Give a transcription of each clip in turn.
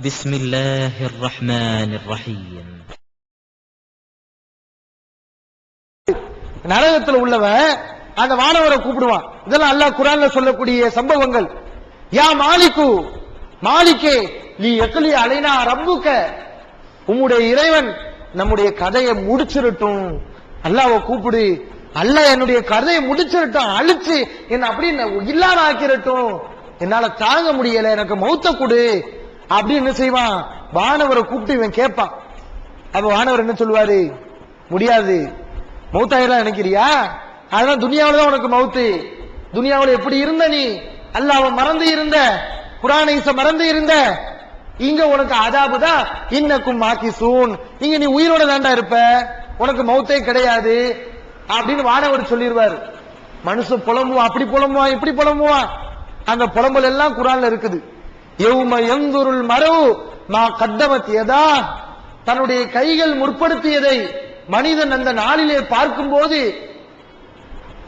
بسم الله الرحمن الرحيم. நரகத்தில் உள்ளவன் அந்த வானவரை கூப்பிடுவான். இதெல்லாம் அல்லாஹ் குர்ஆன்ல சொல்லக்கூடிய சம்பவங்கள். யா மாலிகு, மாலிகே லீ யக்லி அலைனா ரப்புக, உம்முடைய இறைவன் நம்முடைய கதையை முடிச்சிரட்டும். அல்லாஹ்வை கூப்பிடு, அல்லாஹ் என்னுடைய கதையை முடிச்சிரட்டும், அழிச்சு என்ன அப்படி இல்லாம ஆக்கிரட்டும், என்னால தாங்க முடியல, எனக்கு மௌத்த கொடு அப்படின்னு என்ன செய்வான், வானவரை கூப்பிட்டு இவன் கேட்பான். அப்ப வானவர் என்ன சொல்லுவாரு, முடியாது, மௌத்தாயிரம் நினைக்கிறியா, அதெல்லாம் துனியாவில தான் உனக்கு மௌத்து. துனியாவில் எப்படி இருந்த நீ, அல்லாஹ்வை மறந்து இருந்த, குர்ஆனை மறந்து இருந்த, இங்க உனக்கு அதாபு தான். இன்னக்கும் மாக்கிசூன், இங்க நீ உயிரோட தாண்டா இருப்ப, உனக்கு மௌத்தே கிடையாது அப்படின்னு வானவர் சொல்லிடுவார். மனுஷன் புலம்புவான், அப்படி புலம்புவான், இப்படி புலம்புவான். அந்த புலம்பல் எல்லாம் குர்ஆன்ல இருக்குது. யௌம யன்துருல் மரஉ மா கத்தமத் யதா, தன்னுடைய கைகள் முற்படுத்தியதை மனிதன் அந்த நாளிலே பார்க்கும் போது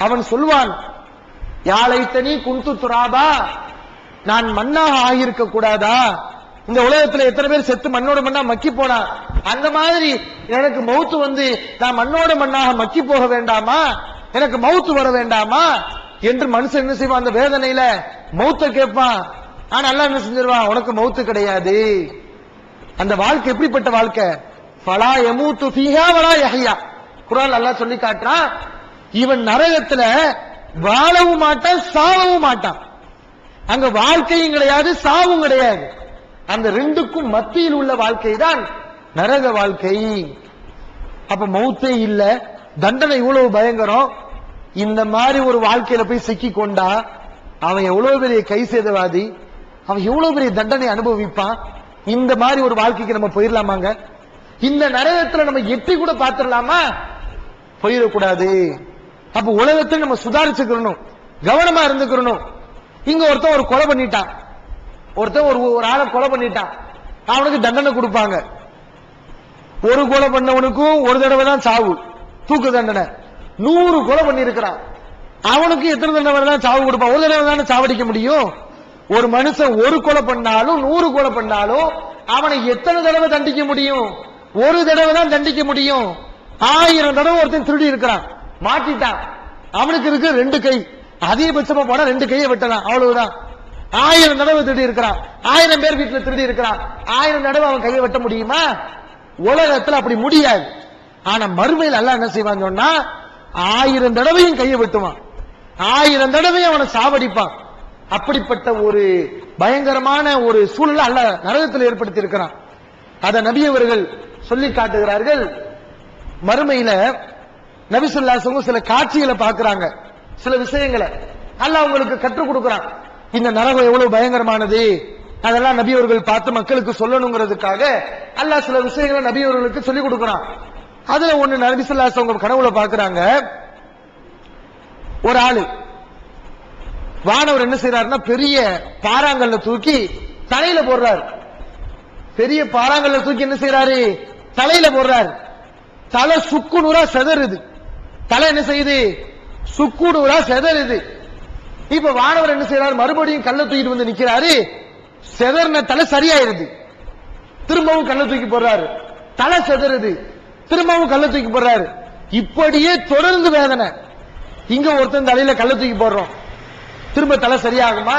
அவன் சொல்வான், யாழைத்தனி குந்து துராபா, நான் மண்ணாக ஆகியிருக்க கூடாதா, இந்த உலகத்துல எத்தனை பேர் செத்து மண்ணோட மண்ணா மக்கி போனா, அந்த மாதிரி எனக்கு மௌத்து வந்து நான் மண்ணோட மண்ணாக மக்கி போக வேண்டாமா, எனக்கு மௌத்து வர வேண்டாமா என்று மனுஷன் என்ன செய்வான், அந்த வேதனையில மௌத்த கேட்பான். ஆனா அல்லாஹ் என்ன செஞ்சிருவான், உனக்கு மௌத்து கிடையாது. அந்த வாழ்க்கை எப்படிப்பட்ட வாழ்க்கை, ஃபலா யமூது ஃபீஹா வலா யஹ்யா. குர்ஆன் அல்லாஹ் சொல்லி காட்டுறான், இவன் நரகத்துல வாழவும் மாட்டான், சாவவும் மாட்டான். அங்க வாழ்க்கையும் கிடையாது, சாவும் கிடையாது. அந்த ரெண்டுக்கும் மத்தியில் உள்ள வாழ்க்கை தான் நரக வாழ்க்கை. அப்ப மௌத்தே இல்ல, தண்டனை இவ்வளவு பயங்கரம். இந்த மாதிரி ஒரு வாழ்க்கையில போய் சிக்கி கொண்டா அவன் எவ்வளவு பெரிய கை சேதவாதி, அவன் எவ்வளவு பெரிய தண்டனை அனுபவிப்பான். இந்த மாதிரி ஒரு வாழ்க்கைக்கு நம்ம போயிடலாமாங்க? இந்த நரகத்துல நம்ம எட்டி கூட பாத்துடலாமா? போயிடக்கூடாது. அப்ப உலகத்தை நம்ம சுதாரிச்சுக்கணும், கவனமா இருந்துக்கணும். இங்க ஒருத்தன் ஒரு கொலை பண்ணிட்டான், ஒருத்தன் ஒரு ஆளை கொலை பண்ணிட்டான், அவனுக்கு தண்டனை கொடுப்பாங்க. ஒரு கொலை பண்ணவனுக்கும் ஒரு தடவை தான் சாவு, தூக்கு தண்டனை. 100 கொலை பண்ணி இருக்கிறான், அவனுக்கு எத்தனை தடவை தான் சாவு கொடுப்பான்? ஒரு தடவை தானே சாவடிக்க முடியும். ஒரு மனுஷன் ஒரு கொலை பண்ணாலும் 100 கொலை பண்ணாலும் அவனை எத்தனை தடவை தண்டிக்க முடியும்? ஒரு தடவை தான் தண்டிக்க முடியும். 1000 தடவை ஒருத்தன் திருடி இருக்கிறான், மாட்டிட்டான், அவனுக்கு இருக்கு 2 கை, அதிகபட்சமா போனா 2 கையை வெட்டலாம், அவ்வளவுதான். 1000 தடவை திருடி இருக்கிறான், 1000 பேர் வீட்டுல திருடி இருக்கிறான், 1000 தடவை அவன் கையை வெட்ட முடியுமா? உலகத்துல அப்படி முடியாது. ஆனா மறுமையில் அல்லாஹ் என்ன செய்வான் சொன்னா, 1000 தடவையும் கையை வெட்டுவான், 1000 தடவையும் அவனை சாவடிப்பான். அப்படிப்பட்ட ஒரு பயங்கரமான ஒரு சூழலை அல்லாஹ் நரகத்தில் ஏற்படுத்தி இருக்கிறான். அத நபி அவர்கள் சொல்லி காட்டுகிறார்கள். மறுமையில நபி ஸல்லல்லாஹு அலைஹி வஸல்லம் சில காட்சிகளை பார்க்கறாங்க, சில விஷயங்களை அல்லாஹ் உங்களுக்கு கற்றுக் கொடுக்கிறான். இந்த நரகம் எவ்வளவு பயங்கரமானது, அதெல்லாம் நபி அவர்கள் பார்த்து மக்களுக்கு சொல்லணுங்கிறதுக்காக அல்லாஹ் சில விஷயங்களை நபி அவர்களுக்கு சொல்லிக் கொடுக்கிறான். அதுல ஒண்ணு நபி ஸல்லல்லாஹு அலைஹி வஸல்லம் கனவுல பார்க்கறாங்க. ஒரு ஆளு வானவர் என்ன செய்யறாருன்னா, பெரிய பாறாங்கல்ல தூக்கி தலையில போடுறாரு. பெரிய பாறாங்கல்ல தூக்கி என்ன செய்யறாரு, தலையில போடுறாரு. தலை சுக்குநூறா செதறுது, தலை என்ன செய்யுது, சுக்குநூறா செதறுது. இப்ப வானவர் என்ன செய்யறாரு, மறுபடியும் கல்ல தூக்கிட்டு வந்து நிக்கிறாரு, செதறின தலை சரியாயிருது. திரும்பவும் கல்ல தூக்கி போடுறாரு, தலை செதறுது, திரும்பவும் கல்ல தூக்கி போடுறாரு. இப்படியே தொடர்ந்து வேதனை. இங்க ஒருத்தன் தலையில கல்ல தூக்கி போடுறோம், திரும்ப தலை சரியாகுமா?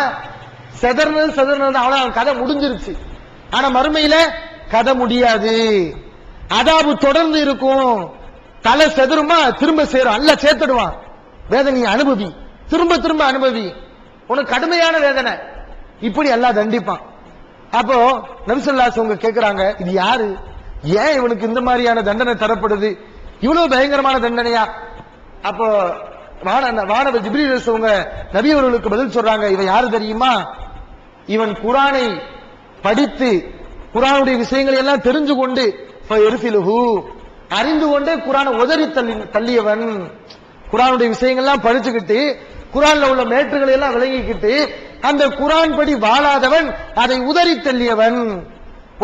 செதறினது அவ்வளவு, கதை முடிஞ்சிருச்சு. ஆனா மறுமையில கதை முடியாது, அதாபு தொடர்ந்து இருக்கும். தலை செதறுமா, திரும்ப சேரும், அல்ல சேர்த்துடுவான். வேதனையை அனுபவி, திரும்ப திரும்ப அனுபவி, உனக்கு கடுமையான வேதனை. இப்படி எல்லாம் தண்டிப்பான். அப்போ நபி ஸல்லல்லாஹு அலைஹி வஸல்லம் கேக்குறாங்க, இது யாரு, ஏன் இவனுக்கு இந்த மாதிரியான தண்டனை தரப்படுது, இவ்வளவு பயங்கரமான தண்டனையா? அப்போ வானவர் ஜிப்ரீல் அவங்க நபி அவர்களுக்கு பதில் சொல்றாங்க, இவன் யாரு தெரியுமா? இவன் குர்ஆனை படித்து குர்ஆனுடைய விஷயங்களை எல்லாம் தெரிஞ்சு கொண்டு அறிந்து கொண்டே குர்ஆனை உதறி தள்ளியவன். குர்ஆனுடைய விஷயங்கள்லாம் படிச்சுக்கிட்டு குர்ஆன்ல உள்ள மேற்றுகளை எல்லாம் விளங்கிக்கிட்டு அந்த குர்ஆன் படி வாழாதவன், அதை உதறி தள்ளியவன்.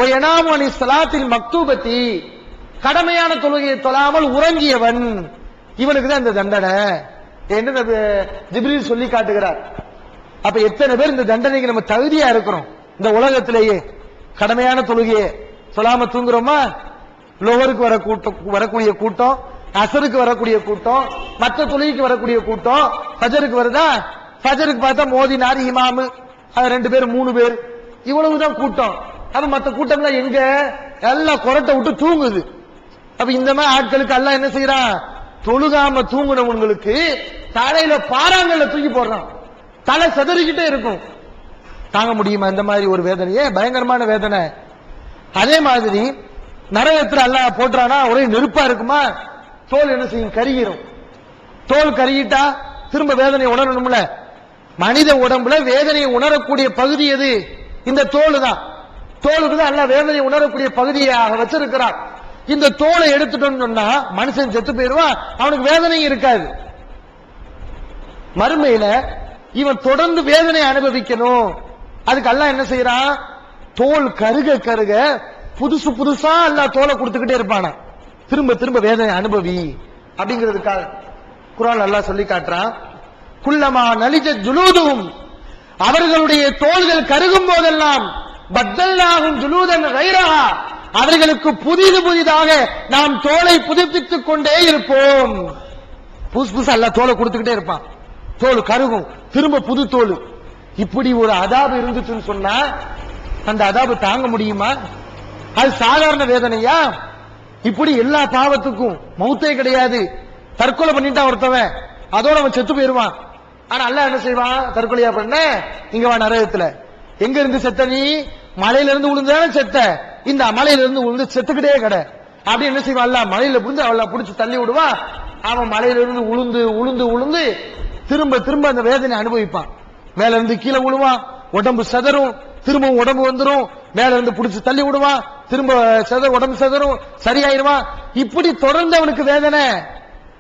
ஒயனாமணி ஸலாத்தில் மக்தூபத்தி, கடமையான தொழுகையை தொழாமல் உறங்கியவன், இவனுக்கு தான் இந்த தண்டனை என்று ஜிப்ரீல் சொல்லி காட்டுகிறார். அப்ப எத்தனை பேர் இந்த தண்டனைக்கு நம்ம தகுதியா இருக்கிறோம் இந்த உலகத்திலேயே? கடமையான தொழுகையே சொல்லாம தூங்குறோமா? லோகருக்கு வரக்கூடிய கூட்டம், அசருக்கு வரக்கூடிய கூட்டம், மற்ற தொழுகைக்கு வரக்கூடிய கூட்டம், ஃபஜருக்கு வருதா? ஃபஜருக்கு பார்த்தா மோதினார் இமாமு, அது 2 பேர் 3 பேர், இவ்வளவுதான் கூட்டம். அப்ப மற்ற கூட்டம்லாம் எங்க? எல்லாம் கொரட்டை விட்டு தூங்குது. அப்ப இந்த மாதிரி ஆட்களுக்கு எல்லாம் என்ன செய்யறான்? தொழுகாம தூங்குனவங்களுக்கு தலையில பாறாங்கல்ல தூக்கி போடுறான், தலை செதறிக்கிட்டே இருக்கும். தாங்க முடியுமா இந்த மாதிரி ஒரு வேதனையே? பயங்கரமான வேதனை. அதே மாதிரி நரகத்துல அல்லாஹ் போட்டுறானா ஒரே நெருப்பா இருக்குமா? தோல் என்ன செய்யும்? கருகிரும். தோல் கருகிட்டா திரும்ப வேதனை உணரணும்ல. மனித உடம்புல வேதனையை உணரக்கூடிய பகுதி எது? இந்த தோல் தான். தோலுக்கு தான் அல்லாஹ் வேதனையை உணரக்கூடிய பகுதியாக வச்சிருக்கிறான். இந்த தோலை எடுத்துட்டோம்னு சொன்னா மனுஷன் செத்து போயிருவான், அவனுக்கு வேதனை இருக்காது. மறுமையில இவன் தொடர்ந்து வேதனை அனுபவிக்கணும். அதுக்கு அல்லாஹ் என்ன செய்யறான்? தோல் கருக கருக புதுசு புதுசா அல்லாஹ் தோலை கொடுத்துக்கிட்டே இருப்பானா, திரும்ப திரும்ப வேதனை அனுபவி அப்படிங்கிறதுக்காக. குர்ஆன் அல்லாஹ் சொல்லி காட்டுறான், குல்லமா நலிஜ ஜுலூதுஹும், அவர்களுடைய தோள்கள் கருகும் போதெல்லாம் பத்தல்லாஹும் ஜுலூதன் கைரஹா, அவர்களுக்கு புதிதாக நாம் தோலை புதுப்பித்துக் கொண்டே இருப்போம். புதுசு புதுசு அல்லாஹ் தோலை கொடுத்துக்கிட்டே இருப்பான். தோல் கருகும், திரும்ப புது தோல். இப்படி ஒரு அதாபு இருந்துச்சுன்னு சொன்னா அந்த அதாபு தாங்க முடியுமா? அது சாதாரண வேதனையா? இப்படி எல்லா பாவத்துக்கும் மௌத்தே கிடையாது. தற்கொலை பண்ணிட்டா ஒருத்தவன், அதோட அவன் செத்து போயிருவான். ஆனா அல்லாஹ் என்ன செய்வான்? தற்கொலையா பண்ண இங்க வா நரகத்துல. எங்க இருந்து செத்த நீ? மலையில இருந்து விழுந்தாலும் செத்த, இந்த மலையில இருந்து விழுந்து செத்துக்கிட்டே கடை. அப்படி என்ன செய்வான்? அல்லாஹ் மலையில புரிஞ்சு அவளை பிடிச்சி தள்ளி விடுவான். அவன் மலையில இருந்து உளுந்து உளுந்து உளுந்து திரும்ப திரும்ப அந்த வேதனை அனுபவிப்பான். மேல இருந்து கீழே விழுவான், உடம்பு செதறும், திரும்பவும் உடம்பு வந்துரும், மேல இருந்து பிடிச்சு தள்ளி விடுவான், திரும்ப உடம்பு செதறும், சரியாயிருவான். இப்படி தொடர்ந்து அவனுக்கு வேதனை.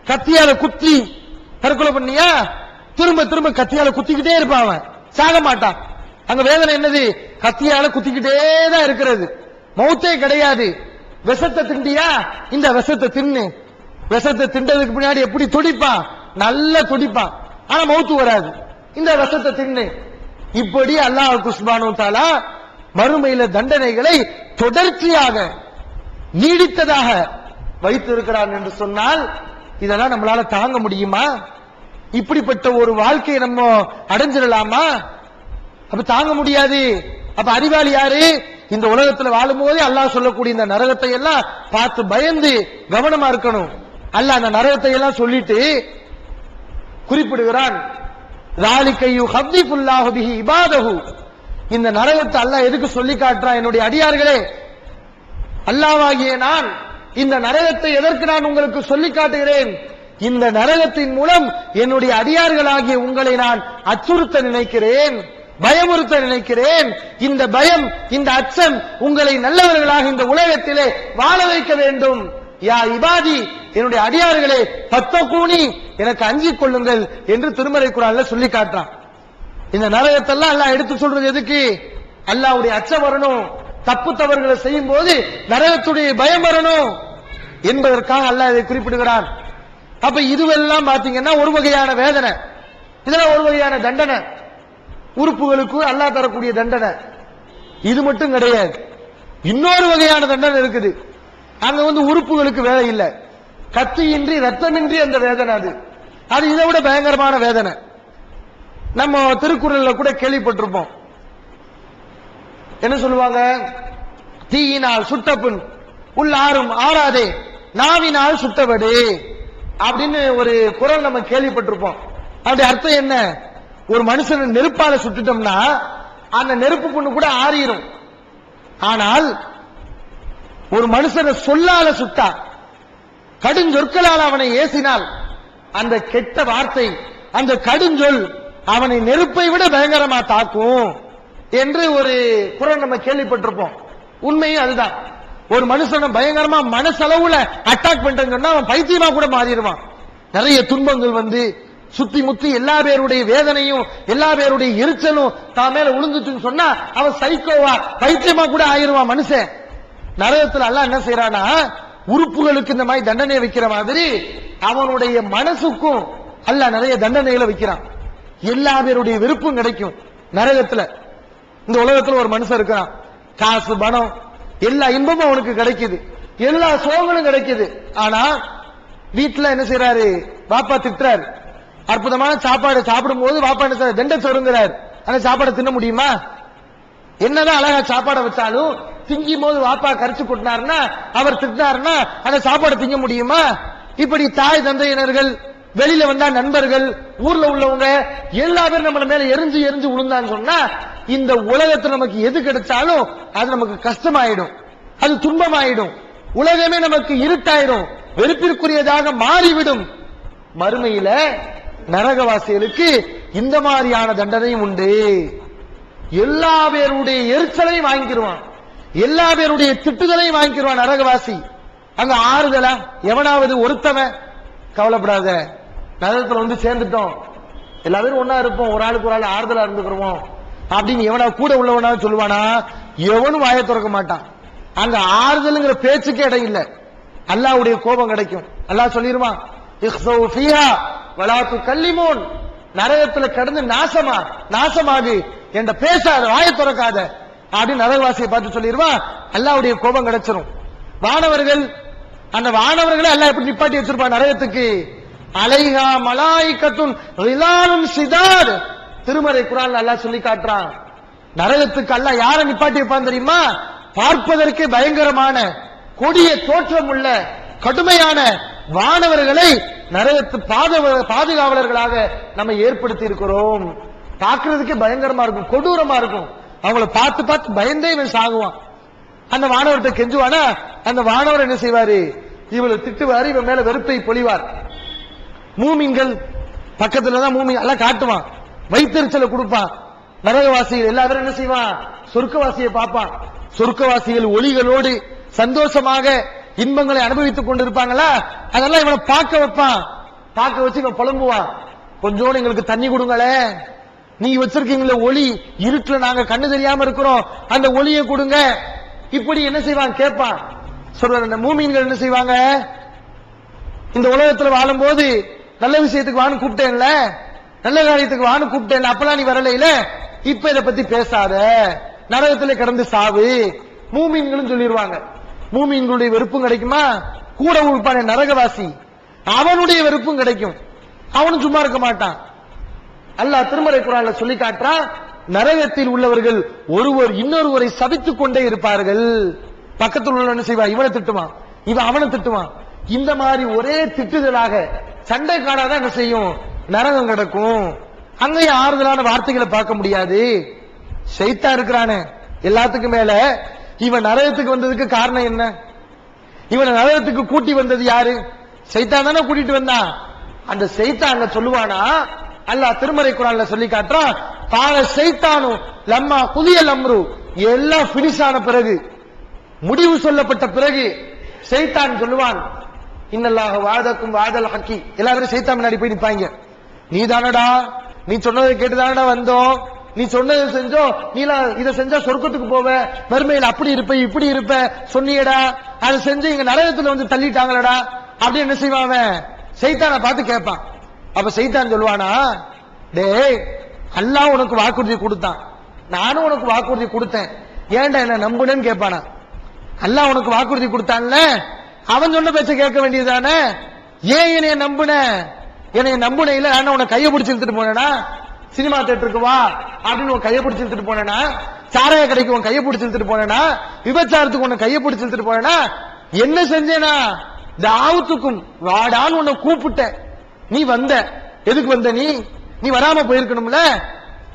கத்தியால குத்தி தற்கொலை பண்ணியா, திரும்ப திரும்ப கத்தியால குத்திக்கிட்டே இருப்பான், அவன் சாக மாட்டான். அங்க வேதனை என்னது? கத்தியால குத்திக்கிட்டே தான் இருக்கிறது, மௌத்தே கிடையாது. விஷத்தை திண்டியா, இந்த விஷத்தை தின்னு. விஷத்தை திண்டதுக்கு பின்னாடி எப்படி துடிப்பான்? நல்லா துடிப்பான், ஆனா மௌத்து வராது. இந்த விஷத்தை தின்னு. இப்படி அல்லாஹ் சுப்ஹானஹு வ தஆலா மறுமையில தண்டனைகளை தொடர்ச்சியாக நீடித்ததாக வைத்திருக்கிறான் என்று சொன்னால் இதெல்லாம் நம்மளால தாங்க முடியுமா? இப்படிப்பட்ட ஒரு வாழ்க்கையை நம்ம அடைஞ்சிடலாமா? அப்ப தாங்க முடியாது. அப்ப அறிவாளி யாரு? இந்த உலகத்துல வாழும் போதே அல்லாஹ் சொல்லக்கூடிய இந்த நரகத்தை எல்லாம் பார்த்து பயந்து கவனமா இருக்கணும். அல்லாஹ் அந்த நரகத்தை எல்லாம் சொல்லிட்டு குறிப்பிடுகிறான், இந்த நரகத்தை அல்லாஹ் எதுக்கு சொல்லி காட்டுறான்? என்னுடைய அடியார்களே, அல்லாஹ்வாகிய நான் இந்த நரகத்தை எதற்கு நான் உங்களுக்கு சொல்லி காட்டுகிறேன்? இந்த நரகத்தின் மூலம் என்னுடைய அடியார்களாகிய உங்களை நான் அச்சுறுத்த நினைக்கிறேன், பயமுறுத்த நினைக்கிறேன். இந்த பயம், இந்த அச்சம் உங்களை நல்லவர்களாக இந்த உலகத்திலே வாழ வைக்க வேண்டும். யா இபாதி, என்னுடைய அடியார்களே, பத்தகூனி, எனக்கு அஞ்சிக் கொள்ளுங்கள் என்று திருமறை குர்ஆன்ல சொல்லி காட்டுறான். இந்த நரகத்தெல்லாம் அல்லாஹ் எடுத்து சொல்றது எதுக்கு? அல்லாஹ்வுடைய அச்சம் வரணும், தப்பு தவறுகளை செய்யும் போது நரகத்துடைய பயம் வரணும் என்பதற்காக அல்லாஹ் இதை குறிப்பிடுகிறான். அப்ப இதுவெல்லாம் பாத்தீங்கன்னா ஒரு வகையான வேதனை, இதெல்லாம் ஒரு வகையான தண்டனை, உறுப்புகளுக்கு அல்லாஹ் தரக்கூடிய தண்டனை. இது மட்டும் கிடையாது, இன்னொரு வகையான தண்டனை இருக்குது. அங்க உறுப்புகளுக்கு வேலை இல்லை, கத்தியின்றி ரத்தமின்றி அந்த வேதனை, அது இதை விட பயங்கரமான வேதனை. நம்ம திருக்குறள்ல கூட கேள்விப்பட்டிருப்போம். என்ன சொல்லுவாங்க? தீயினால் சுட்டபின் உள்ளாரும் ஆறாதே, நாவினால் சுட்டவடு அப்படின்னு ஒரு குறள் நம்ம கேள்விப்பட்டிருப்போம். அப்படி அர்த்தம் என்ன? ஒரு மனுஷனை நெருப்பால சுட்டுட்டோம்னா அந்த நெருப்பு புண்ணு கூட ஆறிடும். ஆனால் ஒரு மனுஷனை சொல்லால சுட்டா, கடுஞ்சொற்களால் அவனை ஏசினால், அந்த கெட்ட வார்த்தை, அந்த கடுஞ்சொல் அவனை நெருப்பை விட பயங்கரமா தாக்கும் என்று ஒரு குறள் நம்ம கேள்விப்பட்டிருப்போம். உண்மையும் அதுதான். ஒரு மனுஷனை பயங்கரமா மனசளவுல அட்டாக் பண்ணிட்டேன்னு சொன்னா அவன் பைத்தியமா கூட மாறிடுவான். நிறைய துன்பங்கள் சுத்தி முத்தி எல்லா பேருடைய வேதனையும் எல்லா பேருடைய எரிச்சலும் தான் மேல விழுந்துச்சுன்னு சொன்னா அவன் சைக்கோவா பைத்தியமா கூட ஆயிருவான் மனுஷன். நரகத்துல அல்லாஹ் என்ன செய்யறானா, உறுப்புகளுக்கு இந்த மாதிரி தண்டனை வைக்கிற மாதிரி அவனுடைய மனசுக்கும் அல்லாஹ் நிறைய தண்டனைகளை வைக்கிறான். எல்லா பேருடைய விருப்பம் கிடைக்கும் நரகத்துல. இந்த உலகத்துல ஒரு மனுஷன் இருக்கிறான், காசு பணம் எல்லா இன்பமும் அவனுக்கு கிடைக்குது, எல்லா சோகங்களும் கிடைக்குது. ஆனா வீட்டுல என்ன செய்யறாரு, பாப்பா திட்டுறாரு. அற்புதமான சாப்பாடு சாப்பிடும் போது பாப்பா என்ன செய்ய தண்ட சொருங்கிறார். அந்த சாப்பாடை தின்ன முடியுமா? என்னதான் அழகா சாப்பாடை வச்சாலும் திங்கும் போது வாப்பா கரிச்சு கொட்டினாருன்னா, அவர் திட்டினாருன்னா அந்த சாப்பாடை திங்க முடியுமா? இப்படி தாய் தந்தையினர்கள், வெளியில வந்தா நண்பர்கள், ஊர்ல உள்ளவங்க எல்லா பேரும் நம்ம மேல எரிஞ்சு எரிஞ்சு விழுந்தான்னு சொன்னா, இந்த உலகத்துல நமக்கு எது கிடைச்சாலும் அது நமக்கு கஷ்டமாயிடும், அது துன்பமாயிடும், உலகமே நமக்கு இருட்டாயிடும், வெறுப்பிற்குரியதாக மாறிவிடும். மறுமையில நரகவாசிகளுக்கு இந்த மாதிரியான தண்டனையும் உண்டு. எல்லா பேருடைய எரிச்சலையும் வாங்கிடுவான், எல்லா பேருடைய திட்டுதலையும் வாங்கிடுவான் நரகவாசி. அங்க ஆறுதலா எவனாவது ஒருத்தவன் கவலைப்படாத, நரகத்துல வந்து சேர்ந்துட்டோம், எல்லா பேரும் ஒன்னா இருப்போம், ஒரு ஆளுக்கு ஒரு ஆள் ஆறுதலா இருந்துக்கிறோம் அப்படின்னு எவனா கூட உள்ளவனா சொல்லுவானா? எவனும் வாயை திறக்க மாட்டான். அங்க ஆறுதல்ங்கிற பேச்சுக்கே இடம் இல்லை. அல்லாஹ்வுடைய கோபம் கிடைக்கும். அல்லாஹ் சொல்லிருவான், இக்ஸௌ ஃபீஹா வலா துகல்லிமூன், நரகத்துல கடந்து நாசமாகு, என்ற பேசாத, வாயை திறக்காத அப்படின்னு நரகவாசியை பார்த்து சொல்லிடுவான். அல்லாஹ்வுடைய கோபம் கிடைச்சிரும். வானவர்கள், அந்த வானவர்களை அல்லாஹ் எப்படி நிப்பாட்டி வச்சிருப்பான் நரகத்துக்கு? அலைஹா மலாயிகத்துன் ரிலாலும் ஷிதாத். திருமறை குர்ஆன்ல அல்லாஹ் சொல்லி காட்டுறான். நரகத்துக்கு அல்லாஹ் யாரை நிப்பாட்டி வைப்பான் தெரியுமா? பார்ப்பதற்கு பயங்கரமான கொடிய தோற்றம் உள்ள கடுமையான வானவர்களை நரகத்து பாதுகாவலர்களாக நம்ம ஏற்படுத்தி இருக்கிறோம். பார்க்கிறதுக்கே பயங்கரமா இருக்கும், கொடூரமா இருக்கும். அவங்கள பார்த்து பார்த்து பயந்தே இவன் சாகுவான். அந்த வானவர்கிட்ட கெஞ்சுவானா, அந்த வானவர் என்ன செய்வாரு? இவளை திட்டுவாரு, இவன் மேல வெறுப்பை பொழிவார். மூமின்கள் பக்கத்துலதான் மூமின் எல்லாம் காட்டுவான், வைத்தறிச்சலை கொடுப்பான். நரகவாசிகள் எல்லாரும் என்ன செய்வான்? சொர்க்கவாசியை பார்ப்பான். சொர்க்கவாசிகள் ஒளிகளோடு சந்தோஷமாக இன்பங்களை அனுபவித்துக் கொண்டிருப்பாங்களா, அதெல்லாம் இவனை பார்க்க வைப்பான். பார்க்க வச்சு இவன் புலம்புவான், கொஞ்சோடு எங்களுக்கு தண்ணி கொடுங்களே, நீங்க வச்சிருக்கீங்களே ஒளி, இருட்டுல நாங்க கண்ணு தெரியாம இருக்கிறோம், அந்த ஒளியை கொடுங்க. இப்படி என்ன செய்வான்? கேட்பான். சொல்ற மூமின்கள் என்ன செய்வாங்க? இந்த உலகத்துல வாழும் போது நல்ல விஷயத்துக்கு வான்னு கூப்பிட்டேன்ல, நல்ல காரியத்துக்கு வான்னு கூப்பிட்டேன்ல, அப்பெல்லாம் நீ வரல, இல்ல இப்ப இதை பத்தி பேசாத, நரகத்திலே கடந்து சாவு. மூமின்களும் சொல்லிடுவாங்க. மூமின்களுடைய வெறுப்பும் கிடைக்குமா? கூட உள்பான நரகவாசி, அவனுடைய வெறுப்பும் கிடைக்கும். அவனும் சும்மா இருக்க மாட்டான். அல்லாஹ் திருமறை குர்ஆன்ல சொல்லி காட்டுறான், நரகத்தில் உள்ளவர்கள் ஒருவர் இன்னொருவரை சபித்துக் கொண்டே இருப்பார்கள். பக்கத்தில் உள்ள என்ன செய்வான்? இவனை திட்டுவான், இவன் அவனை திட்டுவான். இந்த மாதிரி ஒரே திட்டுதலாக சண்டை காணாதான் என்ன செய்யும்? நரகம் கிடக்கும். அங்கேயும் ஆறுதலான வார்த்தைகளை பார்க்க முடியாது. ஷைத்தான் இருக்கிறானே எல்லாத்துக்கும் மேல, இவன் நரகத்துக்கு வந்ததுக்கு காரணம் என்ன? இவனை நரகத்துக்கு கூட்டி வந்தது யாரு? ஷைத்தான் தானே கூட்டிட்டு வந்தான். அந்த ஷைத்தான் அங்க சொல்லுவானா, அல்லாஹ் திருமறை குர்ஆன்ல சொல்லி காட்டுறான், கால ஷைத்தானும் லம்மா குதியல் அம்ரு, எல்லாம் பினிஷ் ஆன பிறகு, முடிவு சொல்லப்பட்ட பிறகு ஷைத்தான் சொல்லுவான், இன்னல்லாஹ வாதக்கும் வாதல் ஹக்கி. எல்லாரும் ஷைத்தான் முன்னாடி போய் நிப்பாங்க. நீ தானடா, நீ சொன்னதை கேட்டுதானடா வந்தோம், நீ சொன்னதை செஞ்சோம், நீ இதை செஞ்சா சொர்க்கத்துக்கு போவ, மறுமையில் அப்படி இருப்ப இப்படி இருப்ப சொன்னியடா, அதை செஞ்சு இங்க நரகத்துல வந்து தள்ளிட்டாங்களடா அப்படி என்ன செய்வான்? ஷைத்தானை பார்த்து கேட்பான். அப்ப ஷைத்தான் சொல்லுவானா, டேய் அல்லாஹ் உனக்கு வாக்குறுதி கொடுத்தான், நானும் உனக்கு வாக்குறுதி கொடுத்தேன், ஏன்டா என்ன நம்புனேன்னு கேட்பானா? அல்லாஹ் உனக்கு வாக்குறுதி கொடுத்தான்ல, அவன் சொன்ன பேச்ச கேட்க வேண்டியதுதானே? ஏன் என்னைய நம்புன? என்னைய நம்புன இல்ல, நான் உன்னை கையை பிடிச்சு இழுத்துட்டு போனேனா? சினிமா தியேட்டருக்கு வா அப்படின்னு உன் கையை பிடிச்சு இழுத்துட்டு போனேனா? சாராய கடைக்கு உன் கையை பிடிச்சு இழுத்துட்டு போனேனா? விபச்சாரத்துக்கு உன்னை கையை பிடிச்சு இழுத்துட்டு போனேனா? என்ன செஞ்சேனா? தாவத்துக்கும் வாடான்னு உன்னை கூப்பிட்ட, நீ வந்த. எதுக்கு வந்த? நீ வராம போயிருக்கணும்ல,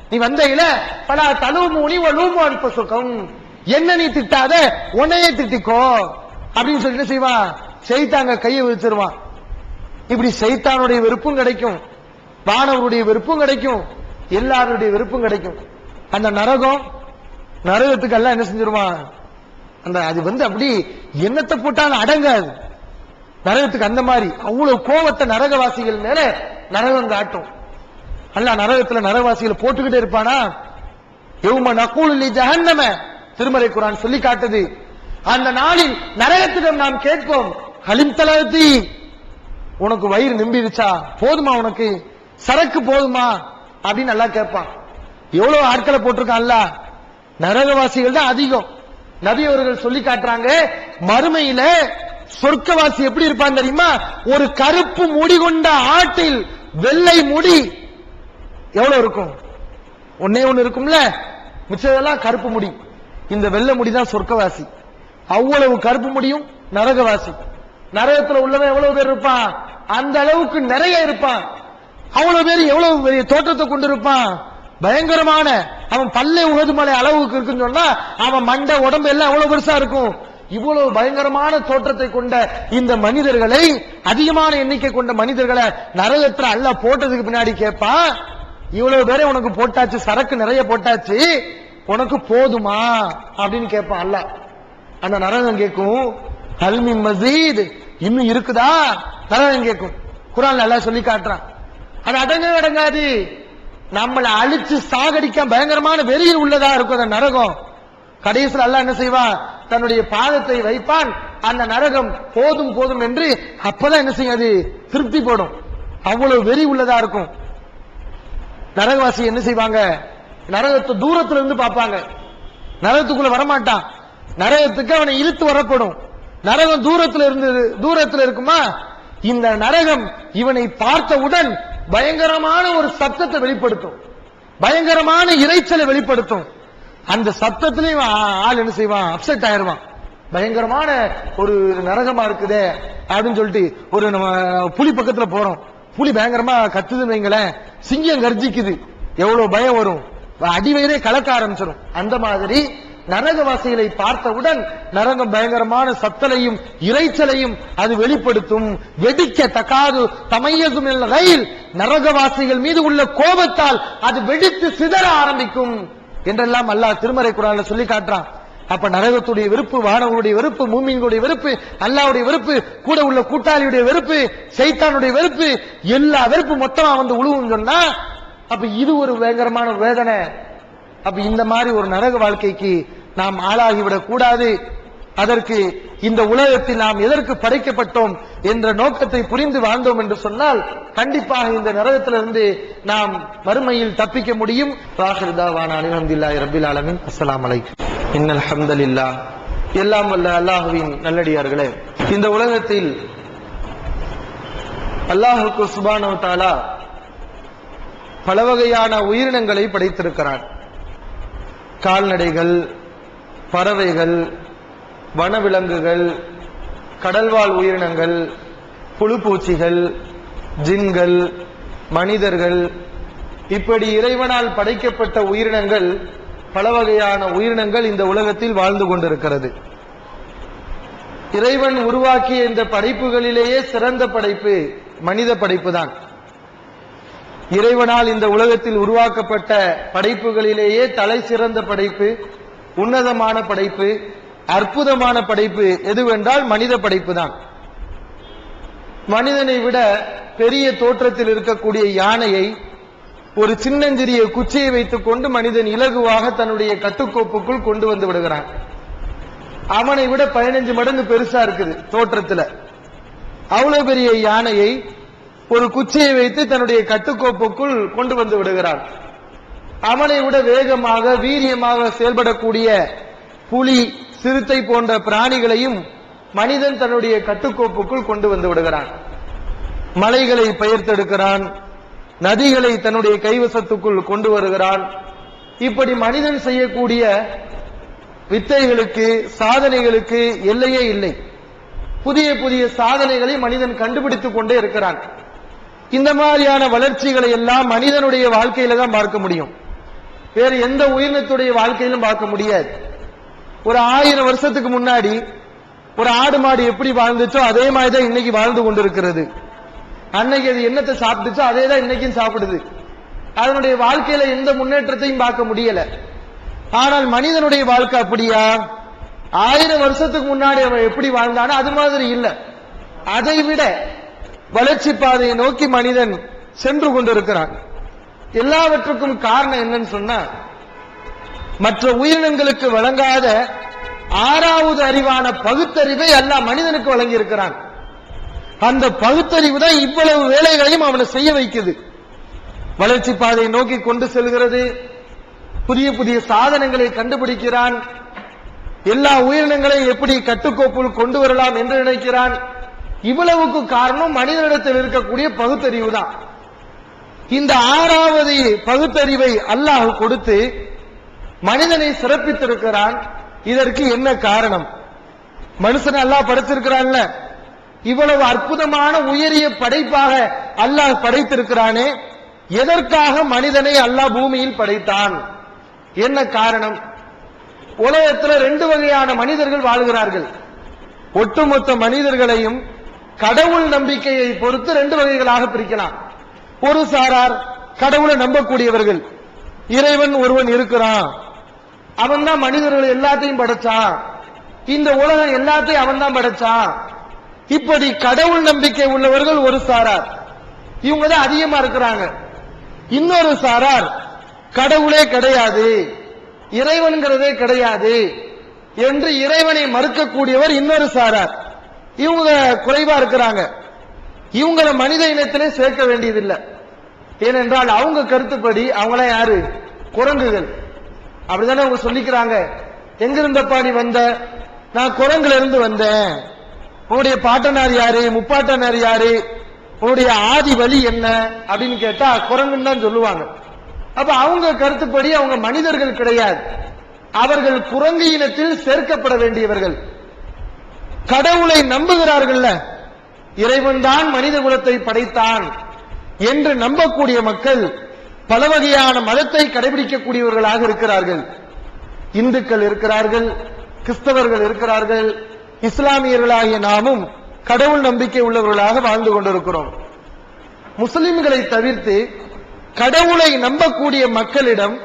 நீ வந்த இல்ல. பல தலுமூனி வலூமு அன்பசுகம், என்ன நீ திட்டாத, உன்னையே திட்டிக்கோ அப்படின்னு சொல்லி என்ன செய்வான்? ஷைத்தாங்க கையை வச்சிருவான். இப்படி ஷைத்தானுடைய வெறுப்பும் கிடைக்கும், வானவருடைய வெறுப்பும் கிடைக்கும், எல்லாருடைய வெறுப்பும் கிடைக்கும். அந்த நரகத்துக்கு எல்லாம் என்ன செஞ்சிருவான்? அந்த அது அப்படி எண்ணத்தை போட்டாலும் அடங்காது நரகத்துக்கு. அந்த மாதிரி அவ்வளவு கோபத்தை நரகவாசிகள் மேல நரகம் காட்டும். அல்லாஹ் நரகத்துல நரகவாசிகளை போட்டுக்கிட்டே இருப்பானா? யௌம நகூலு லி ஜஹன்னம, திருமறை குர்ஆன் சொல்லி காட்டுது. அந்த நாளில் நரகத்திடம் நாம் கேட்போம், ஹலிம் தலதி, உனக்கு வயிறு நிம்பிடுச்சா, போதுமா, உனக்கு சரக்கு போதுமா அப்படின்னு நல்லா கேட்பான். எவ்வளவு ஆட்களை போட்டிருக்கான் அல்லாஹ். நரகவாசிகள் தான் அதிகம். நபி அவர்கள் சொல்லி காட்டுறாங்க, மறுமையில சொர்க்கவாசி எப்படி இருப்பான் தெரியுமா? ஒரு கருப்பு முடி கொண்ட ஆட்டில் வெள்ளை முடி எவ்வளவு இருக்கும்? ஒன்னே ஒண்ணு இருக்கும்ல, மிச்சதெல்லாம் கருப்பு முடி. இந்த வெள்ளை முடிதான் சொர்க்கவாசி. அவ்வளவு கருப்பு முடியும் நரகவாசி. நரகத்துல உள்ளவன் எவ்வளவு பேர் இருப்பான்? அந்த அளவுக்கு நிறைய இருப்பான். அவ்வளவு பேர் எவ்வளவு பெரிய தோற்றத்தை கொண்டு இருப்பான்? பயங்கரமான, அவன் பல்லை உகது மலை அளவுக்கு இருக்குன்னு சொன்னா அவன் மண்டை உடம்பு எல்லாம் எவ்வளவு பெருசா இருக்கும். இவ்வளவு பயங்கரமான தோற்றத்தை கொண்ட இந்த மனிதர்களை, அதிகமான எண்ணிக்கை கொண்ட மனிதர்களை நரகத்துல அல்லாஹ் போட்டதுக்கு பின்னாடி கேட்பான், இவ்வளவு பேரை உனக்கு போட்டாச்சு, சரக்கு நிறைய போட்டாச்சு, உனக்கு போதுமா அப்படின்னு கேட்பான் அல்லாஹ். அந்த நரகம் கேட்கும், ஹல்மி மசீத், இன்னும் இருக்குதா? நரகம் கேட்கும். குர்ஆன்ல அல்லாஹ் சொல்லி காட்டுறான். அது அடங்கவே அடங்காது. நம்மளை அழிச்சு சாகடிக்க பயங்கரமான வெறியில் உள்ளதா இருக்கும் அந்த நரகம். கடைசியில் அல்லாஹ் என்ன செய்வான்? தன்னுடைய பாதத்தை வைப்பான். அந்த நரகம் போதும் போதும் என்று அப்பதான் என்ன செய்யாது? திருப்தி போடும். அவ்வளவு வெறி உள்ளதா இருக்கும். நரகவாசி என்ன செய்வாங்க? நரகத்தை தூரத்துல இருந்து பார்ப்பாங்க. நரகத்துக்குள்ள வரமாட்டான். நரகத்துக்கு அவனை இழுத்து வரப்படும். நரகம் தூரத்துல இருக்குமா? இந்த நரகம் இவனை பார்த்தவுடன் பயங்கரமான ஒரு சத்தத்தை வெளிப்படுத்தும், பயங்கரமான இரைச்சலை வெளிப்படுத்தும். அந்த சத்தத்திலையும் ஆள் என்ன செய்வான்? அப்செட் ஆயிருவான். பயங்கரமான ஒரு நரகமா இருக்குதே அப்படின்னு சொல்லிட்டு, ஒரு நம்ம புலி பக்கத்துல போறோம், புலி பயங்கரமா கத்துதுன்னு வைங்களேன், சிங்கம் கர்ஜிக்குது, எவ்வளவு பயம் வரும், அடிவயிறே கலக்க ஆரம்பிச்சிடும். அந்த மாதிரி நரகவாசிகளை பார்த்தவுடன் நரகம் பயங்கரமான சத்தலையும் இரைச்சலையும் அது வெளிப்படுத்தும். வெடிக்க தக்காது தமையதும் ரயில், நரகவாசிகள் மீது உள்ள கோபத்தால் அது வெடித்து சிதற ஆரம்பிக்கும் என்றெல்லாம் அல்லாஹ் திருமறை குர்ஆன்ல சொல்லி காட்டுறான். அப்ப நரகத்துடைய வெறுப்பு, வானவருடைய வெறுப்பு, மூமின்களுடைய வெறுப்பு, அல்லாஹ்வுடைய வெறுப்பு, கூட உள்ள கூட்டாளியுடைய வெறுப்பு, சைத்தானுடைய வெறுப்பு, எல்லா வெறுப்பு மொத்தமா வந்து உழுவும் சொன்னா, அப்ப இது ஒரு பயங்கரமான வேதனை. அப்ப இந்த மாதிரி ஒரு நரக வாழ்க்கைக்கு நாம் ஆளாகிவிடக் கூடாது. அதற்கு இந்த உலகத்தில் நாம் எதற்கு படைக்கப்பட்டோம் என்ற நோக்கத்தை புரிந்து வாழ்ந்தோம் என்று சொன்னால் கண்டிப்பாக இந்த நரகத்திலிருந்து நாம் மறுமையில் தப்பிக்க முடியும். அல்ஹம்துலில்லாஹி ரப்பில் ஆலமீன். அஸ்ஸலாமு அலைக்கும். இன்னல் ஹம்தலில்லாஹ். எல்லாம் வல்ல அல்லாஹ்வின் நல்லடியார்களே, இந்த உலகத்தில் அல்லாஹ்வுக்கு சுப்ஹானஹு வ தஆலா பல வகையான உயிரினங்களை படைத்திருக்கிறான். கால்நடைகள், பறவைகள், வனவிலங்குகள், கடல்வாழ் உயிரினங்கள், புழுப்பூச்சிகள், ஜின்கள், மனிதர்கள், இப்படி இறைவனால் படைக்கப்பட்ட உயிரினங்கள், பல வகையான உயிரினங்கள் இந்த உலகத்தில் வாழ்ந்து கொண்டிருக்கிறது. இறைவன் உருவாக்கிய இந்த படைப்புகளிலேயே சிறந்த படைப்பு மனித படைப்பு தான். இறைவனால் இந்த உலகத்தில் உருவாக்கப்பட்ட படைப்புகளிலேயே தலை சிறந்த படைப்பு, உன்னதமான படைப்பு, அற்புதமான படைப்பு எதுவென்றால் மனித படைப்பு தான். மனிதனை விட பெரிய தோற்றத்தில் இருக்கக்கூடிய யானையை ஒரு சின்னஞ்சிறிய குச்சியை வைத்துக் கொண்டு மனிதன் இலகுவாக தன்னுடைய கட்டுக்கோப்புக்குள் கொண்டு வந்து விடுகிறான். அவனை விட 15 மடங்கு பெருசா இருக்குது தோற்றத்துல. அவ்வளவு பெரிய யானையை ஒரு குச்சியை வைத்து தன்னுடைய கட்டுக்கோப்புக்குள் கொண்டு வந்து விடுகிறான். அவனை விட வேகமாக வீரியமாக செயல்படக்கூடிய புலி, சிறுத்தை போன்ற பிராணிகளையும் மனிதன் தன்னுடைய கட்டுக்கோப்புக்குள் கொண்டு வந்து விடுகிறான். மலைகளை பெயர்த்தெடுக்கிறான், நதிகளை தன்னுடைய கைவசத்துக்குள் கொண்டு வருகிறான். இப்படி மனிதன் செய்யக்கூடிய வித்தைகளுக்கு, சாதனைகளுக்கு எல்லையே இல்லை. புதிய புதிய சாதனைகளை மனிதன் கண்டுபிடித்துக் கொண்டே இருக்கிறான். இந்த மாதிரியான வளர்ச்சிகளை எல்லாம் மனிதனுடைய வாழ்க்கையில தான் பார்க்க முடியும், வேறு எந்த உயிரினத்துடைய வாழ்க்கையிலும் பார்க்க முடியாது. ஒரு 1000 வருஷத்துக்கு முன்னாடி ஒரு ஆடு மாடு எப்படி வாழ்ந்துச்சோ அதே மாதிரிதான் இன்னைக்கு வாழ்ந்து கொண்டிருக்கிறது. அன்னைக்கு அது என்னத்தை சாப்பிட்டுச்சோ அதே தான் இன்னைக்கும் சாப்பிடுது. அதனுடைய வாழ்க்கையில எந்த முன்னேற்றத்தையும் பார்க்க முடியல. ஆனால் மனிதனுடைய வாழ்க்கை அப்படியா? 1000 வருஷத்துக்கு முன்னாடி அவன் எப்படி வாழ்ந்தானோ அது மாதிரி இல்ல, அதை விட வளர்ச்சி பாதையை நோக்கி மனிதன் சென்று கொண்டிருக்கிறான். எல்லாவற்றுக்கும் காரணம் என்னன்னு சொன்னா, மற்ற உயிரினங்களுக்கு வழங்காத 6வது அறிவான பகுத்தறிவை அல்லாஹ் மனிதனுக்கு வழங்கி இருக்கிறான். அந்த பகுத்தறிவு தான் இவ்வளவு வேலைகளையும் அவனை செய்ய வைக்குது. வளர்ச்சி பாதையை நோக்கி கொண்டு செல்கிறது, புதிய புதிய சாதனங்களை கண்டுபிடிக்கிறான். எல்லா உயிரினங்களையும் எப்படி கட்டுக்கோப்புள் கொண்டு வரலாம் என்று நினைக்கிறான். இவ்வளவுக்கு காரணம் மனிதனிடத்தில் இருக்கக்கூடிய பகுத்தறிவு தான். இந்த 6வது பகுத்தறிவை அல்லாஹ் கொடுத்து மனிதனை சிறப்பித்திருக்கிறான். இதற்கு என்ன காரணம்? மனுஷன் அல்லாஹ் படைத்திருக்கிறான்ல, இவ்வளவு அற்புதமான உயரிய படைப்பாக அல்லாஹ் படைத்திருக்கிறானே, எதற்காக மனிதனை அல்லாஹ் பூமியில் படைத்தான்? என்ன காரணம்? உலகத்தில் 2 வகையான மனிதர்கள் வாழ்கிறார்கள். ஒட்டுமொத்த மனிதர்களையும் கடவுள் நம்பிக்கையை பொறுத்து 2 வகைகளாக பிரிக்கலாம். ஒரு சாரார் கடவுளை நம்பக்கூடியவர்கள், இறைவன் ஒருவன் இருக்கிறான், அவன் தான் மனிதர்கள் எல்லாத்தையும் படைச்சான், இந்த உலகம் எல்லாத்தையும் அவன் தான் படைச்சான். இப்படி கடவுள் நம்பிக்கை உள்ளவர்கள் ஒரு சாரார், இவங்க தான் அதிகமா இருக்கிறாங்க. இன்னொரு சாரார் கடவுளே கிடையாது, இறைவன்கிறதே கிடையாது என்று இறைவனை மறுக்கக்கூடியவர் இன்னொரு சாரார். இவங்க குறைவா இருக்கிறாங்க. இவங்களை மனித இனத்திலே சேர்க்க வேண்டியதில்லை. ஏனென்றால் அவங்க கருத்துப்படி அவங்கள யாரு? குரங்குகள். அப்படித்தானே அவங்க சொல்லிக்கிறாங்க. எங்கிருந்தப்பா நீ வந்த? நான் குரங்குல இருந்து வந்தேன். உன்னுடைய பாட்டனார் யாரு? முப்பாட்டனார் யாரு? உன்னுடைய ஆதி வழி என்ன அப்படின்னு கேட்டா குரங்குன்னு தான் சொல்லுவாங்க. அப்ப அவங்க கருத்துப்படி அவங்க மனிதர்கள் கிடையாது, அவர்கள் குரங்கு இனத்தில் சேர்க்கப்பட வேண்டியவர்கள். கடவுளை நம்புகிறார்கள், இறைவன் தான் மனித குலத்தை படைத்தான் என்று நம்பக்கூடிய மக்கள் பல வகையான மதத்தை கடைபிடிக்கக்கூடியவர்களாக இருக்கிறார்கள். இந்துக்கள் இருக்கிறார்கள், கிறிஸ்தவர்கள் இருக்கிறார்கள், இஸ்லாமியர்களாகிய நாமும் கடவுள் நம்பிக்கை உள்ளவர்களாக வாழ்ந்து கொண்டிருக்கிறோம். முஸ்லிம்களை தவிர்த்து கடவுளை நம்பக்கூடிய மக்களிடம்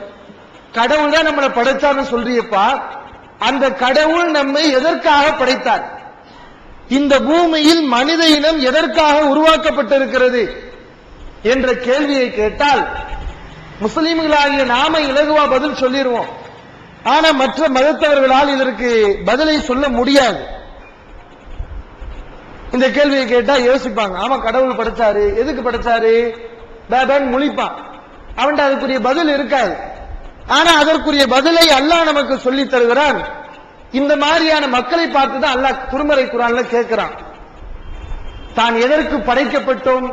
கடவுள் தான் நம்மளை படைத்தார்னு சொல்றியப்பா, அந்த கடவுள் நம்மை எதற்காக படைத்தார்? இந்த பூமியில் மனித இனம் எதற்காக உருவாக்கப்பட்டிருக்கிறது என்ற கேள்வியை கேட்டால் முஸ்லிம்களாகிய நாம இலகுவா பதில் சொல்லிடுவோம். ஆனா மற்ற மதத்தவர்களால் இதற்கு பதிலை சொல்ல முடியாது. இந்த கேள்வியை கேட்டா யோசிப்பாங்க, ஆமா கடவுள் படைச்சாரு, எதுக்கு படைச்சாரு, பேபன் முழிப்பான். அவன் அதுக்குரிய பதில் இருக்காது. ஆனா அதற்குரிய பதிலை அல்லாஹ் நமக்கு சொல்லி தருகிறான். இந்த மாதிரியான மக்களை பார்த்து தான் அல்லாஹ் திருமறை குர்ஆன்ல கேட்கிறான், தான் எதற்கு படைக்கப்பட்டோம்,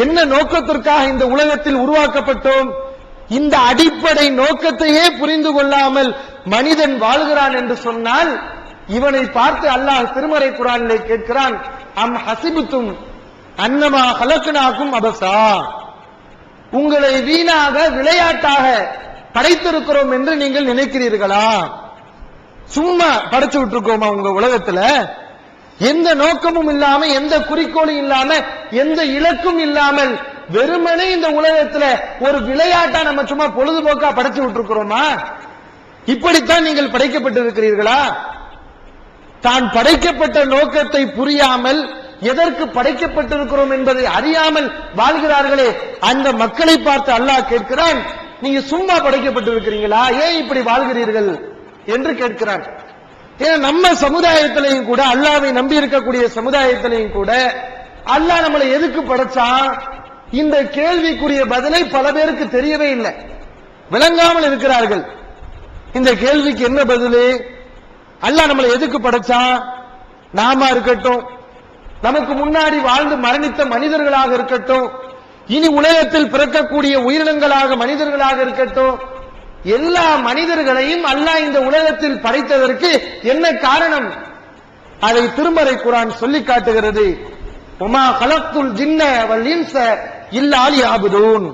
என்ன நோக்கத்திற்காக இந்த உலகத்தில் உருவாக்கப்பட்டோம், இந்த அடிப்படை நோக்கத்தையே புரிந்து கொள்ளாமல் மனிதன் வாழ்கிறான் என்று சொன்னால் இவனை பார்த்து அல்லாஹ் திருமறை குர்ஆனிலே கேட்கிறான், அம் ஹசிபுத்தும் அன்னமா ஹலக்னாகும் அபஸா, உங்களை வீணாக விளையாட்டாக படைத்திருக்கிறோம் என்று நீங்கள் நினைக்கிறீர்களா? சும்மா படைச்சு விட்டுருக்கோமா உங்க உலகத்துல? எந்த நோக்கமும் இல்லாம, எந்த குறிக்கோளும் இல்லாம, எந்த இலக்கும் இல்லாமல் வெறுமனே இந்த உலகத்துல ஒரு விளையாட்டா நம்ம சும்மா பொழுதுபோக்கா படைச்சு விட்டுருக்கிறோமா? இப்படித்தான் நீங்கள் படைக்கப்பட்டிருக்கிறீர்களா? தான் படைக்கப்பட்ட நோக்கத்தை புரியாமல் எதற்கு படைக்கப்பட்டிருக்கிறோம் என்பதை அறியாமல் வாழ்கிறார்களே, அந்த மக்களை பார்த்து அல்லாஹ் கேட்கிறான், நீங்க சும்மா படைக்கப்பட்டிருக்கிறீங்களா, ஏன் இப்படி வாழ்கிறீர்கள் என்று கேட்கிறான். ஏன்னா நம்ம சமுதாயத்திலையும் கூட, அல்லாஹ்வை நம்பி இருக்கக்கூடிய சமுதாயத்திலையும் கூட அல்லாஹ் நம்மளை எதுக்கு படைச்சான், இந்த கேள்விக்குரிய பதிலை பல பேருக்கு தெரியவே இல்லை, விளங்காமல் இருக்கிறார்கள். இந்த கேள்விக்கு என்ன பதில்? அல்லாஹ் நம்மளை எதுக்கு படைச்சான்? நாம இருக்கட்டும், நமக்கு முன்னாடி வாழ்ந்து மரணித்த மனிதர்களாக இருக்கட்டும், இனி உலகத்தில் பிறக்கக்கூடிய உயிரினங்களாக மனிதர்களாக இருக்கட்டும், எல்லா மனிதர்களையும் அல்லாஹ் இந்த உலகத்தில் படைத்ததற்கு என்ன காரணம்? அதை திருமறை குர்ஆன் சொல்லி காட்டுகிறது. உமா கலக்துல் ஜின்ன வல் இன்ஸ இல்லா லியஅபுதூன்,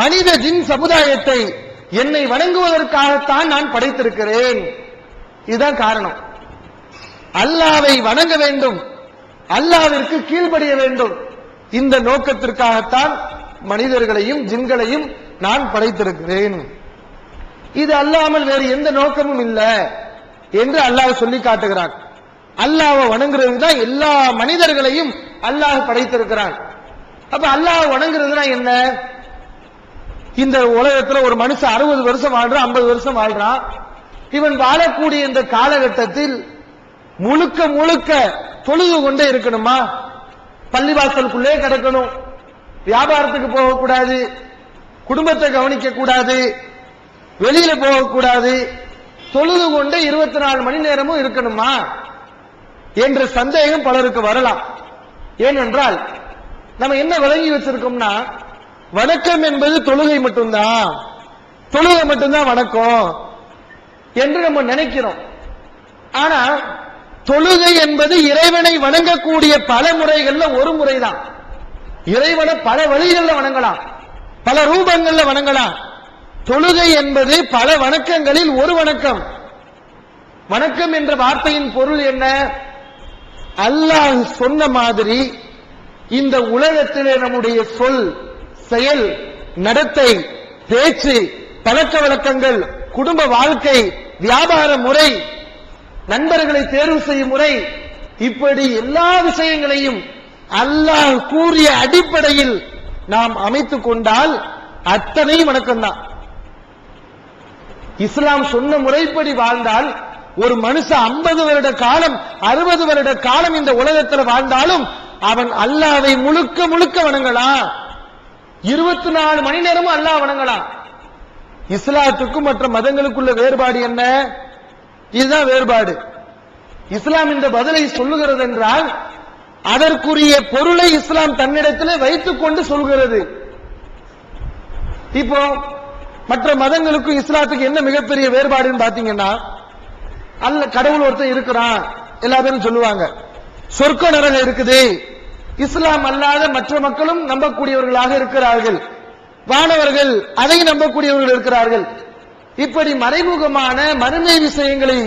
மனித ஜின் சமுதாயத்தை என்னை வணங்குவதற்காகத்தான் நான் படைத்திருக்கிறேன். இதுதான் காரணம். அல்லாஹ்வை வணங்க வேண்டும், அல்லாஹ்விற்கு கீழ்ப்படிய வேண்டும், இந்த நோக்கத்திற்காகத்தான் மனிதர்களையும் ஜின்களையும் நான் படைத்திருக்கிறேன். இது அல்லாமல் வேறு எந்த நோக்கமும் இல்லை என்று அல்லாஹ் சொல்லி காட்டுகிறான். அல்லாஹ்வை வணங்குறது தான் எல்லா மனிதர்களையும் அல்லாஹ் படைத்திருக்கிறான். அப்ப அல்லாஹ் வணங்குறதுனா என்ன? இந்த உலகத்துல ஒரு மனுஷன் 60 வருஷம் வாழ்றான், 50 வருஷம் வாழ்றான். இவன் வாழக்கூடிய இந்த காலகட்டத்தில் முழுக்க முழுக்க தொழுது கொண்டே இருக்கணுமா? பள்ளிவாசலுக்குள்ளே கிடக்கணும், வியாபாரத்துக்கு போகக்கூடாது, குடும்பத்தை கவனிக்க கூடாது, வெளியில போகக்கூடாது, தொழுது கொண்டு 24 மணி நேரமும் இருக்கணுமா என்ற சந்தேகம் பலருக்கு வரலாம். ஏனென்றால் நம்ம என்ன விளங்கி வச்சிருக்கோம்னா, வணக்கம் என்பது தொழுகை மட்டும்தான், தொழுகை மட்டும்தான் வணக்கம் என்று நம்ம நினைக்கிறோம். ஆனா தொழுகை என்பது இறைவனை வணங்கக்கூடிய பல முறைகள்ல ஒரு முறைதான். இறைவனை பல வழிகளில் வணங்கலாம், பல ரூபங்கள்ல வணங்கலாம். தொழுகை என்பது பல வணக்கங்களில் ஒரு வணக்கம். வணக்கம் என்ற வார்த்தையின் பொருள் என்ன? அல்லாஹ் சொன்ன மாதிரி இந்த உலகத்திலே நம்முடைய சொல், செயல், நடத்தை, பேச்சு, பழக்க வழக்கங்கள், குடும்ப வாழ்க்கை, வியாபார முறை, நண்பர்களை தேர்வு செய்யும் முறை, இப்படி எல்லா விஷயங்களையும் அல்லாஹ் கூறிய அடிப்படையில் நாம் அமைத்துக் கொண்டால் அத்தனை வணக்கம்தான். இஸ்லாம் சொன்ன முறைப்படி வாழ்ந்தால் ஒரு மனுஷன் 50 வருட காலம் 60 வருட காலம் இந்த உலகத்தில் வாழ்ந்தாலும் அவன் அல்லாஹ்வை முழுக்க முழுக்க வணங்கலாம். 24 மணி நேரமும் அல்லாஹ் வணங்கலாம். இஸ்லாத்துக்கும் மற்ற மதங்களுக்குள்ள வேறுபாடு என்ன? இதுதான் வேறுபாடு. இஸ்லாம் இந்த பதிலை சொல்லுகிறது என்றால் அதற்குரிய பொருளை இஸ்லாம் தன்னிடத்தில் வைத்துக் கொண்டு சொல்கிறது. இப்போ மற்ற மதங்களுக்கும் இஸ்லாத்துக்கு என்ன மிகப்பெரிய வேறுபாடுன்னு பாத்தீங்கன்னா, அல்ல கடவுள் ஒருத்தன் இருக்கிறான் எல்லாரும் சொல்லுவாங்க, சொர்க்க நரகம் இருக்குது, இஸ்லாம் அல்லாத மற்ற மக்களும் நம்பக்கூடியவர்களாக இருக்கிறார்கள், வானவர்கள் அதை நம்பக்கூடியவர்கள் இருக்கிறார்கள். இப்படி மறைமுகமான மறுமை விஷயங்களை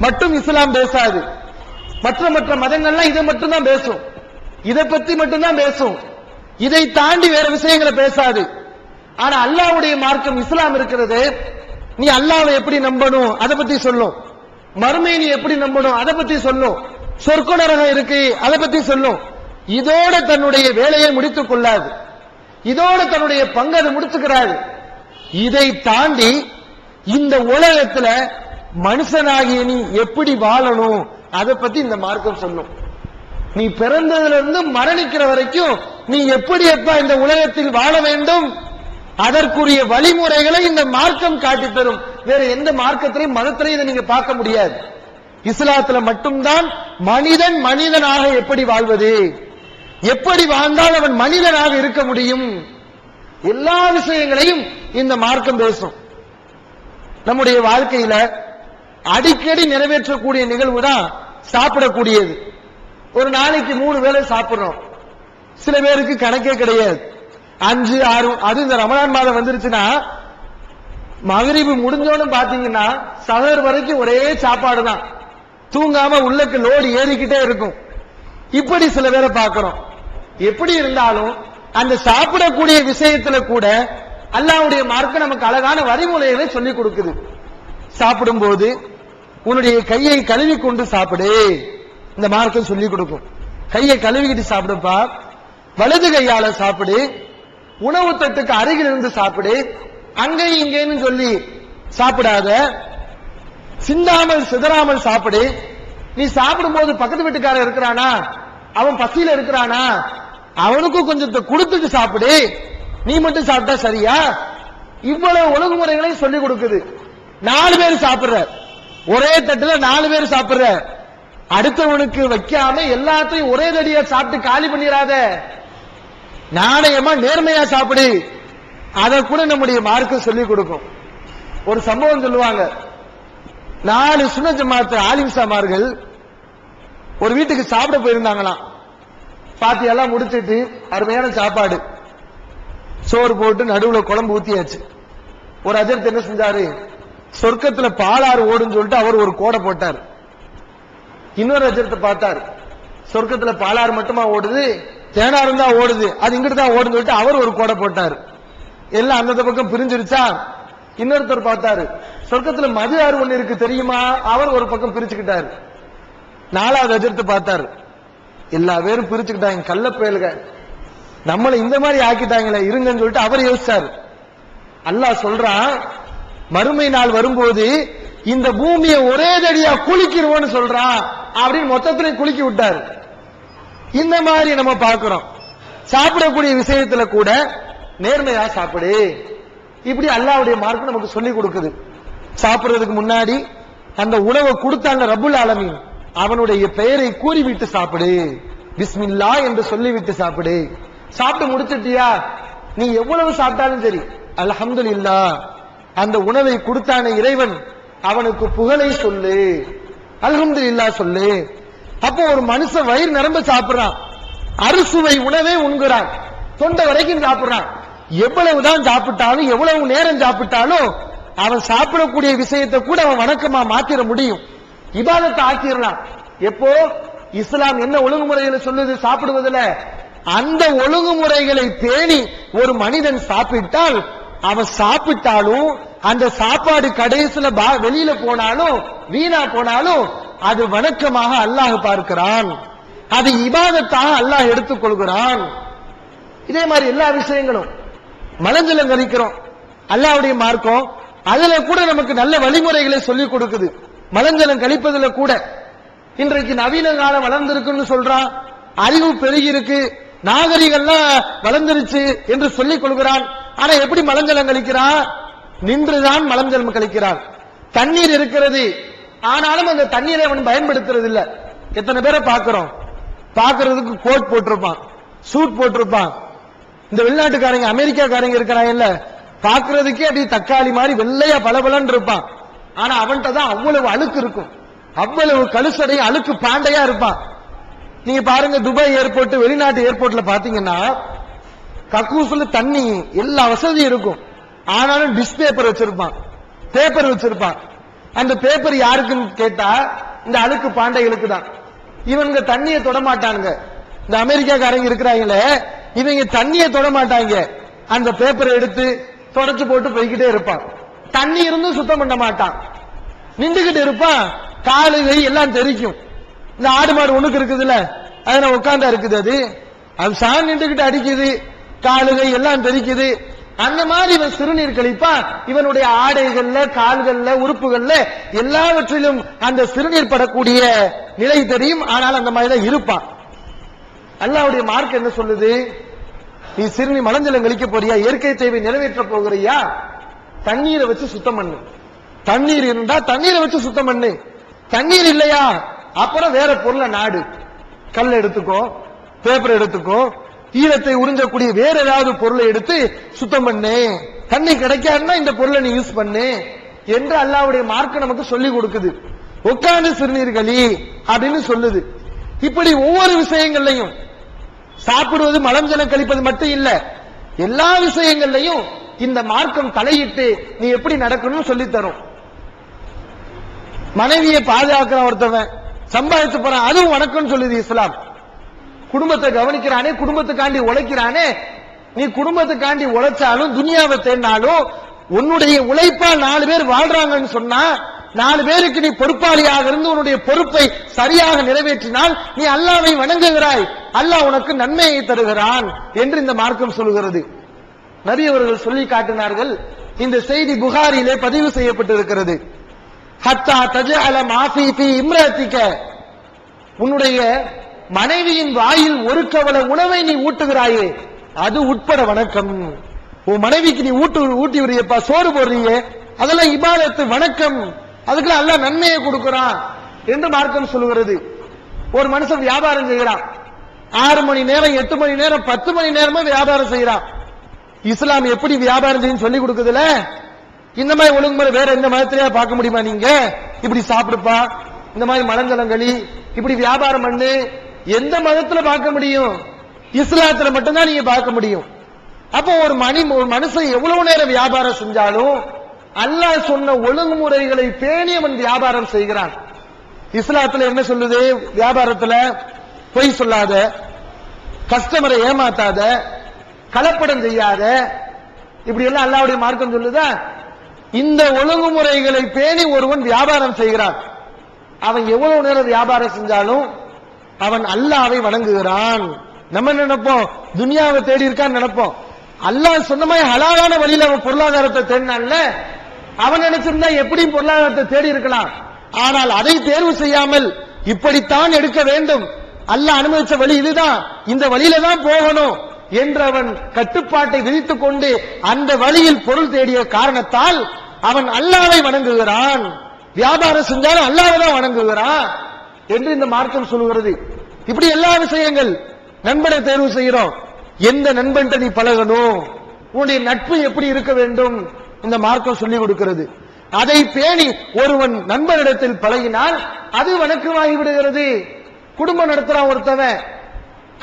மட்டும் இஸ்லாம் பேசாது. மற்ற மற்ற மதங்கள்லாம் இதை மட்டும்தான் பேசும், இதை பத்தி மட்டும்தான் பேசும், இதை தாண்டி வேற விஷயங்களை பேசாது. ஆனா அல்லாஹ்வுடைய மார்க்கம் இஸ்லாம் இருக்கிறது, நீ அல்லாஹ்வை எப்படி நம்பணும் அதை பத்தி சொல்லும், மறுமை நீ எப்படி நம்பணும் அதை பத்தி சொல்லும், சொர்க்க நரகம் இருக்கு அதை பத்தி சொல்லும். இதோட தன்னுடைய வேலையை முடித்துக் கொள்ளாது, இதோட தன்னுடைய பங்கு அதை முடிச்சுக்கிறாரு. இதை தாண்டி இந்த உலகத்துல மனுஷனாகிய நீ எப்படி வாழணும் அதை பத்தி இந்த மார்க்கம் சொல்லும். நீ பிறந்ததுல இருந்து மரணிக்கிற வரைக்கும் நீ எப்படி எப்ப இந்த உலகத்தில் வாழ வேண்டும் அதற்குரிய வழிமுறைகளை இந்த மார்க்கம் காட்டி தரும். வேற எந்த மார்க்கத்திலையும் மதத்திலையும் இதை நீங்க பார்க்க முடியாது. இஸ்லாத்துல மட்டும்தான் மனிதன் மனிதனாக எப்படி வாழ்வது, எப்படி வாழ்ந்தால் அவன் மனிதனாக இருக்க முடியும், எல்லா விஷயங்களையும் இந்த மார்க்கம் பேசும். நம்முடைய வாழ்க்கையில அடிக்கடி நிறைவேற்றக்கூடிய நிகழ்வு தான் சாப்பிடக்கூடியது. ஒரு நாளைக்கு 3 வேளை சாப்பிடுறோம். சில பேருக்கு கணக்கே கிடையாது, 5, 6. அது இந்த ரமலான் மாதம் வந்துருச்சுன்னா மகரிபு முடிஞ்சோன்னு பாத்தீங்கன்னா சஹர் வரைக்கும் ஒரே சாப்பாடு தான், தூங்காம உள்ளக்கு லோடு ஏறிக்கிட்டே இருக்கும். இப்படி சில பேரை பார்க்கிறோம். எப்படி இருந்தாலும் அந்த சாப்பிடக்கூடிய விஷயத்துல கூட அல்லாஹ்வுடைய மார்க்கம் நமக்கு அழகான வழிமுறைகளை சொல்லிக் கொடுக்குது. சாப்பிடும் போது உன்னுடைய கையை கழுவி கொண்டு சாப்பிடு, இந்த மார்க்கம் சொல்லிக் கொடுக்கும். கையை கழுவிக்கிட்டு சாப்பிடுப்பா, வலது கையால சாப்பிடு, உணவு தட்டுக்கு அருகில் இருந்து சாப்பிடு, அங்கே இங்கேன்னு சொல்லி சாப்பிடாத, சிந்தாமல் சிதறாமல் சாப்பிடு. நீ சாப்பிடும் போது பக்கத்து வீட்டுக்காரன் இருக்கிறானா, அவன் பசியில இருக்கிறானா, அவனுக்கும் கொஞ்சத்தை கொடுத்துட்டு சாப்பிடு, நீ மட்டும் சாப்பிட்டா சரியா? இவ்வளவு ஒழுங்குமுறைகளையும் சொல்லிக் கொடுக்குது. 4 பேர் சாப்பிடுற, ஒரே தட்டுல 4 பேர் சாப்பிடுற, அடுத்தவனுக்கு வைக்காம எல்லாத்தையும் ஒரே தடியா சாப்பிட்டு காலி பண்ணிடாத, நாணயமா நேர்மையா சாப்பிடு. அதை கூட நம்முடைய மார்க்கம் சொல்லிக் கொடுக்கும். ஒரு சம்பவம் சொல்லுவாங்க, 4 சுன்னத் ஜமாத் ஆலிம்சாமார்கள் ஒரு வீட்டுக்கு சாப்பிட போயிருந்தாங்களாம். பாத்தியெல்லாம் முடிச்சிட்டு அருமையான சாப்பாடு, சோறு போட்டு நடுவுல குழம்பு ஊத்தியாச்சு. ஒரு அஜர்த் என்ன செஞ்சாரு, சொர்க்கத்துல பாலாறு ஓடுன்னு சொல்லிட்டு அவர் ஒரு கோடை போட்டார். இன்னொரு அஜர்த்தை பார்த்தார், சொர்க்கத்துல பாலாறு மட்டுமா ஓடுது, தேனாரும் தான் ஓடுது, அது இங்கிட்டு தான் ஓடுன்னு சொல்லிட்டு அவர் ஒரு கோடை போட்டார். எல்லாம் அந்த பக்கம் பிரிஞ்சிருச்சா. இன்னொருத்தர் பார்த்தாரு, சொர்க்கத்துல மது ஆறு ஒண்ணு இருக்கு தெரியுமா, அவர் ஒரு பக்கம் பிரிச்சுக்கிட்டாரு. 4வது அஜர்த்தை பார்த்தாரு, எல்லா பேரும் பிரிச்சுக்கிட்டாங்க, கள்ள பயலுக நம்மளை இந்த மாதிரி ஆக்கிட்டாங்களே இருங்கன்னு சொல்லிட்டு அவர் யோசிச்சாரு. அல்லாஹ் சொல்றான், மறுமை நாள் வரும்போது இந்த பூமியை ஒரே தடியா குளிக்கிறோம்னு சொல்றான் அப்படின்னு மொத்தத்திலே குளிக்கி விட்டாரு. இந்த மாதிரி நம்ம பார்க்கிறோம். சாப்பிடக்கூடிய விஷயத்துல கூட நேர்மையா சாப்பிடு, இப்படி அல்லாஹ்வுடைய மார்க்கம் நமக்கு சொல்லி கொடுக்குது. சாப்பிடுறதுக்கு முன்னாடி அந்த உணவை கொடுத்தாங்க ரப்புல் ஆலமீன், அவனுடைய பெயரை கூறிவிட்டு சாப்பிடு, பிஸ்மில்லா என்று சொல்லிவிட்டு சாப்பிடு. சாப்பிட்டு முடிச்சிட்டியா, நீ எவ்வளவு சாப்பிட்டாலும் சரி அல்ஹம்துலில்லாஹ், அந்த உணவை கொடுத்தான இறைவன் அவனுக்கு புகழை சொல்லு, அல்ஹம்துலில்லாஹ் சொல்லு. அப்போ ஒரு மனுஷன் வயிறு நிரம்ப சாப்பிடுறான், அறுசுவை உணவே உண்கிறான், தொண்டை வரைக்கும் சாப்பிடுறான். எவ்வளவுதான் சாப்பிட்டாலும் எவ்வளவு நேரம் சாப்பிட்டாலும் அவன் சாப்பிடக்கூடிய விஷயத்தை கூட அவன் வணக்கமா மாத்திர முடியும், இபாதத்தை ஆக்கிடலாம். எப்போ இஸ்லாம் என்ன ஒழுங்குமுறைகளை சொல்லுது சாப்பிடுவதில், அந்த ஒழுங்குமுறைகளை பேணி ஒரு மனிதன் சாப்பிட்டால், அவன் சாப்பிட்டாலும் அந்த சாப்பாடு கடைசியில வெளியில போனாலும் வீணா போனாலும் அது வணக்கமாக அல்லாஹ் பார்க்கிறான், அது இபாதத்தாக அல்லாஹ் எடுத்துக் கொள்கிறான். இதே மாதிரி எல்லா விஷயங்களும் மலஞ்சலம் கழிக்கிறோம், அல்லாஹ்வுடைய மார்க்கம் அதுல கூட நமக்கு நல்ல வழிமுறைகளை சொல்லிக் கொடுக்குது. மலஞ்சலம் கழிப்பதுல கூட இன்றைக்கு நவீன காலம் வளர்ந்திருக்குன்னு சொல்றான், அறிவு பெருகி இருக்கு, நாகரிகம்லாம் வளர்ந்துருச்சு என்று சொல்லிக் கொள்கிறான். ஆனா எப்படி மலஞ்சலம் கழிக்கிறான்? நின்றுதான் மலஞ்சலம் கழிக்கிறான். தண்ணீர் இருக்கிறது, ஆனாலும் அந்த தண்ணீரை அவன் பயன்படுத்துறது இல்ல. எத்தனை பேரை பார்க்கிறோம், பார்க்கிறதுக்கு கோட் போட்டிருப்பான், சூட் போட்டிருப்பான். இந்த வெளிநாட்டுக்காரங்க அமெரிக்காக்காரங்க இருக்கிறாங்கல்ல, பார்க்கிறதுக்கே அப்படி தக்காளி மாதிரி வெள்ளையா பளபளன்னு இருப்பான். ஆனா அவன்கிட்ட தான் அவ்வளவு அழுக்கு இருக்கும், அவ்வளவு கழுசடை அழுக்கு பாண்டையா இருப்பான். நீங்க பாருங்க துபாய் ஏர்போர்ட், வெளிநாட்டு ஏர்போர்ட்ல பாத்தீங்கன்னா கக்கூசுல தண்ணி எல்லா வசதியும் இருக்கும், ஆனாலும் டிஷ் பேப்பர் வச்சிருப்பான், பேப்பர் வச்சிருப்பான். அந்த பேப்பர் யாருக்குன்னு கேட்டா இந்த அழுக்கு பாண்டைகளுக்கு தான். இவங்க தண்ணியை தொடமாட்டானுங்க, இந்த அமெரிக்காக்காரங்க இருக்கிறாங்களே இவங்க தண்ணியை தொடமாட்டாங்க, அந்த பேப்பரை எடுத்து தொடச்சு போட்டு போய்கிட்டே இருப்பான். தண்ணி இருந்தும் சுத்தம் பண்ண மாட்டான், நின்றுகிட்டு இருப்பான், காலு கை எல்லாம் தெரிக்கும். இந்த ஆடு மாடு ஒண்ணுக்கு இருக்குதுல்ல, அதனால உட்கார்ந்தா இருக்குது, அது சான் நின்றுகிட்டு அடிக்குது, காலுகை எல்லாம் தெரிக்குது. அந்த மாதிரி இவன் சிறுநீர் கழிப்பான். இவனுடைய ஆடைகள்ல கால்கள்ல உறுப்புகள்ல எல்லாவற்றிலும் அந்த சிறுநீர் படக்கூடிய நிலை தெரியும், ஆனால் அந்த மாதிரி தான் இருப்பான். அல்லாஹ்வுடைய மார்க்கம் என்ன சொல்லுது? நீ சிறுநீர் மலஞ்சலம் கழிக்க போறியா, இயற்கை தேவை நிறைவேற்ற போகிறியா, தண்ணீரை வச்சு சுத்தம் பண்ணு. தண்ணீர் இருந்தா தண்ணீரை வச்சு சுத்தம் பண்ணு, தண்ணீர் இல்லையா அப்புறம் வேற பொருளை நாடு, கல் எடுத்துக்கோ, பேப்பர் எடுத்துக்கோ, ஈரத்தை உறிஞ்சக்கூடிய வேற ஏதாவது பொருளை எடுத்து சுத்தம் பண்ணு, தண்ணி கிடைக்காதுன்னா இந்த பொருளை நீ யூஸ் பண்ணு என்று அல்லாஹ்வுடைய மார்க்கம் நமக்கு சொல்லி கொடுக்குது. உட்கார்ந்து சிறுநீர் கழி அப்படின்னு சொல்லுது. இப்படி ஒவ்வொரு விஷயங்கள்லையும் சாப்பிடுவது மலஞ்சலம் கழிப்பது மட்டும் இல்ல, எல்லா விஷயங்கள்லையும் இந்த மார்க்கம் தலையிட்டு நீ எப்படி நடக்கணும்னு சொல்லி தரும். மனைவியை பாதுகாக்கிற ஒருத்தவன் சம்பாதிச்சு போறான், அதுவும் வணக்கம் சொல்லுது இஸ்லாம். குடும்பத்தை கவனிக்கிறானே, குடும்பத்துக்காண்டி உழைக்கிறானே, நீ குடும்பத்துக்காண்டி உழைச்சாலும் துனியாவை தேடினாலும் உன்னுடைய உழைப்பால் 4 பேர் வாழ்றாங்கன்னு சொன்னா, 4 பேருக்கு நீ பொறுப்பாளியாக இருந்து உன்னுடைய பொறுப்பை சரியாக நிறைவேற்றினால் நீ அல்லாஹ்வை வணங்குகிறாய், அல்லாஹ் உனக்கு நன்மையை தருகிறான் என்று இந்த மார்க்கம் சொல்கிறது. நபி அவர்கள் சொல்லி காட்டினார்கள். இந்த செய்தி புகாரிலே பதிவு செய்யப்பட்டிருக்கிறது. ஹத்தா தஜஅல மாஃபி ஃபீ இம்ராத்திக, உன்னுடைய மனைவியின் வாயில் ஒரு கவல உணவை நீ ஊட்டுகிறாயே அது உட்பட வணக்கம். உன் மனைவிக்கு நீ ஊட்டி விடுறியப்பா, சோறு போடுறியே, அதெல்லாம் இபாதத்து, வணக்கம், அதுக்குள்ள அல்லாஹ் நன்மையை கொடுக்கிறான் என்று மார்க்கம் சொல்கிறது. ஒரு மனுஷன் வியாபாரம் செய்யறான், 6 மணி நேரம் 8 மணி நேரம் 10 மணி நேரமா வியாபாரம் செய்யறான். இஸ்லாம் எப்படி வியாபாரம் செய்யும் சொல்லி கொடுக்குதுல, இந்த மாதிரி ஒழுங்குமுறை வேற எந்த மதத்திலேயே பார்க்க முடியுமா? நீங்க இப்படி சாப்பிடுப்பா, இந்த மாதிரி மலஞ்சலங்களி, இப்படி வியாபாரம் பண்ணு, எந்த மதத்துல பார்க்க முடியும்? இஸ்லாத்துல மட்டும்தான் நீங்க பார்க்க முடியும். அப்போ ஒரு மனுஷன் எவ்வளவு நேரம் வியாபாரம் செஞ்சாலும் அல்லாஹ் சொன்ன ஒழுங்குமுறைகளை பேணி அவன் வியாபாரம் செய்கிறான். இஸ்லாத்துல என்ன சொல்லுது? வியாபாரத்துல பொய் சொல்லாத, கஸ்டமரை ஏமாத்தாத, கலப்படம் செய்யாத, இப்படி எல்லாம் அல்லாஹ்வுடைய மார்க்கம் சொல்லுதா? இந்த ஒழுங்குமுறைகளை பேணி ஒருவன் வியாபாரம் செய்கிறான், அவன் எவ்வளவு நேரம் வியாபாரம் செஞ்சாலும் அவன் அல்லாஹ்வை வணங்குகிறான். நம்ம நினைப்போம் துனியாவை தேடி இருக்கான்னு நினைப்போம். அல்லாஹ் சொன்ன மாதிரி ஹலாலான வழியில அவன் பொருளாதாரத்தை தேடினான்ல, அவன் நினைச்சிருந்தா எப்படியும் பொருளாதாரத்தை தேடி இருக்கலாம். ஆனால் அதை தேர்வு செய்யாமல் இப்படித்தான் எடுக்க வேண்டும், அல்லாஹ் அனுமதிச்ச வழி இதுதான், இந்த வழியில தான் போகணும் என்று அவன் கட்டுப்பாட்டை விதித்துக் கொண்டு அந்த வழியில் பொருள் தேடிய காரணத்தால் அவன் அல்லாஹ்வை வணங்குகிறான். வியாபாரம் செஞ்சாலும் அல்லாஹ்வை தான் வணங்குகிறான் என்று இந்த மார்க்கம் சொல்லுகிறது. இப்படி எல்லா விஷயங்கள் நண்பனை தேர்வு செய்கிறோம். எந்த நண்பன்ட்ட நீ பழகணும், உன்னுடைய நட்பு எப்படி இருக்க வேண்டும், இந்த மார்க்கம் சொல்லிக் கொடுக்கிறது. அதை பேணி ஒருவன் நண்பனிடத்தில் பழகினால் அது வணக்கமாகி விடுகிறது. குடும்பம் நடத்துறான் ஒருத்தவன்,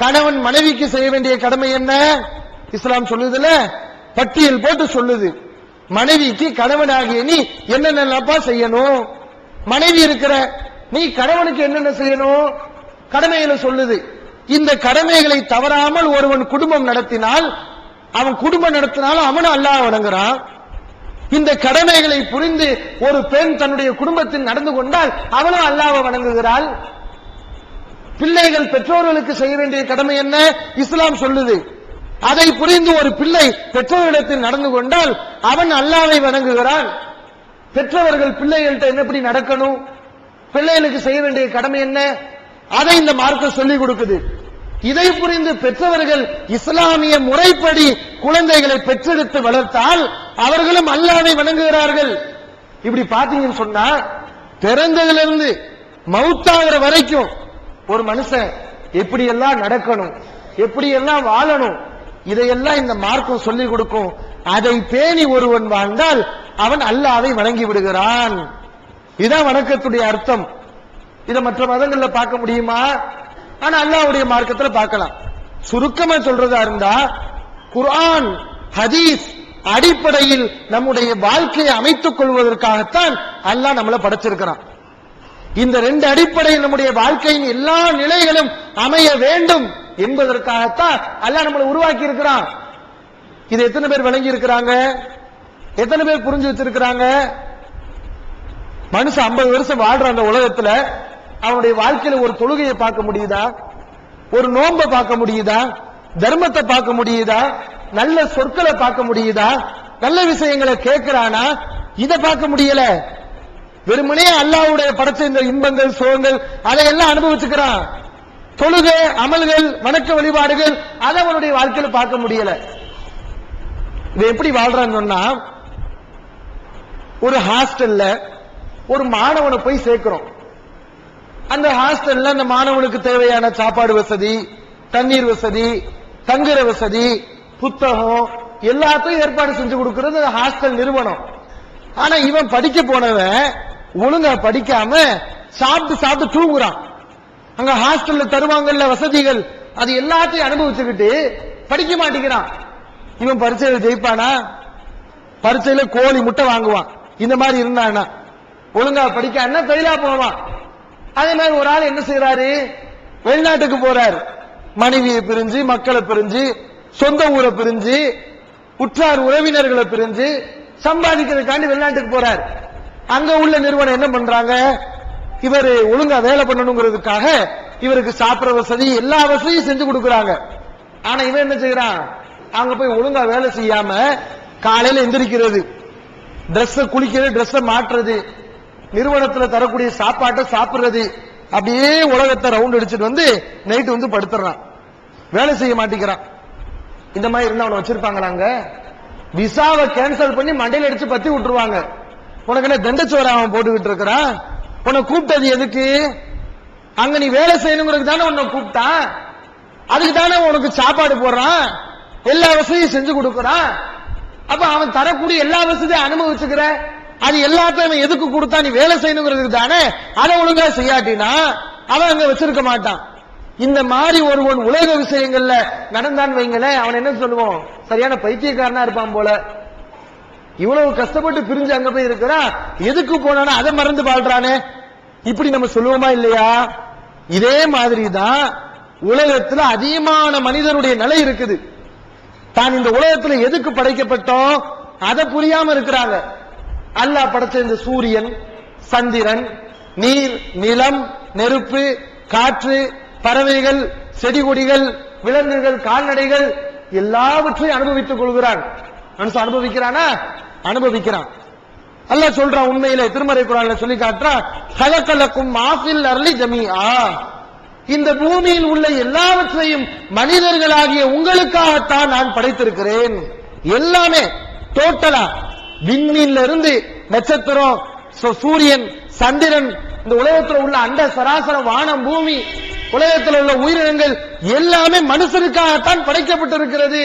கணவன் மனைவிக்கு செய்ய வேண்டிய கடமை என்ன இஸ்லாம் சொல்லுதுல, பட்டியல் போட்டு சொல்லுது. மனைவிக்கு கணவனாகிய நீ என்னென்னப்பா செய்யணும், மனைவி இருக்கிற நீ கணவனுக்கு என்னென்ன செய்யணும் கடமைகளை சொல்லுது. இந்த கடமைகளை தவறாமல் ஒருவன் குடும்பம் நடத்தினால், அவன் குடும்பம் நடத்தினாலும் அவனும் அல்லாஹ் வணங்குறான். இந்த கடமைகளை புரிந்து ஒரு பெண் தன்னுடைய குடும்பத்தில் நடந்து கொண்டால் அவளும் அல்லாஹ்வை வணங்குகிறாள். பிள்ளைகள் பெற்றோர்களுக்கு செய்ய வேண்டிய கடமை என்ன இஸ்லாம் சொல்லுது. அதை புரிந்து ஒரு பிள்ளை பெற்றோரிடத்தில் நடந்து கொண்டால் அவன் அல்லாஹ்வை வணங்குகிறான். பெற்றவர்கள் பிள்ளைகள்கிட்ட எப்படி நடக்கணும், பிள்ளைகளுக்கு செய்ய வேண்டிய கடமை என்ன, அதை இந்த மார்க்கம் சொல்லிக் கொடுக்குது. இதை புரிந்து பெற்றவர்கள் இஸ்லாமிய முறைப்படி குழந்தைகளை பெற்றெடுத்து வளர்த்தால் அவர்களும் அல்லாஹ்வை வணங்குகிறார்கள். இப்படி பாத்தீங்கன்னு சொன்னா பிறந்ததிலிருந்து மௌத்தாகிற வரைக்கும் ஒரு மனுஷன் எப்படி எல்லாம் நடக்கணும், எப்படி எல்லாம் வாழணும், இதையெல்லாம் இந்த மார்க்கம் சொல்லிக் கொடுக்கும். அதை பேணி ஒருவன் வாழ்ந்தால் அவன் அல்லாஹ்வை வணங்கி விடுகிறான். இதான் வணக்கத்துடைய அர்த்தம். இதை மற்ற மதங்கள்ல பார்க்க முடியுமா? ஆனா அல்லாஹ்வுடைய மார்க்கத்துல பார்க்கலாம். சுருக்கமா சொல்றதா இருந்தா குர்ஆன் ஹதீஸ் அடிப்படையில் நம்முடைய வாழ்க்கையை அமைத்துக் கொள்வதற்காகத்தான் அல்லாஹ் நம்மளை படைச்சிருக்கிறான். இந்த ரெண்டு அடிப்படையில் நம்முடைய வாழ்க்கையின் எல்லா நிலைகளும் அமைய வேண்டும் என்பதற்காகத்தான் அல்லாஹ் நம்மளை உருவாக்கி இருக்கிறான். இது எத்தனை பேர் விளங்கி இருக்கிறாங்க, எத்தனை பேர் புரிஞ்சு வச்சிருக்கிறாங்க? மனுஷன் 50 வருஷம் வாழ்ற அந்த உலகத்துல அவனுடைய வாழ்க்கையில ஒரு தொழுகையை பார்க்க முடியுதா, ஒரு நோன்பை பார்க்க முடியுதா, தர்மத்தை பார்க்க முடியுதா, நல்ல சொற்களை பார்க்க முடியுதா, நல்ல விஷயங்களை கேட்கிறானா? இதை பார்க்க முடியல. வெறுமனே அல்லாஹ்வுடைய படைச்ச இந்த இன்பங்கள் சுகங்கள் அதையெல்லாம் அனுபவிச்சுக்கிறான். தொழுகை அமல்கள் வணக்க வழிபாடுகள் அதை அவனுடைய வாழ்க்கையில பார்க்க முடியல. இது எப்படி வாழ்றான்னு சொன்னா, ஒரு ஹாஸ்டல்ல ஒரு மாணவனை போய் சேர்க்கிறோம். அந்த ஹாஸ்டல்ல அந்த மாணவனுக்கு தேவையான சாப்பாடு வசதி, தண்ணீர் வசதி, தங்குற வசதி, புத்தகம் எல்லாத்தையும் ஏற்பாடு செஞ்சு கொடுக்கிறது அந்த ஹாஸ்டல் நிறுவனம். ஆனா இவன் படிக்க போனவன் ஒழுங்கா படிக்காம சாப்பிட்டு சாப்பிட்டு தூங்குறான். அங்க ஹாஸ்டல்ல தருவாங்கல்ல வசதிகள், அது எல்லாத்தையும் அனுபவிச்சுக்கிட்டு படிக்க மாட்டேங்கிறான். இவன் பரீட்சையில ஜெயிப்பானா? பரீட்சையில கோழி முட்டை வாங்குவான். இந்த மாதிரி இருந்தானா ஒழுங்கா படிக்காம ஃபெயிலா போவான். அதே மாதிரி ஒரு ஆள் என்ன செய்யறாரு, வெளிநாட்டுக்கு போறாரு. மனைவியை பிரிஞ்சு, மக்களை பிரிஞ்சு, சொந்த ஊரை பிரிஞ்சு, உற்றார் உறவினர்களை பிரிஞ்சு சம்பாதிக்கிறதுக்காண்டி வெளிநாட்டுக்கு போறார். அங்க உள்ள நிறுவனம் என்ன பண்றாங்க, இவர் ஒழுங்கா வேலை பண்ணணுங்கிறதுக்காக இவருக்கு சாப்பிட வசதி எல்லா வசதியும் செஞ்சு கொடுக்கறாங்க. ஆனா இவன் என்ன செய்யறான், அங்க போய் ஒழுங்கா வேலை செய்யாம காலையில எந்திரிக்கிறது, டிரெஸ் குளிக்கிறது, டிரெஸ் மாற்றுறது, நிறுவனத்துல தரக்கூடிய சாப்பாட்டை சாப்பிடுறது, அப்படியே உலகத்தை ரவுண்ட் அடிச்சுட்டு வந்து நைட்டு வந்து படுத்துறான். வேலை செய்ய மாட்டேங்கிறான். இந்த மாதிரி இருந்தா அவனை வச்சிருப்பாங்களாங்க? விசாவை கேன்சல் பண்ணி மண்டையில அடிச்சு பத்தி விட்டுருவாங்க. உனக்கு என்ன தண்டச்சோர அவன் போட்டுக்கிட்டு இருக்கிறான்? உன்னை கூப்பிட்டது எதுக்கு? அங்க நீ வேலை செய்யணுங்கிறதுக்கு தானே உன்னை கூப்பிட்டான். அதுக்கு தானே உனக்கு சாப்பாடு போடுறான், எல்லா வசதியும் செஞ்சு கொடுக்கறான். அப்ப அவன் தரக்கூடிய எல்லா வசதியும் அனுபவிச்சுக்கிற, அது எல்லாத்தையும் எதுக்கு கொடுத்தா? நீ வேலை செய்யணுங்கிறதுக்கு தானே. அதை ஒழுங்கா செய்யாட்டினா அவன் அங்க வச்சிருக்க மாட்டான். இந்த மாதிரி ஒருவன் உலக விஷயங்கள்ல நடந்தான் வைங்களேன், அவன் என்ன சொல்லுவோம், சரியான பைத்தியக்காரனா இருப்பான் போல. இவ்வளவு கஷ்டப்பட்டு பிரிஞ்சு அங்க போய் இருக்கிறான், எதுக்கு போனானா அதை மறந்து வாழ்றானே, இப்படி நம்ம சொல்லுவோமா இல்லையா? இதே மாதிரி தான் உலகத்துல அதிகமான மனிதருடைய நிலை இருக்குது. தான் இந்த உலகத்துல எதுக்கு படைக்கப்பட்டோம் அதை புரியாம இருக்கிறாங்க. அல்லாஹ் படைச்ச இந்த சூரியன், சந்திரன், நீர், நிலம், நெருப்பு, காற்று, பறவைகள், செடி கொடிகள், விலங்குகள், கால்நடைகள் எல்லாவற்றையும் அனுபவித்துக் கொள்கிறான். மனுஷன் அனுபவிக்கிறானா? அனுபவிக்கிறான். அல்லாஹ் சொல்றான் உண்மையிலே திருமறை குர்ஆன்ல சொல்லி காட்டுறான், ஹலகலக்கும் மாஃபில் அர்லி ஜமீஆ, இந்த பூமியில் உள்ள எல்லாவற்றையும் மனிதர்களாகிய உங்களுக்காகத்தான் நான் படைத்திருக்கிறேன். எல்லாமே டோட்டலா, விண்மீன்ல இருந்து நட்சத்திரம், சூரியன், சந்திரன், இந்த உலகத்தில் உள்ள அண்ட சராசர வானம், பூமி, உலகத்தில் உள்ள உயிரினங்கள் எல்லாமே மனுஷனுக்காகத்தான் படைக்கப்பட்டிருக்கிறது.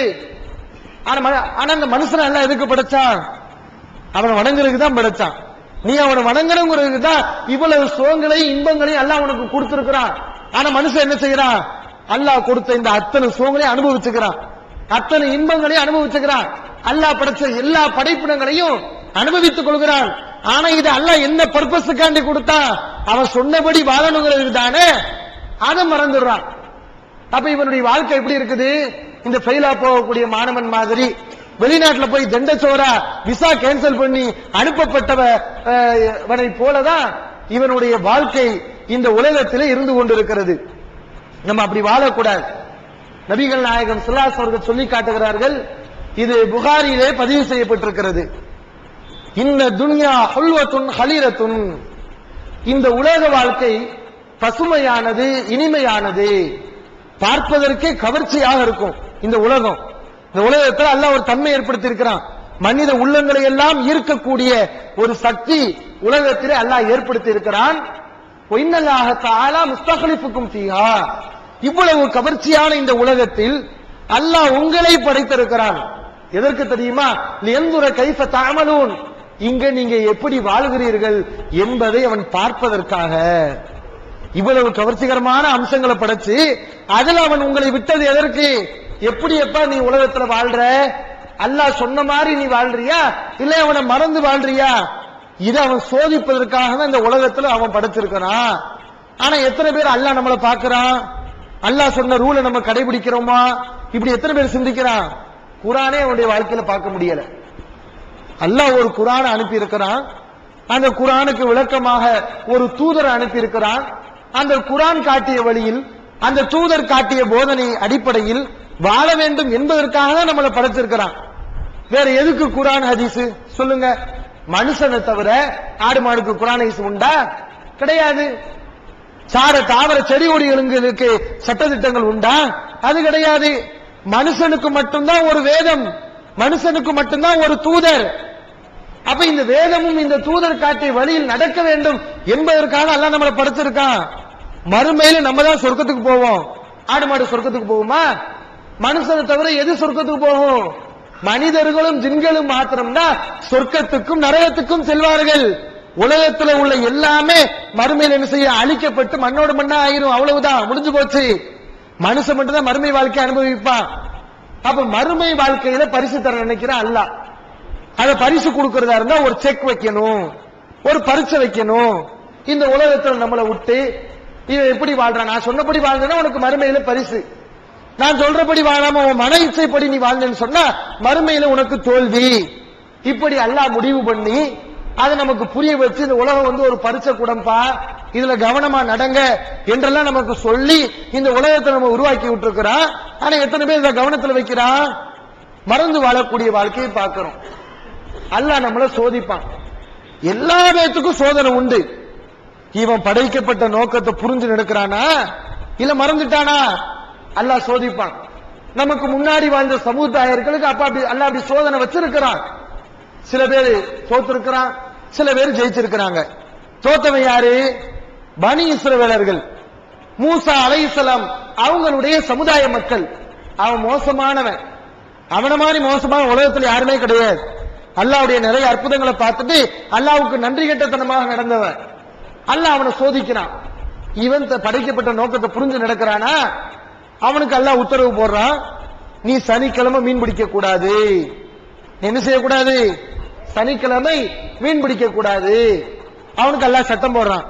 ஆனா அந்த மனுஷன் எல்லாம் எதுக்கு படைச்சான்? அவனை வணங்குறதுக்கு தான் படைச்சான். நீ அவனை வணங்கணுங்கிறதுக்கு தான் இவ்வளவு சுகங்களையும் இன்பங்களையும் அல்லாஹ் உனக்கு கொடுத்திருக்கிறான். ஆனா மனுஷன் என்ன செய்யறான்? அல்லாஹ் கொடுத்த இந்த அத்தனை சுகங்களையும் அனுபவிச்சுக்கிறான், அத்தனை இன்பங்களையும் அனுபவிச்சுக்கிறான், அல்லாஹ் படைச்ச எல்லா படைப்பினங்களையும் அனுபவித்துக் கொள்கிறான். ஆனா இது அல்லாஹ் என்ன பர்பஸுக்காண்டி கொடுத்தான்? அவன் சொன்னபடி வாழணுங்கிறதுக்கு தானே. அதை மறந்துடுறான். அப்ப இவனுடைய வாழ்க்கை எப்படி இருக்குது? இந்த ஃபெயிலா போகக்கூடிய மாணவன் மாதிரி வெளிநாட்டுல போய் தண்டச்சோரா விசா கேன்சல் பண்ணி அனுப்பப்பட்டவனை போலதான் இவனுடைய வாழ்க்கை இந்த உலகத்திலே இருந்து கொண்டிருக்கிறது. நம்ம அப்படி வாழக்கூடாது. நபிகள் நாயகம் ஸல்லல்லாஹு அலைஹி வஸல்லம் சொல்லி காட்டுகிறார்கள். இது புகாரியிலே பதிவு செய்யப்பட்டிருக்கிறது. இன்ன துன்யா ஹுல்வத்துன் ஹலீரத்துன், இந்த உலக வாழ்க்கை பசுமையானது, இனிமையானது, பார்ப்பதற்கே கவர்ச்சியாக இருக்கும். இந்த உலகம், இந்த உலகத்தில் அல்லாஹ் ஒரு தன்மை ஏற்படுத்தி இருக்கிறான். மனித உள்ளங்களை எல்லாம் ஈர்க்கக்கூடிய ஒரு சக்தி உலகத்திலே அல்லாஹ் ஏற்படுத்தி இருக்கிறான். இன்னல்லாஹ தஆலா முஸ்தக்லிஃபுக்கும் ஃபீஹா, இவ்வளவு கவர்ச்சியான இந்த உலகத்தில் அல்லாஹ் உங்களை படைத்திருக்கிறான். எதற்கு தெரியுமா? லியன்துர கைஃப தஅமலூன், இங்க நீங்க எப்படி வாழ்கிறீர்கள் என்பதை அவன் பார்ப்பதற்காக. இவ்வளவு கவர்ச்சிகரமான அம்சங்களை படைச்சு அதுல அவன் உங்களை விட்டது எதற்கு? எப்படி எப்ப நீ உலகத்துல வாழ்ற? அல்லாஹ் சொன்ன மாதிரி நீ வாழ்றியா, இல்ல அவனை மறந்து வாழ்றியா? இதை அவன் சோதிப்பதற்காக தான் இந்த உலகத்துல அவன் படைச்சிருக்கிறான். ஆனா எத்தனை பேர் அல்லாஹ் நம்மளை பார்க்கிறான்? அல்லாஹ் சொன்ன ரூலை நம்ம கடைபிடிக்கிறோமா? இப்படி எத்தனை பேர் சிந்திக்கிறான்? குர்ஆனே அவனுடைய வாழ்க்கையில பார்க்க முடியல. அல்லாஹ் ஒரு குர்ஆனை அனுப்பி இருக்கிறான். அந்த குர்ஆனுக்கு விளக்கமாக ஒரு தூதரை அனுப்பி இருக்கிறான். அந்த குர்ஆன் காட்டிய வழியில், அந்த தூதர் காட்டிய போதனை அடிப்படையில் வாழ வேண்டும் என்பதற்காக தான் நம்மளை படைச்சிருக்கிறான். வேற எதுக்கு குர்ஆன் ஹதீஸ் சொல்லுங்க? மனுஷனை தவிர ஆடு மாடுக்கு குர்ஆன் ஹதீஸ் உண்டா? கிடையாது. சார தாவர செடி கொடிகளுக்கு சட்டதிட்டங்கள் உண்டா? அது கிடையாது. மனுஷனுக்கு மட்டும்தான் ஒரு வேதம், மனுஷனுக்கு மட்டும்தான் ஒரு தூதர். அப்ப இந்த வேதமும் இந்த தூதர் காட்டிய வழியில் நடக்க வேண்டும் என்பதற்காக அல்லாஹ் நம்மளை படைச்சிருக்கான். மறுமையில நம்ம தான் சொர்க்கத்துக்கு போவோம். ஆடு மாடு சொர்க்கத்துக்கு போகுமா? மனுஷனை தவிர எது சொர்க்கத்துக்கு போகும்? மனிதர்களும் ஜின்களும் மாத்திரம்தான் சொர்க்கத்துக்கும் நரகத்துக்கும் செல்வார்கள். உலகத்துல உள்ள எல்லாமே மறுமையில் என்ன செய்ய? அழிக்கப்பட்டு மண்ணோடு மண்ணா ஆயிரும். அவ்வளவுதான், முடிஞ்சு போச்சு. மனுஷன் மட்டும் தான் மறுமை வாழ்க்கை அனுபவிப்பான். அப்ப மறுமை வாழ்க்கையில பரிசு தர நினைக்கிறான் அல்லாஹ். அதை பரிசு கொடுக்கறதா இருந்தா ஒரு செக் வைக்கணும், ஒரு பரிசு வைக்கணும். இந்த உலகத்துல நம்மளை விட்டு இவன் எப்படி வாழ்றான்? நான் சொன்னபடி வாழ்ந்தேன்னா உனக்கு மறுமையில பரிசு. நான் சொல்றபடி வாழாம உன் மன இச்சைப்படி நீ வாழ்ந்தேன்னு சொன்னா மறுமையில உனக்கு தோல்வி. இப்படி அல்லாஹ் முடிவு பண்ணி அதை நமக்கு புரிய வச்சு இந்த உலகம் ஒரு பரிச்சை கூடம்பா, இதுல கவனமா நடங்க என்றெல்லாம் நமக்கு சொல்லி இந்த உலகத்தை நம்ம உருவாக்கி விட்டுருக்கிறான். ஆனா எத்தனை பேர் இதை கவனத்துல வைக்கிறான்? மறந்து வாழக்கூடிய வாழ்க்கையை பார்க்கிறோம். அல்லாஹ் நம்மள சோதிப்பான். எல்லா பேத்துக்கும் சோதனை உண்டு. இவன் படைக்கப்பட்ட நோக்கத்தை புரிஞ்சு நடக்கிறானா இல்ல மறந்துட்டானா? அல்லாஹ் சோதிப்பான். நமக்கு முன்னாடி வாழ்ந்த சமுதாயர்களுக்கு அப்ப அல்லாஹ் அப்படி சோதனை வச்சிருக்கிறான். சில பேர் தோத்திருக்கிறான், சில பேர் ஜெயிச்சிருக்கிறாங்க. தோத்தவன் யாரு? பனி இஸ்ரவேலர்கள். மூசா அலைஹிஸ்ஸலாம் அவங்களுடைய சமுதாய மக்கள். அவன் மோசமானவன். அவன மாதிரி மோசமான உலகத்தில் யாருமே கிடையாது. அல்லாஹ்வுடைய நிறைய அற்புதங்களை பார்த்துட்டு அல்லாஹ்வுக்கு நன்றி கெட்டத்தனமாக நடந்தவன். அல்லாஹ் அவனை சோதிக்கிறான். இவன் படைக்கப்பட்ட நோக்கத்தை புரிஞ்சு நடக்கிறானா? அவனுக்கு அல்லாஹ் உத்தரவு போடுறான், நீ சனிக்கிழமை மீன் பிடிக்க கூடாது. என்ன செய்யக்கூடாது? சனிக்கிழமை மீன் பிடிக்க கூடாது. அவனுக்கு அல்லாஹ் சட்டம் போடுறான்.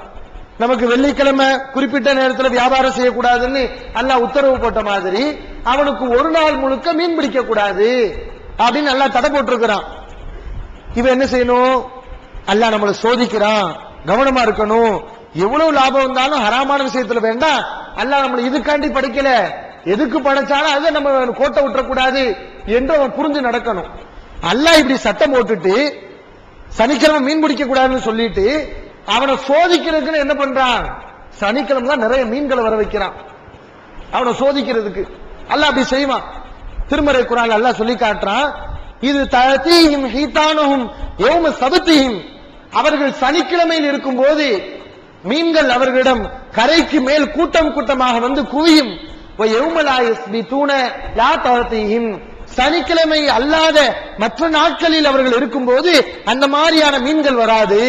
நமக்கு வெள்ளிக்கிழமை குறிப்பிட்ட நேரத்தில் வியாபாரம் செய்யக்கூடாதுன்னு அல்லாஹ் உத்தரவு போட்ட மாதிரி அவனுக்கு ஒரு நாள் முழுக்க மீன் பிடிக்க கூடாது அப்படின்னு அல்லாஹ் தடை போட்டிருக்கிறான். இவன் என்ன செய்யணும்? அல்லாஹ் நம்மளை சோதிக்கிறான், கவனமா இருக்கணும். எவ்வளவு லாபம் வந்தாலும் ஹராமான விஷயத்துல வேண்டாம். அல்லாஹ் நம்மளை இதுக்காண்டி படைக்கல, எதுக்கு படைச்சாலும் அதை நம்ம கோட்டை விட்டுறக்கூடாது என்று அவன் புரிஞ்சு நடக்கணும். அல்லாஹ் இப்படி சட்டம் போட்டுட்டு சனிக்கிழமை மீன் பிடிக்க கூடாதுன்னு சொல்லிட்டு அவனை சோதிக்கிறதுக்குன்னு என்ன பண்றான்? சனிக்கிழமை தான் நிறைய மீன்களை வர வைக்கிறான் அவனை சோதிக்கிறதுக்கு. அல்லாஹ் அப்படி செய்வான். திருமறை குர்ஆன்ல அல்லாஹ் சொல்லி காட்டுறான், இது தஅதீஹிம் ஹீதானுஹும் யௌம சபத்திஹிம், அவர்கள் சனிக்கிழமையில் இருக்கும் போது மீன்கள் அவர்களிடம் கரைக்கு மேல் கூட்டம் கூட்டமாக வந்து குவியும். சனிக்கிழமை அல்லாத மற்ற நாட்களில் அவர்கள் இருக்கும் போது அந்த மாதிரியான மீன்கள் வராது.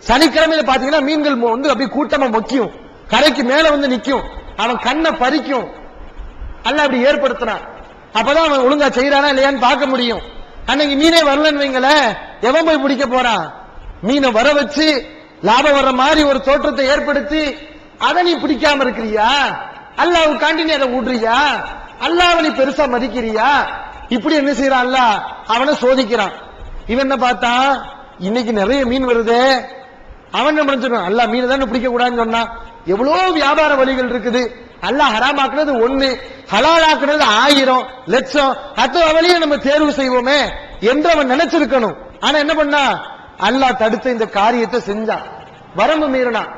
சனிக்கிழமையில பாத்தீங்கன்னா மீன்கள் வந்து அப்படி கூட்டமா மொக்கியும், கரைக்கு மேல வந்து நிக்கும், அவன் கண்ணை பறிக்கும். அல்ல அப்படி ஏற்படுத்தினான். அப்பதான் அவன் ஒழுங்கா செய்யறானா இல்லையான்னு பார்க்க முடியும். அன்னைக்கு மீனே வரலன்னு வைங்கள, எவன் போய் பிடிக்க போறான்? மீனை வர வச்சு லாபம் வர்ற மாதிரி ஒரு தோற்றத்தை ஏற்படுத்தி அதை நீ பிடிக்காம இருக்கிறியா? அல்லாஹ்வுக்காண்டி நீ அதை விடுறியா? அல்லாஹ்வை நீ பெருசா மதிக்கிறியா? இப்படி என்ன செய்யறான்? அல்லாஹ் அவனை சோதிக்கிறான். இவன் என்ன பார்த்தா, இன்னைக்கு நிறைய மீன் வருது, அவன் என்ன பண்ணிச்சிருக்கான்? அல்லாஹ் மீன் தானே பிடிக்க கூடாதுன்னு சொன்னா. எவ்வளவு வியாபார வழிகள் இருக்குது. அல்லாஹ் ஹராமாக்குறது 1, ஹலாலாக்குறது 1000 லட்சம், அத்தனை வழியை நம்ம தேர்வு செய்வோமே என்று அவன் நினைச்சிருக்கணும். ஆனா என்ன பண்ணா, அல்லாஹ் தடுத்த இந்த காரியத்தை செஞ்சான், வரம்பு மீறினான்.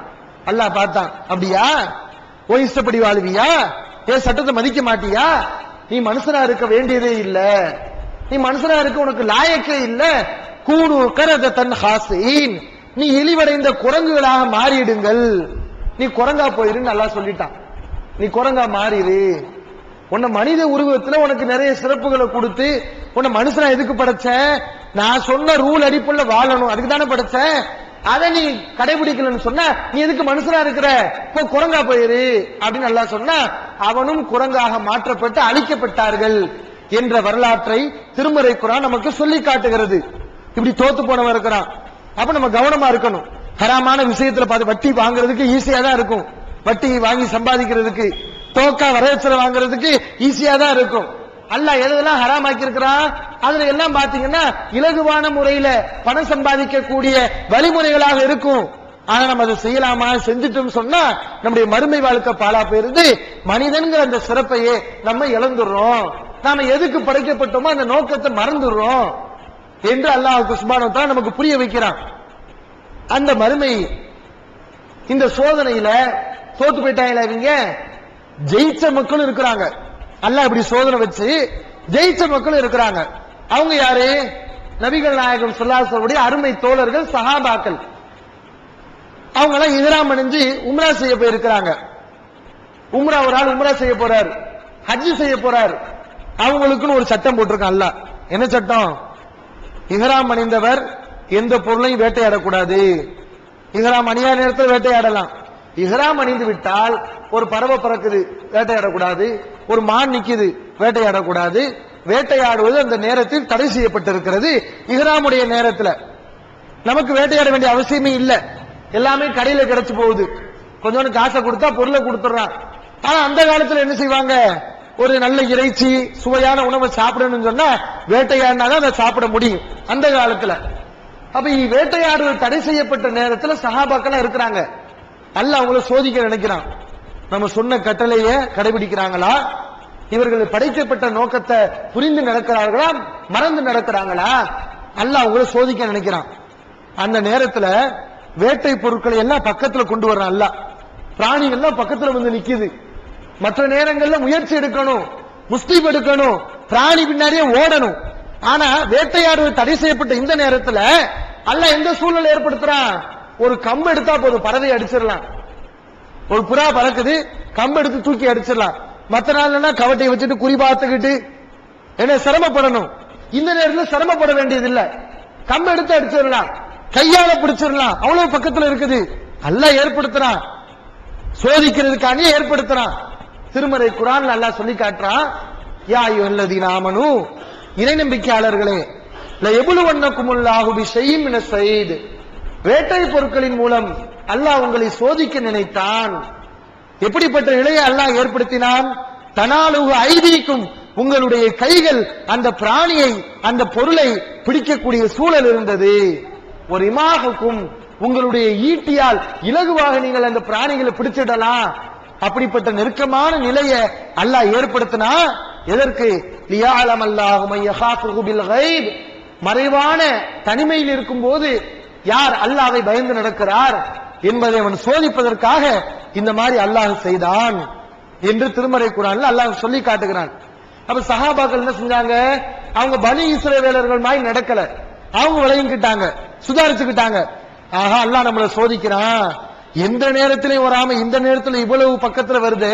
அல்லாஹ் பார்த்தான், அப்படியா ஓ இஷ்டப்படி வாழ்வியா? ஏன் சட்டத்தை மதிக்க மாட்டியா? நீ மனுஷனா இருக்க வேண்டியதே இல்ல, நீ மனுஷனா இருக்க உனக்கு லாயக்கே இல்ல. கூடு கரதன் ஹாசீன், நீ இழிவடைந்த குரங்குகளாக மாறிடுங்கள், நீ குரங்கா போயிருன்னு அல்லாஹ் சொல்லிட்டான். நீ குரங்கா மாறிடு. உன்னை மனித உருவத்துல உனக்கு நிறைய சிறப்புகளை கொடுத்து உன்னை மனுஷனா எதுக்கு படைச்சேன்? நான் சொன்ன ரூல் அடிப்படையில வாழணும், அதுக்கு தானே படைச்சேன். அதை நீ கடைபிடிக்கலன்னு சொன்னா நீ எதுக்கு மனுஷனா இருக்கிற? இப்போ குரங்கா போயிரு அப்படின்னு அல்லாஹ் சொன்னா, அவனும் குரங்காக மாற்றப்பட்டு அழிக்கப்பட்டார்கள் என்ற வரலாற்றை திருமறை குர்ஆன் நமக்கு சொல்லி காட்டுகிறது. இப்படி தோத்து போனவன் இருக்கிறான். அப்ப நம்ம கவனமா இருக்கணும். ஹராமான விஷயத்துல பார்த்து வட்டி வாங்குறதுக்கு ஈஸியா தான் இருக்கும், வட்டி வாங்கி சம்பாதிக்கிறதுக்கு, தோக்கா வரவேற்ற வாங்குறதுக்கு ஈஸியா தான் இருக்கும். அல்லாஹ் எதெல்லாம் ஹராமாக்கி இருக்கிறான் அதுல எல்லாம் பாத்தீங்கன்னா இலகுவான முறையில பணம் சம்பாதிக்கக்கூடிய வழிமுறைகளாக இருக்கும். ஆனா நம்ம அதை செய்யலாமா? செஞ்சுட்டோம் சொன்னா நம்முடைய மறுமை வாழ்க்கை பாலா போயிருந்து மனிதன்கிற அந்த சிறப்பையே நம்ம இழந்துடுறோம். நாம எதுக்கு படைக்கப்பட்டோமோ அந்த நோக்கத்தை மறந்துடுறோம் என்று அல்லாஹ் சுப்ஹானஹு வ தஆலா நமக்கு புரிய வைக்கிறான். அந்த மறுமை இந்த சோதனையில தோத்து போயிட்டாங்களா இவங்க? ஜெயிச்ச மக்களும் இருக்கிறாங்க. அல்லாஹ் இப்படி சோதனை வச்சு ஜெயிச்ச மக்களும் இருக்கிறாங்க. அவங்க யாரு? நபிகள் நாயகம் ஸல்லல்லாஹு அலைஹி வஸல்லம் அருமை தோழர்கள், சஹாபாக்கள். அவங்க எல்லாம் இஹ்ராம் அணிஞ்சு உம்ரா செய்ய போயிருக்கிறாங்க. உம்ரா, ஒரு ஆள் உம்ரா செய்ய போறார், ஹஜ் செய்ய போறார். அவங்களுக்குன்னு ஒரு சட்டம் போட்டிருக்கான் அல்லாஹ். என்ன சட்டம்? இஹ்ராம் அணிந்தவர் எந்த பொருளையும் வேட்டையாடக்கூடாது. இஹ்ராம் அணியாத நேரத்தில் வேட்டையாடலாம். இஹ்ராம் அணிந்து விட்டால் ஒரு பறவை பறக்குது, வேட்டையாடக்கூடாது. ஒரு மான் நிக்குது, வேட்டையாடக்கூடாது. வேட்டையாடுவது அந்த நேரத்தில் தடை செய்யப்பட்டிருக்கிறது. இஹ்ராமுடைய நேரத்தில் நமக்கு வேட்டையாட வேண்டிய அவசியமே இல்லை, எல்லாமே கடையில கிடைச்சு போகுது. கொஞ்சோண்டு காசை கொடுத்தா பொருளை கொடுத்துறான். ஆனா அந்த காலத்துல என்ன செய்வாங்க? ஒரு நல்ல இறைச்சி சுவையான உணவை சாப்பிடணும்னு சொன்னா வேட்டையாடினாதான் அதை சாப்பிட முடியும் அந்த காலத்துல. அப்ப வேட்டையாடுவது தடை செய்யப்பட்ட நேரத்துல சஹாபாக்கள் இருக்கிறாங்க. அல்லாஹ் அவங்கள சோதிக்க நினைக்கிறான். நம்ம சொன்ன கட்டளையை கடைபிடிக்கிறாங்களா? இவர்கள் படைக்கப்பட்ட நோக்கத்தை புரிந்து நடக்கிறார்களா, மறந்து நடக்கிறாங்களா? அல்லாஹ் அவங்கள சோதிக்க நினைக்கிறான். அந்த நேரத்துல வேட்டை பொருட்களை எல்லாம் பக்கத்துல கொண்டு வர்றான் அல்லாஹ். பிராணிகள்லாம் பக்கத்துல வந்து நிக்குது. மற்ற நேரங்கள்ல முயற்சி எடுக்கணும், முஸ்லீம் எடுக்கணும், பிராணி பின்னாடியே ஓடணும். ஆனா வேட்டையாடுவது தடை செய்யப்பட்ட இந்த நேரத்துல அல்லாஹ் எந்த சூழலை ஏற்படுத்துறான்? ஒரு கம்பு எடுத்தா போதும், பறவை அடிச்சிடலாம். ஒரு புறா பறக்குது, கம்பு எடுத்து தூக்கி அடிச்சிடலாம். மற்ற நாள்னா கவட்டையை வச்சுட்டு குறி பார்த்துக்கிட்டு என்ன சிரமப்படணும். இந்த நேரத்தில் சிரமப்பட வேண்டியது இல்ல, கம்பு எடுத்து அடிச்சிடலாம், கையால பிடிச்சிடலாம். அவ்வளவு பக்கத்துல இருக்குது. அல்லாஹ் ஏற்படுத்துறான், சோதிக்கிறதுக்காக ஏற்படுத்துறான். திருமறை குர்ஆன்ல அல்லாஹ் சொல்லி காட்டுறான், யா அய்யுஹல்லதீன ஆமனூ, இறை நம்பிக்கையாளர்களே, லயபுலுவன்னகுமுல்லாஹு பிஷைஇன் மினஸ் ஸைத், வேட்டை பொருட்களின் மூலம் அல்லாஹ் உங்களை சோதிக்க நினைத்தான். எப்படிப்பட்ட நிலையை அல்லாஹ் ஏற்படுத்தினான்? தனாலுஹு ஐதீக்கும், உங்களுடைய கைகள் அந்த பிராணியை அந்த பொருளை பிடிக்கக்கூடிய சூழல் இருந்தது. ஒரு இமாகுக்கும், உங்களுடைய ஈட்டியால் இலகுவாக நீங்கள் அந்த பிராணிகளை பிடிச்சிடலாம். அப்படிப்பட்ட நெருக்கமான நிலையை அல்லாஹ் ஏற்படுத்தினா எதற்கு? லியஅலம் அல்லாஹு மை யகாஃபுஹு பில் கைப், மறைவான தனிமையில் இருக்கும் போது யார் அல்லாஹ்வை பயந்து நடக்கிறார் என்பதை அவன் சோதிப்பதற்காக இந்த மாதிரி அல்லாஹ் செய்தான் என்று திருமறை குர்ஆன்ல அல்லாஹ் சொல்லி காட்டுகிறான். அப்ப சஹாபாக்கள் என்ன செஞ்சாங்க? அவங்க பனி இஸ்ரவேலர்கள் மாதிரி நடக்கல, அவங்க விளங்கிக்கிட்டாங்க, சுதாரிச்சுக்கிட்டாங்க. ஆஹா அல்லாஹ் நம்மளை சோதிக்கிறான், எந்த நேரத்திலையும் வராம இந்த நேரத்துல இவ்வளவு பக்கத்துல வருது,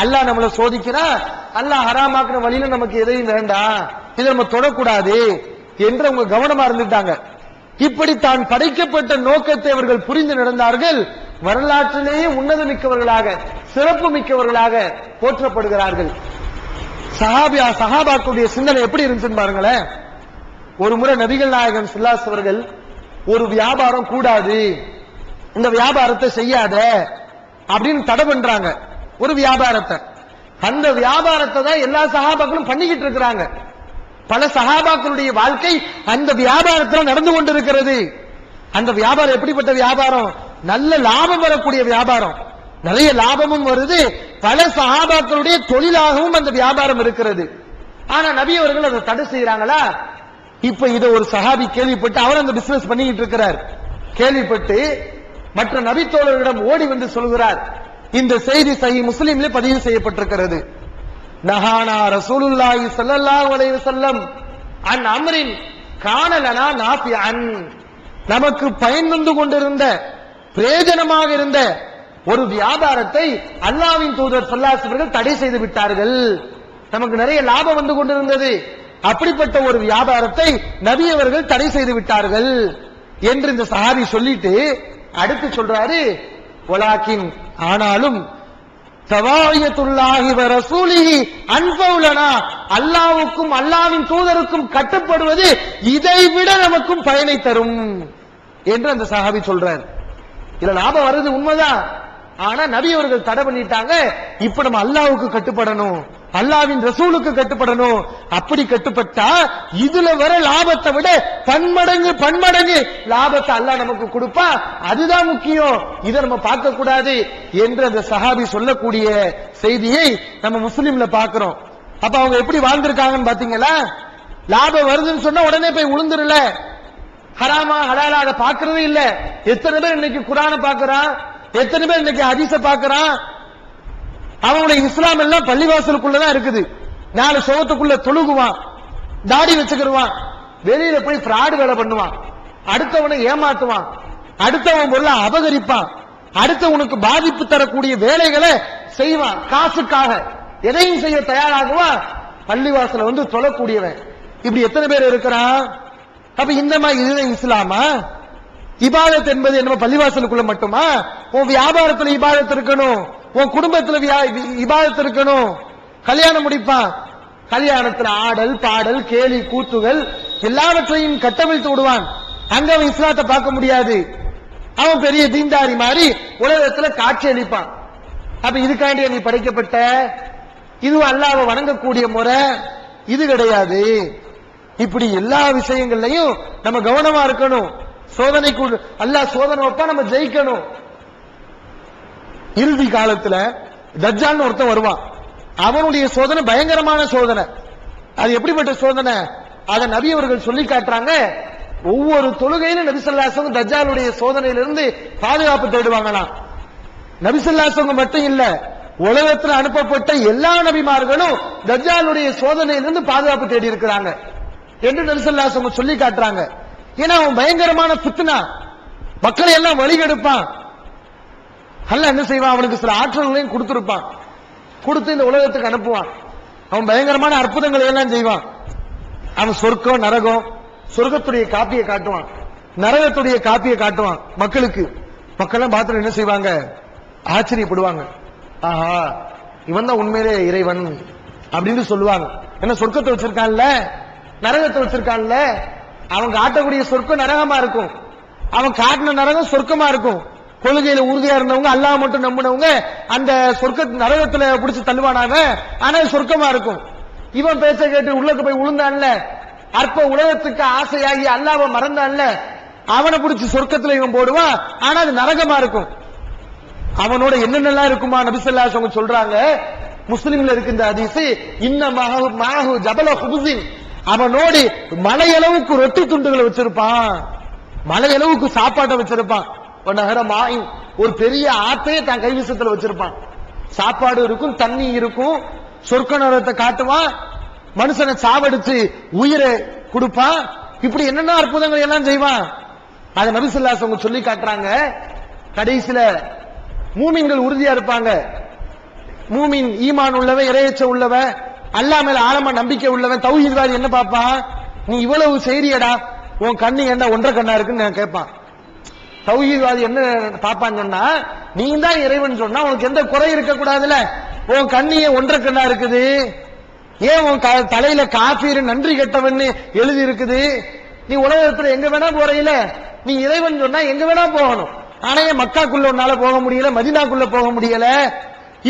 அல்லாஹ் நம்மளை சோதிக்கிறான், அல்லாஹ் ஹராமாக்குற வழியில நமக்கு எதையும் வேண்டாம், இதை நம்ம தொடக்கூடாது என்று அவங்க கவனமா இருந்துட்டாங்க. இப்படி தான் படைக்கப்பட்ட நோக்கத்தை அவர்கள் புரிந்து நடந்தார்கள். வரலாற்றிலேயே உன்னத மிக்கவர்களாக, சிறப்பு மிக்கவர்களாக போற்றப்படுகிறார்கள். சஹாபாக்களுடைய சிந்தனை எப்படி இருந்துச்சுன்னு பாருங்களேன். ஒரு முறை நபிகள் நாயகம் ஸல்லல்லாஹு அலைஹி அவர்கள் ஒரு வியாபாரம் கூடாது, இந்த வியாபாரத்தை செய்யாத அப்படின்னு தடை பண்றாங்க ஒரு வியாபாரத்தை. அந்த வியாபாரத்தை தான் எல்லா சஹாபாக்களும் பண்ணிக்கிட்டு இருக்கிறாங்க. பல சஹாபாக்களுடைய வாழ்க்கை அந்த வியாபாரத்தில் நடந்து கொண்டிருக்கிறது. அந்த வியாபாரம் எப்படிப்பட்ட வியாபாரம்? நல்ல லாபம் வரக்கூடிய வியாபாரம், நிறைய லாபமும் வருது, பல சஹாபாக்களுடைய தொழிலாகவும் அந்த வியாபாரம் இருக்கிறது. ஆனா நபி அவர்கள் அதை தடை செய்யறாங்களா? இப்ப இதை ஒரு சஹாபி கேள்விப்பட்டு அவர் அந்த பிசினஸ் பண்ணிக்கிட்டு இருக்கிறார். கேள்விப்பட்டு மற்ற நபி தோழர்களிடம் ஓடி வந்து சொல்கிறார். இந்த செய்தி சஹீஹ் முஸ்லிம்ல பதிவு செய்யப்பட்டிருக்கிறது. நஹானா ரசூலுல்லாஹி ஸல்லல்லாஹு அலைஹி வஸல்லம் அன் அம்ரின் கான லனா நாஃபிஅன், நமக்கு பயன் வந்து கொண்டிருந்த பிரயோஜனமாக இருந்த ஒரு வியாபாரத்தை அல்லாஹ்வின் தூதர் ஸல்லல்லாஹு அலைஹி வஸல்லம் தடை செய்து விட்டார்கள். நமக்கு நிறைய லாபம் வந்து கொண்டிருந்தது, அப்படிப்பட்ட ஒரு வியாபாரத்தை நபி அவர்கள் தடை செய்து விட்டார்கள் என்று இந்த சஹாபி சொல்லிட்டு அடுத்து சொல்றாரு, வலாக்கின் ஆனாலும் தவாயத்துல்லாஹி வ ரசூலிஹி அன்ஃபௌலனா, அல்லாஹ்வுக்கும் அல்லாஹ்வின் தூதருக்கும் கட்டுப்படுவது இதைவிட நமக்கும் பயனை தரும் என்று அந்த சஹாபி சொல்றார். இல்ல லாபம் வருது உண்மைதான், ஆனா நபி அவர்கள் தடை பண்ணிட்டாங்க. இப்ப நம்ம அல்லாஹ்வுக்கு கட்டுப்படணும், அல்லாஹ்வின் ரசூலுக்கு கட்டுப்படணும். அப்படி கட்டுப்பட்டா இதுல வர லாபத்தை விட பன்மடங்கு லாபத்தை அல்லாஹ் நமக்கு கொடுப்பா, அதுதான் முக்கியம், இதை நம்ம பார்க்க கூடாது என்று அந்த சஹாபி சொல்லக்கூடிய செய்தியை நம்ம முஸ்லிம்ல பார்க்கிறோம். அப்ப அவங்க எப்படி வாழ்ந்திருக்காங்கன்னு பாத்தீங்களா? லாபம் வருதுன்னு சொன்னா உடனே போய் உளுந்துருல, ஹராமா ஹலாலா அதை பார்க்கறதே இல்ல. எத்தனை பேர் இன்னைக்கு குர்ஆனை பார்க்கறான், எத்தனை பேர் இன்னைக்கு ஹதீஸ பார்க்கறான்? அவனுடைய இஸ்லாம் எல்லாம் பள்ளிவாசலுக்குள்ளதான் இருக்குது. 4 சுவத்துக்குள்ள தொழுகுவான், தாடி வச்சுக்கிடுவான், வெளியில போய் ஃப்ராட் வேலை பண்ணுவான், அடுத்தவனை ஏமாத்துவான், அடுத்தவன் பொருளை அபகரிப்பான், அடுத்தவனுக்கு பாதிப்பு தரக்கூடிய வேலைகளை செய்வான், காசுக்காக எதையும் செய்ய தயாராகுவான். பள்ளிவாசல வந்து தொழக்கூடியவன் இப்படி எத்தனை பேர் இருக்கிறான்? அப்ப இந்த மாதிரி இதுதான் இஸ்லாமா? இபாதத் என்பது என்ன பள்ளிவாசலுக்குள்ள மட்டுமா? உன் வியாபாரத்துல இபாதத் இருக்கணும், உன் குடும்பத்துல இபாதத் இருக்கணும். கல்யாணம் முடிப்பான், கல்யாணத்துல ஆடல் பாடல் கேலி கூத்துகள் எல்லாவற்றையும் கட்டமைத்து விடுவான். அங்க அவன் இஸ்லாத்தை பார்க்க முடியாது, அவன் பெரிய தீன்தாரி மாதிரி உலகத்துல காட்சி அளிப்பான். அப்ப இதுக்காண்டி நீ படைக்கப்பட்ட? இது அல்லாஹ்வை வணங்கக்கூடிய முறை இது கிடையாது. இப்படி எல்லா விஷயங்கள்லையும் நம்ம கவனமா இருக்கணும். சோதனைக்கு அல்லாஹ் சோதனை வைப்பா, நம்ம ஜெயிக்கணும். இறுதி காலத்துல தஜ்ஜால்னு ஒருத்தன் வருவான், அவனுடைய சோதனை பயங்கரமான சோதனை. அது எப்படிப்பட்ட சோதனை? அதை நபி அவர்கள் சொல்லி காட்டுறாங்க. ஒவ்வொரு தொழுகையிலும் நபி ஸல்லல்லாஹு அலைஹி வஸல்லம் தஜ்ஜாலுடைய சோதனையிலிருந்து பாதுகாப்பு தேடுவாங்களாம். நபி ஸல்லல்லாஹு அலைஹி வஸல்லம் மட்டும் இல்ல, உலகத்தில் அனுப்பப்பட்ட எல்லா நபிமார்களும் தஜ்ஜாலுடைய சோதனையிலிருந்து பாதுகாப்பு தேடி இருக்கிறாங்க என்று நபி ஸல்லல்லாஹு அலைஹி வஸல்லம் சொல்லி காட்டுறாங்க. ஏன்னா அவன் பயங்கரமான ஃபித்னா, மக்களை எல்லாம் வழிகெடுப்பான். அல்லாஹ் என்ன செய்வான்? அவனுக்கு சில ஆற்றல்களையும் கொடுத்திருப்பான், கொடுத்து இந்த உலகத்துக்கு அனுப்புவான். அவன் பயங்கரமான அற்புதங்களை எல்லாம் செய்வான். அவன் சொர்க்கம் நரகம், சொர்க்கத்துடைய காப்பியை காட்டுவான், நரகத்துடைய காப்பியை காட்டுவான் மக்களுக்கு. மக்கள் பார்த்து என்ன செய்வாங்க? ஆச்சரியப்படுவாங்க. ஆஹா, இவன் தான் உண்மையிலே இறைவன் அப்படின்னு சொல்லுவாங்க. என்ன சொர்க்கத்தை வச்சிருக்கான்ல, நரகத்தை வச்சிருக்கான்ல, அவன் காட்டக்கூடிய சொர்க்கம் நரகமா இருக்கும், அவன் காட்டின நரகம் சொர்க்கமா இருக்கும். கொள்கையில உறுதியா இருந்தவங்க, அல்லாஹ் மட்டும் நம்பினவங்க அந்த சொர்க்க நரகத்துல பிடிச்சு தள்ளுவானாங்க, ஆனா சொர்க்கமா இருக்கும். இவன் பேச்ச கேட்டு உள்ளக்கு போய் உளுந்தான்ல, அற்ப உலகத்துக்கு ஆசையாகி அல்லாஹ்வை மறந்தான்ல, அவனை பிடிச்சு சொர்க்கத்துல இவன் போடுவான், ஆனா அது நரகமா இருக்கும். அவனோட என்னென்னலாம் இருக்குமா? நபி ஸல்லல்லாஹு அலைஹி வஸல்லம் சொல்றாங்க, முஸ்லிம்ல இருக்கின்ற ஹதீஸ், இன்ன மாஹு ஜபல ஹுப்ஸின், அவனோடு மலையளவுக்கு ரொட்டி துண்டுகளை வச்சிருப்பான், மலையளவுக்கு சாப்பாட்டை வச்சிருப்பான். ஒரு பெரிய ஆத்தையே தான் கைவிசத்துல வச்சிருப்பான். சாப்பாடு இருக்கும், தண்ணி இருக்கும், சொர்க்க நரகத்தை காட்டுவான், மனுஷனை சாவடிச்சு உயிரை கொடுப்பான். இப்படி என்னென்ன அற்புதங்கள் எல்லாம் செய்வான். அத நபி ஸல்லல்லாஹு அலைஹி வஸல்லம் சொல்லி காட்டுறாங்க. கடைசில மூமின்கள் உறுதியா இருப்பாங்க. மூமின் ஈமான் உள்ளவன், இறையச்ச உள்ளவன், அல்லாஹ் மேல ஆழமா நம்பிக்கை உள்ளவன், தௌஹீத்வாதி என்ன பாப்பான்? நீ இவ்வளவு செய்றியடா, உன் கண்ணு என்ன ஒன்றரை கண்ணா இருக்குன்னு நான் கேட்பான். தௌஹீத்வாதி என்ன பாப்பான்னு சொன்னா, நீ தான் இறைவன் சொன்னா உனக்கு எந்த குறை இருக்க கூடாதுல, உன் கண்ணிய ஒன்றரை கண்ணா இருக்குது, ஏன் உன் தலையில காபீர் நன்றி கெட்டவன் எழுதி இருக்குது, நீ உலகத்துல எங்க வேணா போறையில, நீ இறைவன் சொன்னா எங்க வேணா போகணும், ஆனா மக்காக்குள்ள உன்னால போக முடியல, மதீனாக்குள்ள போக முடியல.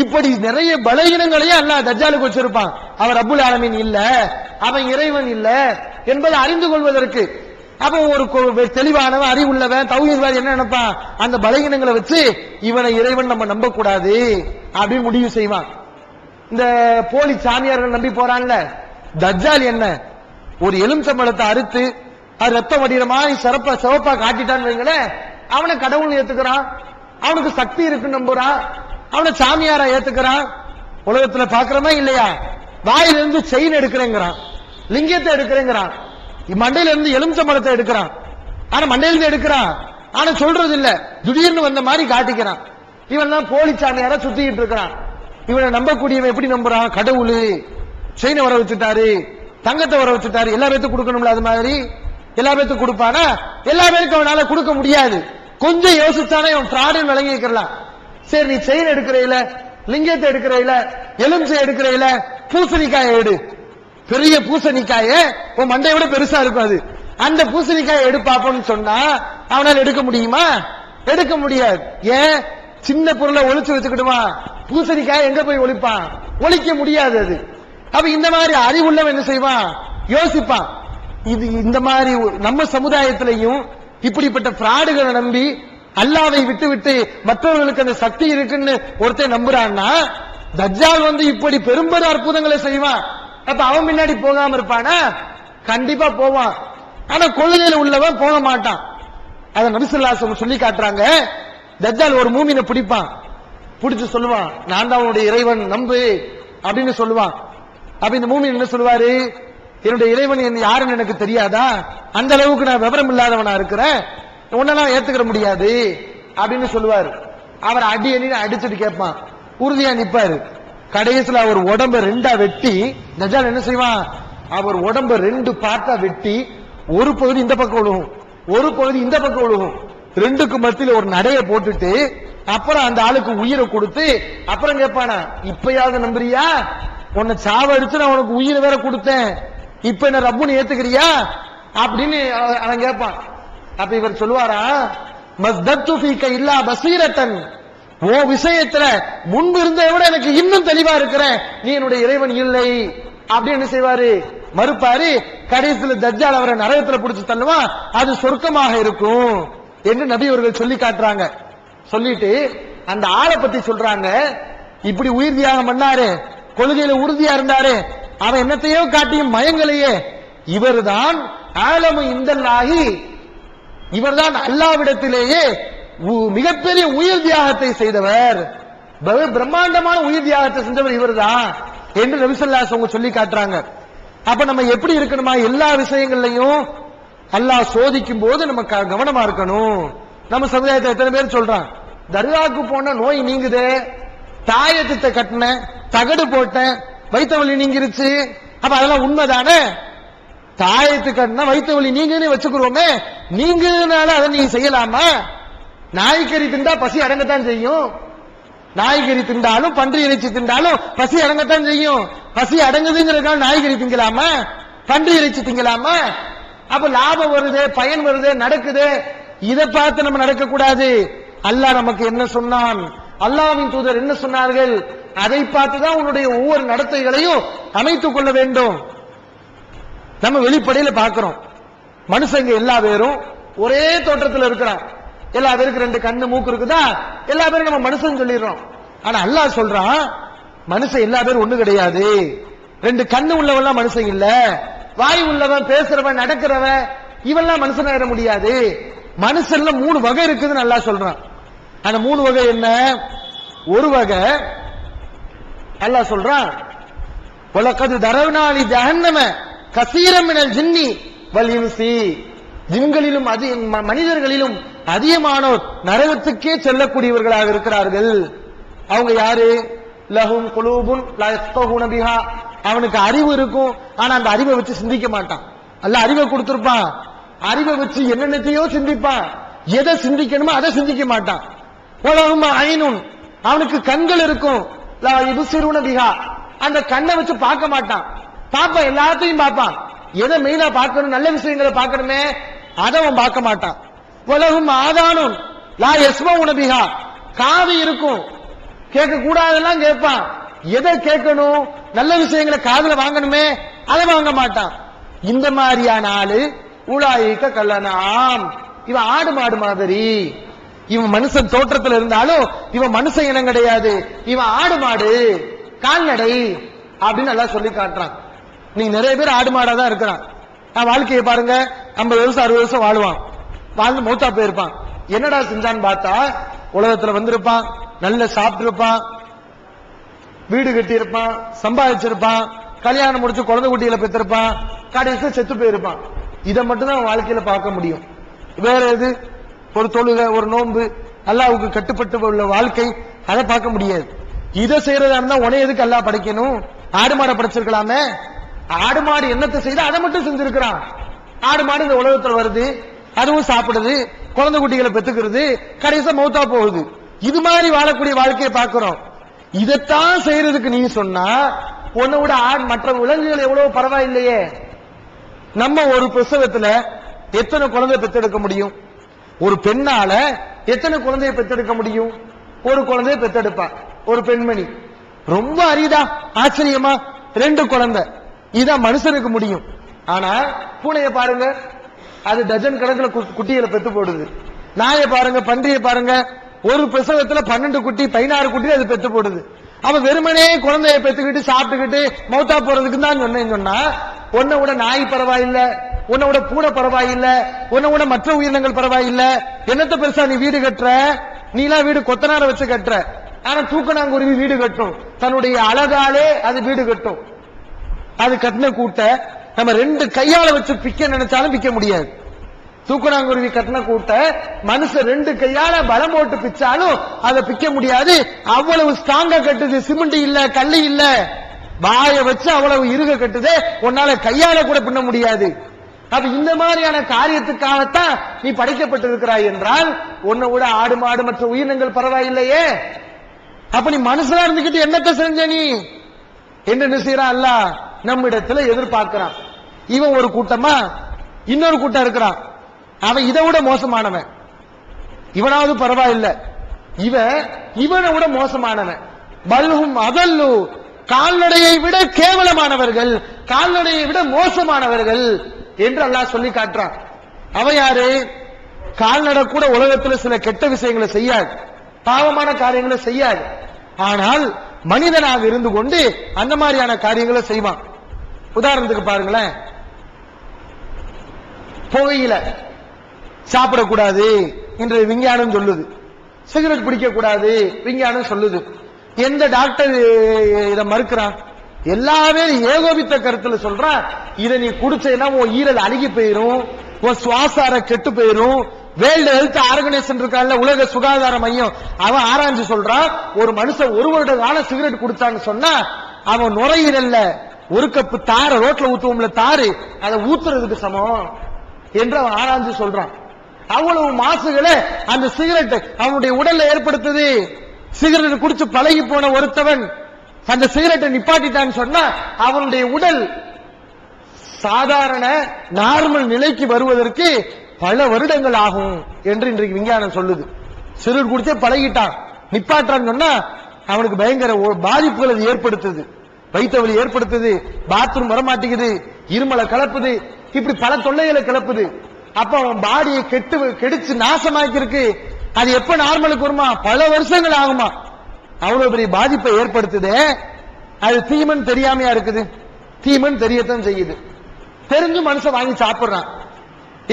இப்படி நிறைய பலகீனங்களையும் அல்லாஹ் தஜ்ஜாலுக்கு வச்சிருப்பான். அவன் ரப்புல் ஆலமீன் இல்ல, அவன் இறைவன் இல்ல என்பதை அறிந்து கொள்வதற்கு. அப்ப ஒரு தெளிவானவன், அறிவுள்ளவன், தௌஹீத்வாதி என்ன நினைப்பான்? அந்த பலகீனங்களை வச்சு இவனை இறைவன் நம்ம நம்ப கூடாது அப்படின்னு முடிவு செய்வான். இந்த போலி சாமியார்கள் நம்பி போறான்ல, தஜ்ஜால் என்ன ஒரு எலுமிச்சம்பழத்தை அறுத்து அது ரத்த வடிகிற மாதிரி சிவப்பா காட்டிட்டான்னு வைங்களேன், அவனை கடவுள் ஏத்துக்கிறான், அவனுக்கு சக்தி இருக்கு நம்புறான், அவனை சாமியாரா ஏத்துக்கிறான். உலகத்துல பாக்குறமா இல்லையா? வாயிலிருந்து செயின் எடுக்கிறேங்கிறான், லிங்கத்தை எடுக்கிறேங்கிறான், மண்டையில இருந்து எலுமிச்சம்பழத்தை எடுக்கிறான், ஆனா மண்டையில இருந்து எடுக்கிறான், ஆனா சொல்றது இல்ல, திடீர்னு வந்த மாதிரி காட்டிக்கிறான். இவன் தான் போலி சாமியாரா சுத்திக்கிட்டு இருக்கிறான். இவனை நம்பக்கூடியவன் எப்படி நம்புறான்? கடவுள் செயினை வர வச்சுட்டாரு, தங்கத்தை வர வச்சுட்டாரு, எல்லா பேத்துக்கும் கொடுக்கணும்ல, அது மாதிரி எல்லா பேத்துக்கும் கொடுப்பானா? எல்லா பேருக்கும் அவனால கொடுக்க முடியாது. கொஞ்சம் யோசிச்சானே அவன் ஃப்ராடுன்னு விளங்கி வைக்கலாம். சரி, நீ செயின் எடுக்கிறையில, லிங்கத்தை எடுக்கிறையில, எலுமிச்சை எடுக்கிறையில, பூசணிக்காயை எடு, பெரிய பூசணிக்காய உன் மண்டையை விட பெருசா இருக்கும், அது அந்த பூசணிக்காயை எடுப்பாப்போன்னு சொன்னா அவனால எடுக்க முடியுமா? எடுக்க முடியாது. ஏன்? சின்ன பொருளை ஒளிச்சு வச்சுக்கிடுமா? பூசணிக்காய் எங்க போய் ஒளிப்பான்? ஒளிக்க முடியாது அது. அப்ப இந்த மாதிரி அறிவுள்ளவன் என்ன செய்வான்? யோசிப்பான். இது இந்த மாதிரி நம்ம சமுதாயத்திலையும் இப்படிப்பட்ட பிராடுகளை நம்பி அல்லாவை விட்டு விட்டு மற்றவர்களுக்கு அந்த சக்தி இருக்குன்னு ஒருத்தன் நம்புறான்னா, தஜ்ஜால் இப்படி பெரும்பெரும் அற்புதங்களை செய்வான். அப்ப அவன் முன்னாடி போகாம இருப்பானா? கண்டிப்பா போவான். ஆனா கொள்கையில உள்ளவன் போக மாட்டான். அத நபி ஸல்லல்லாஹு அலைஹி வஸல்லம் சொல்லி காட்டுறாங்க. தஜ்ஜால் ஒரு மூமினை பிடிப்பான், பிடிச்சு சொல்லுவான், நான் தான் உன்னுடைய இறைவன், நம்பு அப்படின்னு சொல்லுவான். அப்ப இந்த மூமின் என்ன சொல்லுவாரு? என்னுடைய இறைவன் யாருன்னு எனக்கு தெரியாதா? அந்த அளவுக்கு நான் விவரம் இல்லாதவனா இருக்கிறேன், உன்னெல்லாம் ஏத்துக்கிற முடியாது அப்படின்னு சொல்லுவாரு. அவர் அடி அணி அடிச்சுட்டு கேட்பான், உறுதியா நிப்பாரு. கடைசியில் அவர் உடம்ப ரெண்டா வெட்டி, தஜ்ஜால் என்ன செய்வான்? அவர் உடம்ப ரெண்டு பார்ட்டா வெட்டி, ஒரு பகுதி இந்த பக்கம் விழுகும், ஒரு பகுதி இந்த பக்கம் விழுகும், ரெண்டுக்கு மத்தியில ஒரு நடைய போட்டுட்டு அப்புறம் அந்த ஆளுக்கு உயிரை கொடுத்து அப்புறம் கேட்பானா, இப்பயாவது நம்புறியா? உன்னை சாவடிச்சு நான் உனக்கு உயிரை வேற கொடுத்தேன், இப்ப என்ன ரப்புன்னு ஏத்துக்கிறியா அப்படின்னு அவன் கேட்பான். அப்ப இவர் சொல்லுவாரா, மஸ்தத்து ஃபீக இல்லா பஸீரத்தன், ஓ விஷயத்துல முன்பு இருந்ததை விட எனக்கு இன்னும் தெளிவா இருக்கிறேன், நீ என்னுடைய இறைவன் இல்லை அப்படி என்ன செய்வாரு? மறுப்பாரு. கடைசியில் தஜ்ஜால் அவரை நரகத்துல பிடிச்சு தள்ளுவான், அது சொர்க்கமாக இருக்கும் என்று நபி அவர்கள் சொல்லி காட்டுறாங்க. சொல்லிட்டு அந்த ஆளை பத்தி சொல்றாங்க, இப்படி உயிர் தியாகம் பண்ணாரு, கொள்கையில உறுதியா இருந்தாரு, அவன் என்னத்தையோ காட்டியும் மயங்கலையே, இவர்தான் ஆலமு இந்தல்லாஹி, இவர்தான் அல்லாவிடத்திலேயே மிகப்பெரிய உயிர் தியாகத்தை செய்தவர், பிரம்மாண்டமான உயிர் தியாகத்தை செஞ்சவர் இவர்தான் என்று நபி ஸல்லல்லாஹு அலைஹி வஸல்லம் சொல்லி காட்டுறாங்க. அப்ப நம்ம எப்படி இருக்கணுமா? எல்லா விஷயங்கள்லையும் அல்லாஹ் சோதிக்கும் போது நம்ம கவனமா இருக்கணும். நம்ம சமுதாயத்தை எத்தனை பேர் சொல்றான், தர்காவுக்கு போன நோய் நீங்குது, தாயத்தை கட்டின, தகடு போட்டேன், வைத்த வலி நீங்கிருச்சு. அப்ப அதெல்லாம் உண்மைதானே? தாயத்து கட்டினா வைத்த வலி நீங்கன்னு வச்சுக்கிறோமே, நீங்கனால அதை நீங்க செய்யலாமா? நாய்க்கறி திண்டா பசி அடங்கத்தான் செய்யும், நாய்கறி திண்டாலும் பன்றி இறைச்சி திண்டாலும் பசி அடங்கத்தான் செய்யும். பசி அடங்குதுங்கிறதுக்காக நாய்கறி திங்கலாமா? பன்றி இறைச்சி திங்கலாமா? அப்ப லாபம் வருது, பயன் வருது, நடக்குது, இதை பார்த்து நம்ம நடக்க கூடாது. அல்லாஹ் நமக்கு என்ன சொன்னான், அல்லாஹ்வின் தூதர் என்ன சொன்னார்கள், அதை பார்த்துதான் உன்னுடைய ஒவ்வொரு நடத்தைகளையும் அமைத்துக் கொள்ள வேண்டும். நம்ம வெளிப்படையில பார்க்கிறோம், மனுஷங்க எல்லா பேரும் ஒரே தோற்றத்தில் இருக்கிறான், எல்லா பேருக்கு ரெண்டு கண்ணு மூக்கு இருக்குதா, எல்லா பேரும் நம்ம மனுஷன் சொல்லிடுறோம். ஆனா அல்லாஹ் சொல்றான், மனுஷன் எல்லா பேரும் ஒண்ணு கிடையாது, ரெண்டு கண்ணு உள்ளவன் மனுஷன் இல்ல, வாய் உள்ளவன், பேசுறவன், நடக்கிறவன், இவெல்லாம் மனுஷன் ஆயிட முடியாது. மனுஷன்ல மூணு வகை இருக்குதுன்னு அல்லாஹ் சொல்றான். அந்த மூணு வகை என்ன? ஒரு வகை அல்லாஹ் சொல்றான், வலகத் தரவ்னா லி ஜஹன்னம கஸீரம் மினல் ஜின்னி வல் இன்சி, ஜின்களிலும் மனிதர்களிலும் அதிகமானோர் நரகத்துக்கே செல்லக்கூடியவர்களாக இருக்கிறார்கள். அவங்க யாரு? லஹும் குலூபுன் லா யஃப்கஹூன பிஹா, அவனுக்கு அறிவு இருக்கும், ஆனா அந்த அறிவை வச்சு சிந்திக்க மாட்டான். அல்லாஹ் அறிவை கொடுத்திருப்பான், அறிவை வச்சு என்னென்னத்தையோ சிந்திப்பான், எதை சிந்திக்கணுமோ அதை சிந்திக்க மாட்டான். வலஹும் ஐனுன், அவனுக்கு கண்கள் இருக்கும், லா யுப்சிரூன பிஹா, அந்த கண்ணை வச்சு பார்க்க மாட்டான். பாப்பான், எல்லாத்தையும் பார்ப்பான், எதை மெயினா பார்க்கணும், நல்ல விஷயங்களை பார்க்கணுமே அதை அவன் பார்க்க மாட்டான். வலஹும் ஆதானுன் லா யஸ்மஊன பிஹா, காது இருக்கும், கேட்க கூடாதெல்லாம் கேட்பான், எதை கேட்கணும், நல்ல விஷயங்களை காதுல வாங்கணுமே அதை வாங்க மாட்டான். இந்த மாதிரியான ஆளு உலாயிக்க கல்லனாம், இவன் ஆடு மாடு மாதிரி. இவன் மனுஷன் தோற்றத்தில் இருந்தாலும் இவன் மனுஷ இனம் கிடையாது, இவன் ஆடு மாடு கால்நடை அப்படின்னு நல்லா சொல்லி காட்டுறான். நீங்க நிறைய பேர் ஆடு மாடா தான் இருக்கிறான். வாழ்க்கையை பாருங்க, 50 வருஷம் 60 வருஷம் வாழ்வான், வாழ்ந்து மௌத்தா போயிருப்பான். என்னடா செஞ்சான்னு பார்த்தா உலகத்துல வந்திருப்பான், நல்ல சாப்பிட்டிருப்பான், வீடு கட்டி இருப்பான், சம்பாதிச்சிருப்பான், கல்யாணம் முடிச்சு குழந்தை குட்டிகளை பெற்றிருப்பான், கடைசியில் செத்து போயிருப்பான். இதை மட்டும் தான் வாழ்க்கையில பார்க்க முடியும். வேற எது? ஒரு தொழுகை, ஒரு நோன்பு, அல்லாஹ்வுக்கு கட்டுப்பட்டு உள்ள வாழ்க்கை, அதை பார்க்க முடியாது. இதை செய்யறதா இருந்தா உனைய எதுக்கு அல்லாஹ் படைக்கணும்? ஆடு மாடை படைச்சிருக்கலாமே. ஆடு மாடு என்னத்தை செய்து அதை மட்டும் செஞ்சிருக்கிறான். ஆடு மாடு இந்த உலகத்துல வருது, அதுவும் சாப்பிடுது, குழந்தை குட்டிகளை பெத்துக்கிறது, கடைசியா மௌத்தா போகுது. இது மாதிரி வாழக்கூடிய வாழ்க்கையை பார்க்கிறோம். இதைத்தான் செய்யறதுக்கு நீ சொன்னா உன்னை விட மற்ற விலங்குகள் எவ்வளவு பரவாயில்லையே. நம்ம ஒரு பிரசவத்துல எத்தனை குழந்தை பெத்தெடுக்க முடியும்? ஒரு பெண்ணால எத்தனை குழந்தையை பெத்தெடுக்க முடியும்? ஒரு குழந்தையை பெத்தெடுப்பா ஒரு பெண்மணி. ரொம்ப அரிதா, ஆச்சரியமா 2 குழந்தை, இதான் மனுஷனுக்கு முடியும். ஆனா பூனையை பாருங்க, அது டஜன் கணக்குல குட்டிகளை பெத்து போடுது. நாயை பாருங்க, பன்றியை பாருங்க, ஒரு பிரசவத்துல 12 குட்டி 16 குட்டி அது பெத்து போடுது. அவன் வெறுமனே குழந்தைய பெத்துக்கிட்டு சாப்பிட்டுக்கிட்டு மௌத்தா போறதுக்கு தான் சொன்னா, உன்னை விட நாய் பரவாயில்லை, உன்னை விட பூனை பரவாயில்லை, உன்னை விட மற்ற உயிரினங்கள் பரவாயில்லை. என்னத்த பெருசா நீ வீடு கட்டுற? நீலாம் வீடு கொத்தனார வச்சு கட்டுற, ஆனா தூக்கணாங்குருவி வீடு கட்டும், தன்னுடைய அழகாலே அது வீடு கட்டும். அது கட்டின கூட்ட நம்ம 2 கையால வச்சு பிக்க நினைச்சாலும் பிக்க முடியாது. தூக்கணாங்குருவி கட்டின கூட்ட மனுஷன் 2 கையால பலம் போட்டு பிச்சாலும் அதை பிக்க முடியாது. அவ்வளவு ஸ்ட்ராங்கா கட்டுது, சிமெண்ட் இல்ல, கல்லு இல்ல, வாய வச்சு அவ்வளவு இருக கட்டுது, உன்னால கையால கூட பின்ன முடியாது. அப்ப இந்த மாதிரியான காரியத்துக்காகத்தான் நீ படைக்கப்பட்டிருக்கிறாய் என்றால் உன்னை விட ஆடு மாடு மற்ற உயிரினங்கள் பரவாயில்லையே. அப்ப நீ மனுஷனா இருந்துகிட்டு என்னத்தை செஞ்ச நீ என்ன செய்யறான்? அல்லாஹ் நம்மிடத்துல எதிர்பார்க்கிறான். இவன் ஒரு கூட்டமா, இன்னொரு கூட்டம் இருக்கிறான், அவன் இதை விட மோசமானவன். இவனாவது பரவாயில்லை, இவனை விட மோசமானவன். பல்ஹும் அதல்லு, கால்நடையை விட கேவலமானவர்கள், கால்நடையை விட மோசமானவர்கள் என்று அல்லாஹ் சொல்லி காட்டுறான். அவன் யாரு? கால்நடை கூட உலகத்துல சில கெட்ட விஷயங்களை செய்யாது, பாவமான காரியங்களை செய்யாது. ஆனால் மனிதனாக இருந்து கொண்டு அந்த மாதிரியான காரியங்களை செய்வான். உதாரணத்துக்கு பாருங்களேன், புகையில சாப்பிடக்கூடாது என்று விஞ்ஞானம் சொல்லுது, சிகரெட் பிடிக்க கூடாது விஞ்ஞானம் சொல்லுது. எந்த டாக்டர் இதை மறுக்கிறான்? எல்லாமே ஏகோபித்த கருத்துல சொல்றான். இதை நீ குடிச்சேன்னா உன் ஈரல் அழுகி போயிரும், உன் சுவாசார கெட்டு போயிரும். வேர்ல்டு ஹெல்த் ஆர்கனைசேஷன் இருக்கான்ல, உலக சுகாதார மையம், அவன் ஆராய்ஞ்சு சொல்றான், ஒரு மனுஷன் 1 வருட காலம் சிகரெட் குடிச்சான்னு சொன்னா அவன் நுரையீரல்ல 1 கப்பு தார ரோட்ல ஊத்துவோம்ல தாரு, அதை ஊத்துறதுக்கு சமம் என்று அவன் ஆராய்ஞ்சு சொல்றான். அவ்வளவு மாசுகளை அந்த சிகரெட் அவனுடைய உடல்ல ஏற்படுத்துது. சிகரெட் குடிச்சு பழகி போன ஒருத்தவன் அந்த சிகரெட்டை நிப்பாட்டிட்டான்னு சொன்னா அவனுடைய உடல் சாதாரண நார்மல் நிலைக்கு வருவதற்கு பல வருடங்கள் ஆகும் என்று இன்றைக்கு விஞ்ஞானம் சொல்லுது. சிகரெட் குடிச்சே பழகிட்டான், நிப்பாட்டான்னு சொன்னா அவனுக்கு பயங்கர பாதிப்புகள் அது ஏற்படுத்துது, வயிற்று வலி ஏற்படுத்துது, பாத்ரூம் வரமாட்டேங்குது, இருமலை கலப்புது, இப்படி பல தொல்லைகளை கிளப்புது. அப்ப அவன் பாடியை கெடுச்சு நாசமாக்கி இருக்கு. அது எப்ப நார்மலுக்கு வருமா? பல வருஷங்கள் ஆகுமா. அவ்வளவு பெரிய பாதிப்பை ஏற்படுத்துது. அது தீமன் தெரியாமையா இருக்குது? தீமன் தெரியத்தான் செய்யுது. தெரிஞ்சு மனுஷன் வாங்கி சாப்பிடுறான்.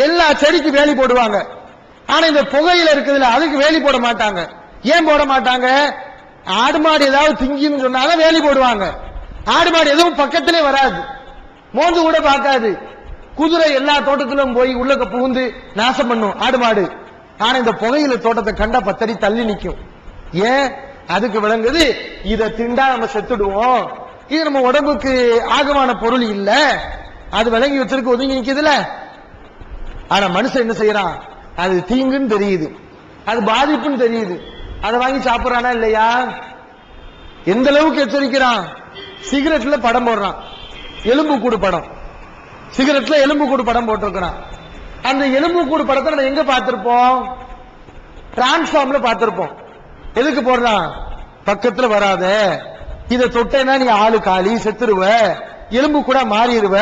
எல்லா செடிக்கு வேலி போடுவாங்க, ஆனா இந்த புகையில இருக்குதுல அதுக்கு வேலி போட மாட்டாங்க. ஏன் போட மாட்டாங்க? ஆடு மாடு ஏதாவது திங்கின்னு சொன்னாலும் வேலி போடுவாங்க. ஆடு மாடு எதுவும் பக்கத்திலே வராது, மோந்து கூட பார்க்காது. குதிரை எல்லா தோட்டத்திலும் போய் உள்ள புகுந்து நாசம் பண்ணும் ஆடு மாடு. ஆனா இந்த புகையில தோட்டத்தை கண்டா 10 அடி தள்ளி நிக்கும். ஏன்? அதுக்கு விளங்குது இதை திண்டா நம்ம செத்துடுவோம், இது நம்ம உடம்புக்கு ஆகமான பொருள் இல்ல, அது விளங்கி வச்சிருக்கு, ஒதுங்கி நிக்குதுல. ஆனா மனுஷன் என்ன செய்யறான்? அது தீங்குன்னு தெரியுது, அது பாதிப்புன்னு தெரியுது, அதை வாங்கி சாப்பிடறானா இல்லையா? எந்த அளவுக்கு எச்சரிக்கிறான்? சிகரெட்ல படம் போடுறான், எலும்பு கூடு படம். சிகரெட்ல எலும்பு கூடு படம் போட்டிருக்கிறான். அந்த எலும்பு கூடு படத்தை நம்ம எங்க பார்த்திருப்போம்? டிரான்ஸ்ஃபார்ம்ல பார்த்திருப்போம். எதுக்கு போடுறான்? பக்கத்துல வராத, இதை தொட்டேன்னா நீ ஆளு காலி செத்துருவ, எலும்பு கூட மாறிடுவ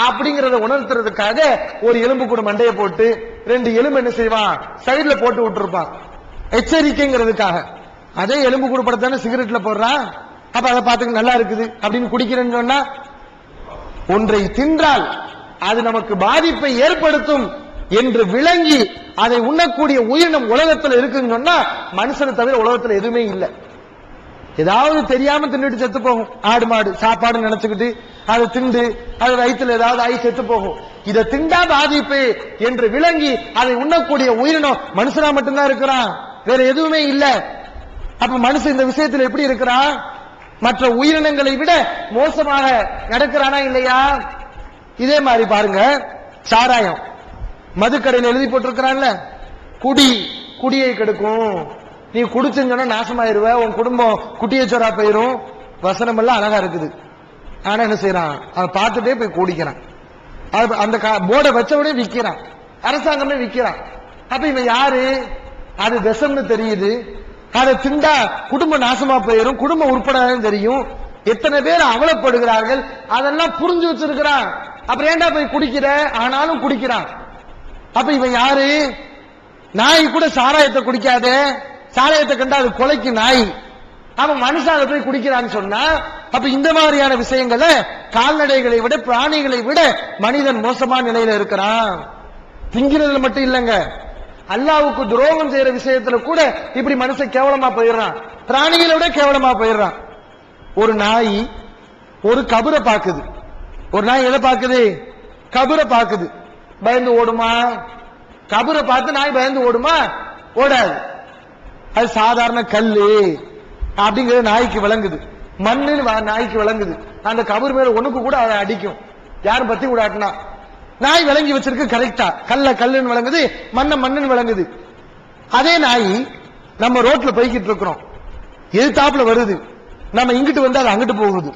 அப்படிங்கறத உணர்த்துறதுக்காக ஒரு எலும்பு கூட மண்டையை போட்டு 2 எலும்பு என்ன செய்வான்? சைடுல போட்டு விட்டுருப்பான், எச்சரிக்கைங்கிறதுக்காக. அதே எலும்பு கூட படத்தானே சிகரெட்ல போடுறான். அப்ப அதை பார்த்துக்க நல்லா இருக்குது அப்படின்னு குடிக்கிறேன்னு சொன்னா, ஒன்றை தின்றால் அது நமக்கு பாதிப்பை ஏற்படுத்தும் என்று விளங்கி அதை உண்ணக்கூடிய உயிரினம் உலகத்தில் இருக்குன்னு சொன்னா மனுஷனை தவிர உலகத்தில் எதுவுமே இல்லை. ஏதாவது தெரியாம தின்னுட்டு செத்து போகும். ஆடு மாடு சாப்பாடு நினைச்சுக்கிட்டு அதை திண்டு அது வயிற்றுல ஏதாவது ஆகி செத்து போகும். இதை திண்டா பாதிப்பு என்று விளங்கி அதை உண்ணக்கூடிய உயிரினம் மனுஷனா மட்டும்தான் இருக்கிறான், வேற எதுவுமே இல்ல. அப்ப மனுஷன் இந்த விஷயத்தில் எப்படி இருக்கிறான்? மற்ற உயிரினங்களை விட மோசமாக நடக்கிறானா இல்லையா? இதே மாதிரி பாருங்க, சாராயம் மதுக்கடையில் எழுதி போட்டிருக்கிறான்ல, குடியை கெடுக்கும், நீ குடிச்சுன்னு சொன்னா நாசமாயிருவ, உன் குடும்பம் குட்டியச்சோரா போயிரும். வசனம் எல்லாம் அழகா இருக்குது. ஆனா என்ன செய்யறான்? அதை பார்த்துட்டே போய் குடிக்கிறான். அந்த போர்டை வச்சவுடனே விற்கிறான், அரசாங்கமே விற்கிறான். அப்ப இவன் யாரு? அது விஷம்னு தெரியுது, அதை திண்டா குடும்பம் நாசமா போயிரும், குடும்பம் உட்படாதுன்னு தெரியும். எத்தனை பேர் அவலப்படுகிறார்கள், அதெல்லாம் புரிஞ்சு வச்சிருக்கிறான். அப்புறம் ஏண்டா போய் குடிக்கிற? ஆனாலும் குடிக்கிறான். அப்ப இவன் யாரு? நாய் கூட சாராயத்தை குடிக்காத, சாராயத்தை கண்டா அது கொலைக்கு நாய். அவன் மனுஷால போய் குடிக்கிறான்னு சொன்னா, அப்ப இந்த மாதிரியான விஷயங்களை கால்நடைகளை விட பிராணிகளை விட மனிதன் மோசமான நிலையில இருக்கிறான். திங்கிறதுல மட்டும் இல்லங்க, அல்லாவுக்கு துரோகம் செய்யற விஷயத்துல கூட இப்படி மனுஷன் கேவலமா போயிடுறான், பிராணிகளை விட கேவலமா போயிடுறான். ஒரு நாய் ஒரு கபரை பாக்குது. ஒரு நாய் எதை பாக்குது? கபரை பாக்குது. பயந்து ஓடுமா? கபரை பார்த்து நாய் பயந்து ஓடுமா? ஓடாது. அது சாதாரண கல்லு அப்படிங்கிறது நாய்க்கு விளங்குது, மண்ணுன்னு நாய்க்கு விளங்குது. அந்த கபர் மேல ஒண்ணுக்கு கூட அதை அடிக்கும், யாரும் பத்தி கூட ஆட்டினா. நாய் விளங்கி வச்சிருக்கு கரெக்டா, கல்லுன்னு விளங்குது, மண்ணுன்னு விளங்குது. அதே நாய் நம்ம ரோட்ல போய்கிட்டு இருக்கிறோம், எதிர்த்தாப்புல வருது, நம்ம இங்கிட்டு வந்து அது அங்கிட்டு போகுது.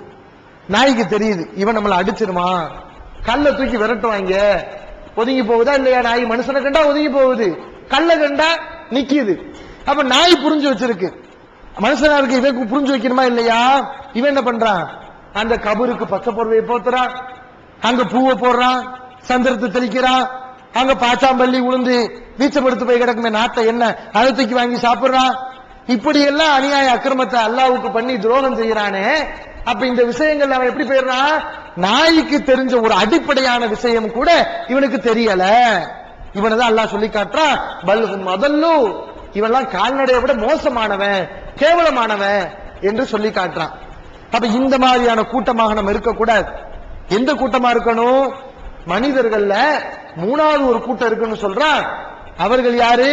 நாய்க்கு தெரியுது இவன் நம்மளை அடிச்சிருமா, கல்லை தூக்கி விரட்டுவாங்க, ஒதுங்கி போகுதா இல்லையா? நாய் மனுஷனை கண்டா ஒதுங்கி போகுது, கல்லை கண்டா நிக்குது. அப்ப நாய் புரிஞ்சு வச்சிருக்கு, மனுஷனா இருக்கு இவன் புரிஞ்சு வைக்கணுமா இல்லையா? இவன் என்ன பண்றான்? அந்த கபருக்கு பச்சை போர்வையை போத்துறான், அங்க பூவை போடுறான், சந்திரத்தை தெளிக்கிறான், அங்க பாச்சாம்பள்ளி உளுந்து வீச்சப்படுத்து போய் கிடக்குமே நாட்டை என்ன அதை தூக்கி வாங்கி சாப்பிடுறான். இப்படி எல்லாம் அநியாய அக்கிரமத்தை அல்லாவுக்கு பண்ணி துரோகம் செய்யறானே. அப்ப இந்த விஷயங்கள் அவன் எப்படி போயிடுறான்? நாய்க்கு தெரிஞ்ச ஒரு அடிப்படையான விஷயம் கூட இவனுக்கு தெரியல. இவனதான் அல்லாஹ் சொல்லி காட்டுறான், பல்ஹும் அதல்லு, இவெல்லாம் கால்நடையை விட மோசமானவன் கேவலமானவன் என்று சொல்லி காட்டுறான். அப்ப இந்த மாதிரியான கூட்டமாக நம்ம இருக்கக்கூடாது. எந்த கூட்டமா இருக்கணும்? மனிதர்கள்ல 3வது ஒரு கூட்டம் இருக்குன்னு சொல்றான். அவர்கள் யாரு?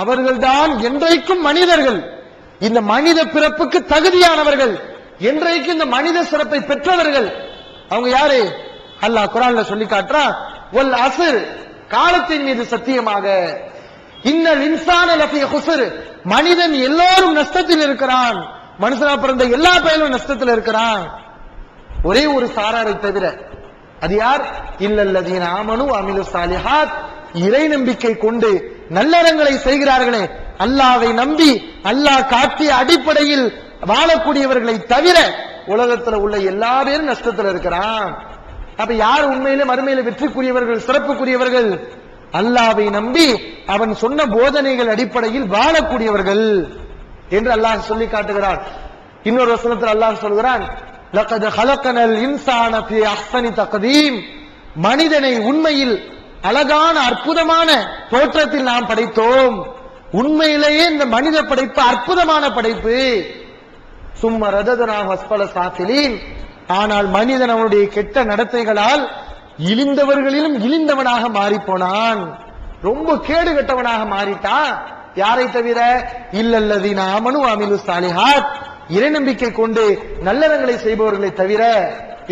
அவர்கள்தான் என்றைக்கும் மனிதர்கள், இந்த மனித பிறப்புக்கு தகுதியானவர்கள், என்றைக்கும் இந்த மனித சிறப்பை பெற்றவர்கள். அவங்க யாரு? அல்லாஹ் குர்ஆன்ல சொல்லி காட்டுறான், வல் அஸ்ர், காலத்தின் மீது சத்தியமாக, இன்னல் இன்சான லஃபீ குஸ்ர், மனிதன் எல்லோரும் நஷ்டத்தில் இருக்கிறான், மனுஷனா பிறந்த எல்லா பயலும் நஷ்டத்தில் இருக்கிறான். ஒரே ஒரு சாராரை தவிர, அது யார்? இல்லல்லதீன ஆமனு அமிலு சாலிஹாத், இறை நம்பிக்கை கொண்டு நல்லறங்களை செய்கிறார்களே, அல்லாஹ்வை நம்பி அல்லாஹ் காட்டிய அடிப்படையில் வாழக்கூடியவர்களை தவிர உலகத்தில் உள்ள எல்லா பேரும் நஷ்டத்தில் இருக்கிறான். அப்ப யார் உண்மையிலே மறுமையில வெற்றிக்குரியவர்கள், சிறப்புக்குரியவர்கள்? அல்லாஹ்வை நம்பி அவன் சொன்ன போதனைகள் அடிப்படையில் வாழக்கூடியவர்கள் என்று அல்லாஹ் சொல்லி காட்டுகிறான். இன்னொரு வசனத்தில் அல்லாஹ் சொல்கிறான், லகத் ஹலகனல் இன்சான ஃபீ அஹ்ஸனி தக்வீம், மனிதனை உண்மையில் அழகான அற்புதமான தோற்றத்தில் நாம் படைத்தோம். உண்மையிலேயே இந்த மனித படைப்பு அற்புதமான படைப்பு. சும்ம ரததனாஹு அஸ்ஃபல சாஃபிலீன், ஆனால் மனிதன் அவனுடைய கெட்ட நடத்தைகளால் இழிந்தவர்களிலும் இழிந்தவனாக மாறி போனான். ரொம்ப கேடு கட்டவனாக மாறிட்டான். யாரை தவிர? இல்லல்லதீன ஆமனு வஅமிலு ஸாலிஹாத், இறை நம்பிக்கை கொண்டு நல்லறங்களை செய்பவர்களை தவிர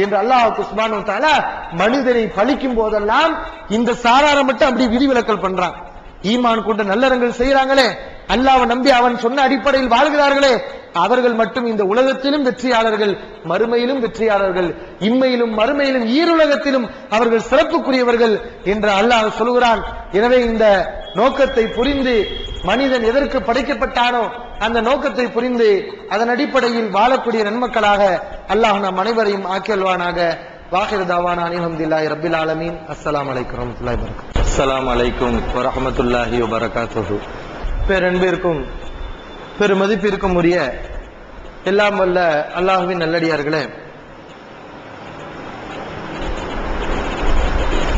என்று அல்லாஹ் சுப்ஹானஹு வ தஆலா மனிதனை பழிக்கும் போதெல்லாம் இந்த சாராரை மட்டும் அப்படி விதிவிலக்கல் பண்றான். ஈமான் கொண்டு நல்லறங்கள் செய்யறாங்களே, அல்லாஹ்வை நம்பி அவன் சொன்ன அடிப்படையில் வாழ்கிறார்களே, அவர்கள் மட்டும் இந்த உலகத்திலும் வெற்றியாளர்கள், மறுமையிலும் வெற்றியாளர்கள், இம்மையிலும் மறுமையிலும் ஈருலகத்திலும் அவர்கள் சிறப்புக்குரியவர்கள் என்று அல்லாஹ் சொல்கிறான். எனவே இந்த நோக்கத்தை புரிந்து மனிதன் எதற்கு படைக்கப்பட்டானோ அந்த நோக்கத்தை புரிந்து அதன் அடிப்படையில் வாழக்கூடிய நன்மக்களாக அல்லாஹ் நம் அனைவரையும் ஆக்கியல்வானாக. வாஹிர் தாவானா அல்ஹம்துலில்லாஹி ரப்பில் ஆலமீன். அஸ்ஸலாமு அலைக்கும் வரஹ்மத்துல்லாஹி வபரகாத்துஹு. அஸ்ஸலாமு அலைக்கும் வரஹ்மத்துல்லாஹி வபரகாத்துஹு. பேரன்பிற்கும் பெருமதிப்பிற்கும் உரிய எல்லாம் வல்ல அல்லாஹ்வின் நல்லடியார்களே,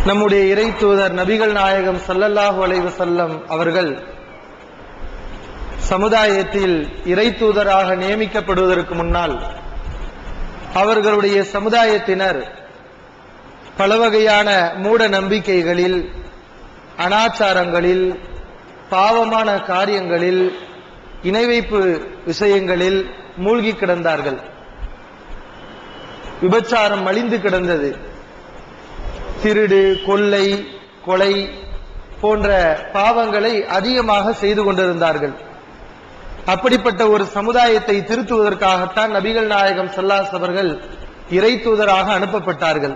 நம்முடைய இறை தூதர் நபிகள் நாயகம் ஸல்லல்லாஹு அலைஹி வஸல்லம் அவர்கள் சமுதாயத்தில் இறை தூதராக நியமிக்கப்படுவதற்கு முன்னால் அவர்களுடைய சமுதாயத்தினர் பல வகையான மூட நம்பிக்கைகளில், அனாச்சாரங்களில், பாவமான காரியங்களில், இணை வைப்பு விஷயங்களில் மூழ்கி கிடந்தார்கள். விபச்சாரம் மலிந்து கிடந்தது. திருடு, கொள்ளை, கொலை போன்ற பாவங்களை அதிகமாக செய்து கொண்டிருந்தார்கள். அப்படிப்பட்ட ஒரு சமுதாயத்தை திருத்துவதற்காகத்தான் நபிகள் நாயகம் ஸல்லல்லாஹு அலைஹி அவர்கள் இறை தூதராக அனுப்பப்பட்டார்கள்.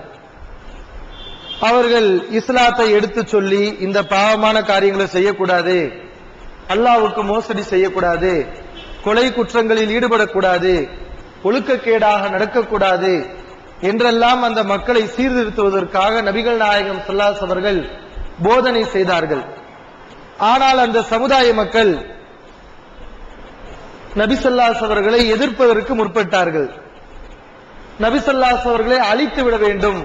அவர்கள் இஸ்லாத்தை எடுத்து சொல்லி இந்த பாவமான காரியங்களை செய்யக்கூடாது, அல்லாஹ்வுக்கு மோசடி செய்யக்கூடாது, கொலை குற்றங்களில் ஈடுபடக்கூடாது, ஒழுக்கக்கேடாக நடக்கக்கூடாது என்றெல்லாம் அந்த மக்களை சீர்திருத்துவதற்காக நபிகள் நாயகம் ஸல்லல்லாஹு அலைஹி அவர்கள் போதனை செய்தார்கள். ஆனால் அந்த சமுதாய மக்கள் நபி ஸல்லல்லாஹு அலைஹி அவர்களை எதிர்ப்பதற்கு முற்பட்டார்கள். நபி ஸல்லல்லாஹு அலைஹி அவர்களை அழித்து விட வேண்டும்,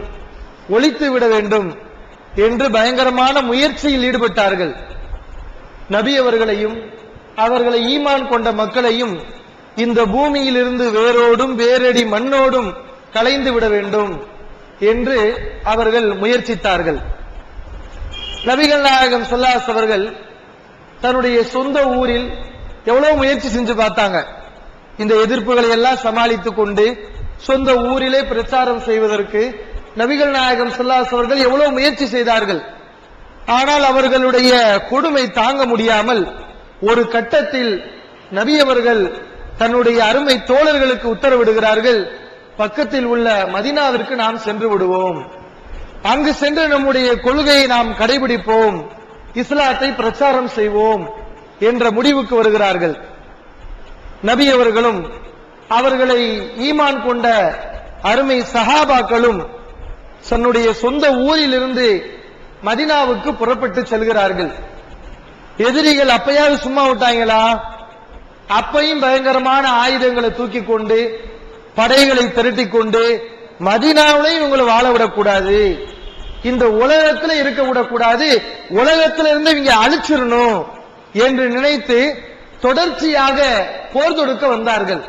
ஒழித்து விட வேண்டும் என்று பயங்கரமான முயற்சியில் ஈடுபட்டார்கள். நபி அவர்களையும் அவர்களை ஈமான் கொண்ட மக்களையும் இந்த பூமியில் இருந்து வேரோடும் வேரடி மண்ணோடும் களைந்து விட வேண்டும் என்று அவர்கள் முயற்சித்தார்கள். நபிகள் நாயகம் ஸல்லல்லாஹு அலைஹி அவர்கள் தன்னுடைய சொந்த ஊரில் எவ்வளவு முயற்சி செஞ்சு பார்த்தாங்க. இந்த எதிர்ப்புகளை எல்லாம் சமாளித்துக் கொண்டு சொந்த ஊரிலே பிரச்சாரம் செய்வதற்கு நபிகள் நாயகம் ஸல்லல்லாஹு அலைஹி அவர்கள் எவ்வளவு முயற்சி செய்தார்கள். ஆனால் அவர்களுடைய கொடுமை தாங்க முடியாமல் ஒரு கட்டத்தில் நபி அவர்கள் தன்னுடைய அருமை தோழர்களுக்கு உத்தரவிடுகிறார்கள், பக்கத்தில் உள்ள மதீனாவிற்கு நாம் சென்று விடுவோம், அங்கு சென்று நம்முடைய கொள்கையை நாம் கடைபிடிப்போம், இஸ்லாத்தை பிரச்சாரம் செய்வோம் என்ற முடிவுக்கு வருகிறார்கள். நபி அவர்களும் அவர்களை ஈமான் கொண்ட அருமை சஹாபாக்களும் தன்னுடைய சொந்த ஊரிலிருந்து மதீனாவுக்கு புறப்பட்டு செல்கிறார்கள். எதிரிகள் அப்பயாவது சும்மா விட்டாங்களா? அப்பையும் பயங்கரமான ஆயுதங்களை தூக்கி கொண்டு, படைகளை திரட்டி கொண்டு மதீனாவிலையும் இவங்களை வாழ விடக்கூடாது, இந்த உலகத்துல இருக்க விடக்கூடாது, உலகத்துல இருந்து இவங்க அழிச்சிடணும் என்று நினைத்து தொடர்ச்சியாக போர் தொடுக்க வந்தார்கள்.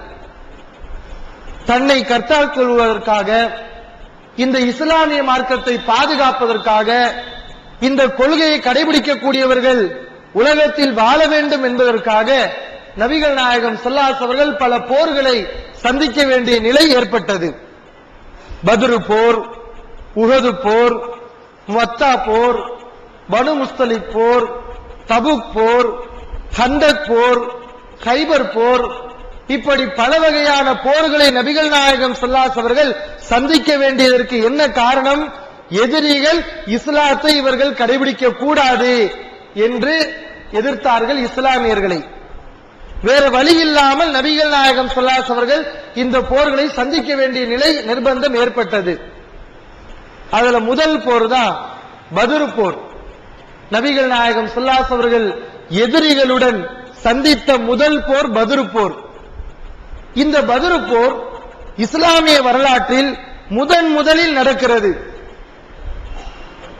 தன்னை கர்த்தாக் கொள்வதற்காக, இந்த இஸ்லாமிய மார்க்கத்தை பாதுகாப்பதற்காக, இந்த கொள்கையை கடைபிடிக்கக்கூடியவர்கள் உலகத்தில் வாழ வேண்டும் என்பதற்காக நபிகள் நாயகம் ஸல்லல்லாஹு அலைஹி அவர்கள் பல போர்களை சந்திக்க வேண்டிய நிலை ஏற்பட்டது. பத்ரு போர், உஹது போர், முவத்தா போர், பனு முஸ்தலிக் போர், தபுக் போர், ஹந்தக் போர், கைபர் போர், இப்படி பல வகையான போர்களை நபிகள் நாயகம் ஸல்லல்லாஹு அலைஹி அவர்கள் சந்திக்க வேண்டியதற்கு என்ன காரணம்? எதிரிகள் இஸ்லாத்தை இவர்கள் கடைபிடிக்க கூடாது என்று எதிர்த்தார்கள் இஸ்லாமியர்களை. வேற வழி இல்லாமல் நபிகள் நாயகம் ஸல்லல்லாஹு அலைஹி அவர்கள் இந்த போர்களை சந்திக்க வேண்டிய நிலை நிர்பந்தம் ஏற்பட்டது. அதுல முதல் போர் தான் பத்ரு போர். நபிகள் நாயகம் ஸல்லல்லாஹு அலைஹி அவர்கள் எதிரிகளுடன் சந்தித்த முதல் போர் பத்ரு போர். இந்த பத்ரு போர் இஸ்லாமிய வரலாற்றில் முதலில் நடக்கிறது.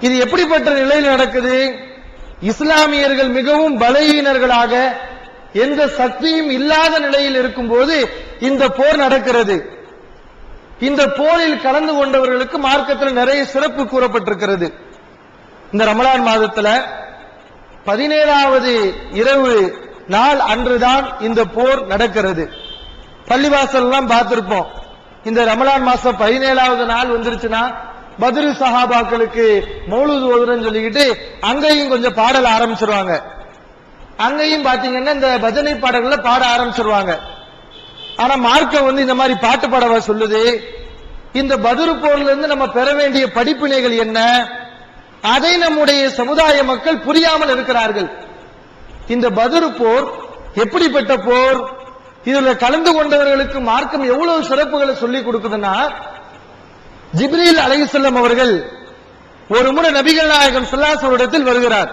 இது எப்படிப்பட்ட நிலையில் நடக்குது? இஸ்லாமியர்கள் மிகவும் பலவீனர்களாக, எந்த சக்தியும் இல்லாத நிலையில் இருக்கும்போது இந்த போர் நடக்கிறது. இந்த போரில் கலந்து கொண்டவர்களுக்கு மார்க்கத்தில் நிறைய சிறப்பு கூறப்பட்டிருக்கிறது. இந்த ரமலான் மாதத்துல 17வது இரவு நாள் அன்றுதான் இந்த போர் நடக்கிறது. பள்ளிவாசல் எல்லாம் பார்த்திருப்போம். இந்த ரமலான் மாசம் 17வது நாள் வந்துருச்சுன்னா பத்ரு சஹாபாக்களுக்கு மௌலூத் ஓதுறன்னு சொல்லிக்கிட்டு அங்கேயும் கொஞ்சம் பாடல் ஆரம்பிச்சிருவாங்க. அங்கேயும் பாத்தீங்கன்னா இந்த பஜனை பாடல்களை பாட ஆரம்பிச்சிருவாங்க. ஆனா மார்க்கம் இந்த மாதிரி பாட்டு பாடவா சொல்லுது? இந்த பத்ரு போர்ல இருந்து நம்ம பெற வேண்டிய படிப்பினைகள் என்ன, அதை நம்முடைய சமுதாய மக்கள் புரியாமல் இருக்கிறார்கள். இந்த பத்ரு போர் எப்படிப்பட்ட போர், இதுல கலந்து கொண்டவர்களுக்கு மார்க்கம் எவ்வளவு சிறப்புகளை சொல்லிக் கொடுக்குதுன்னா, ஜிப்ரீல் அலைஹிஸ்ஸலாம் அவர்கள் ஒரு முறை நபிகள் நாயகம் ஸல்லல்லாஹு அலைஹி வஸல்லம் வருகிறார்.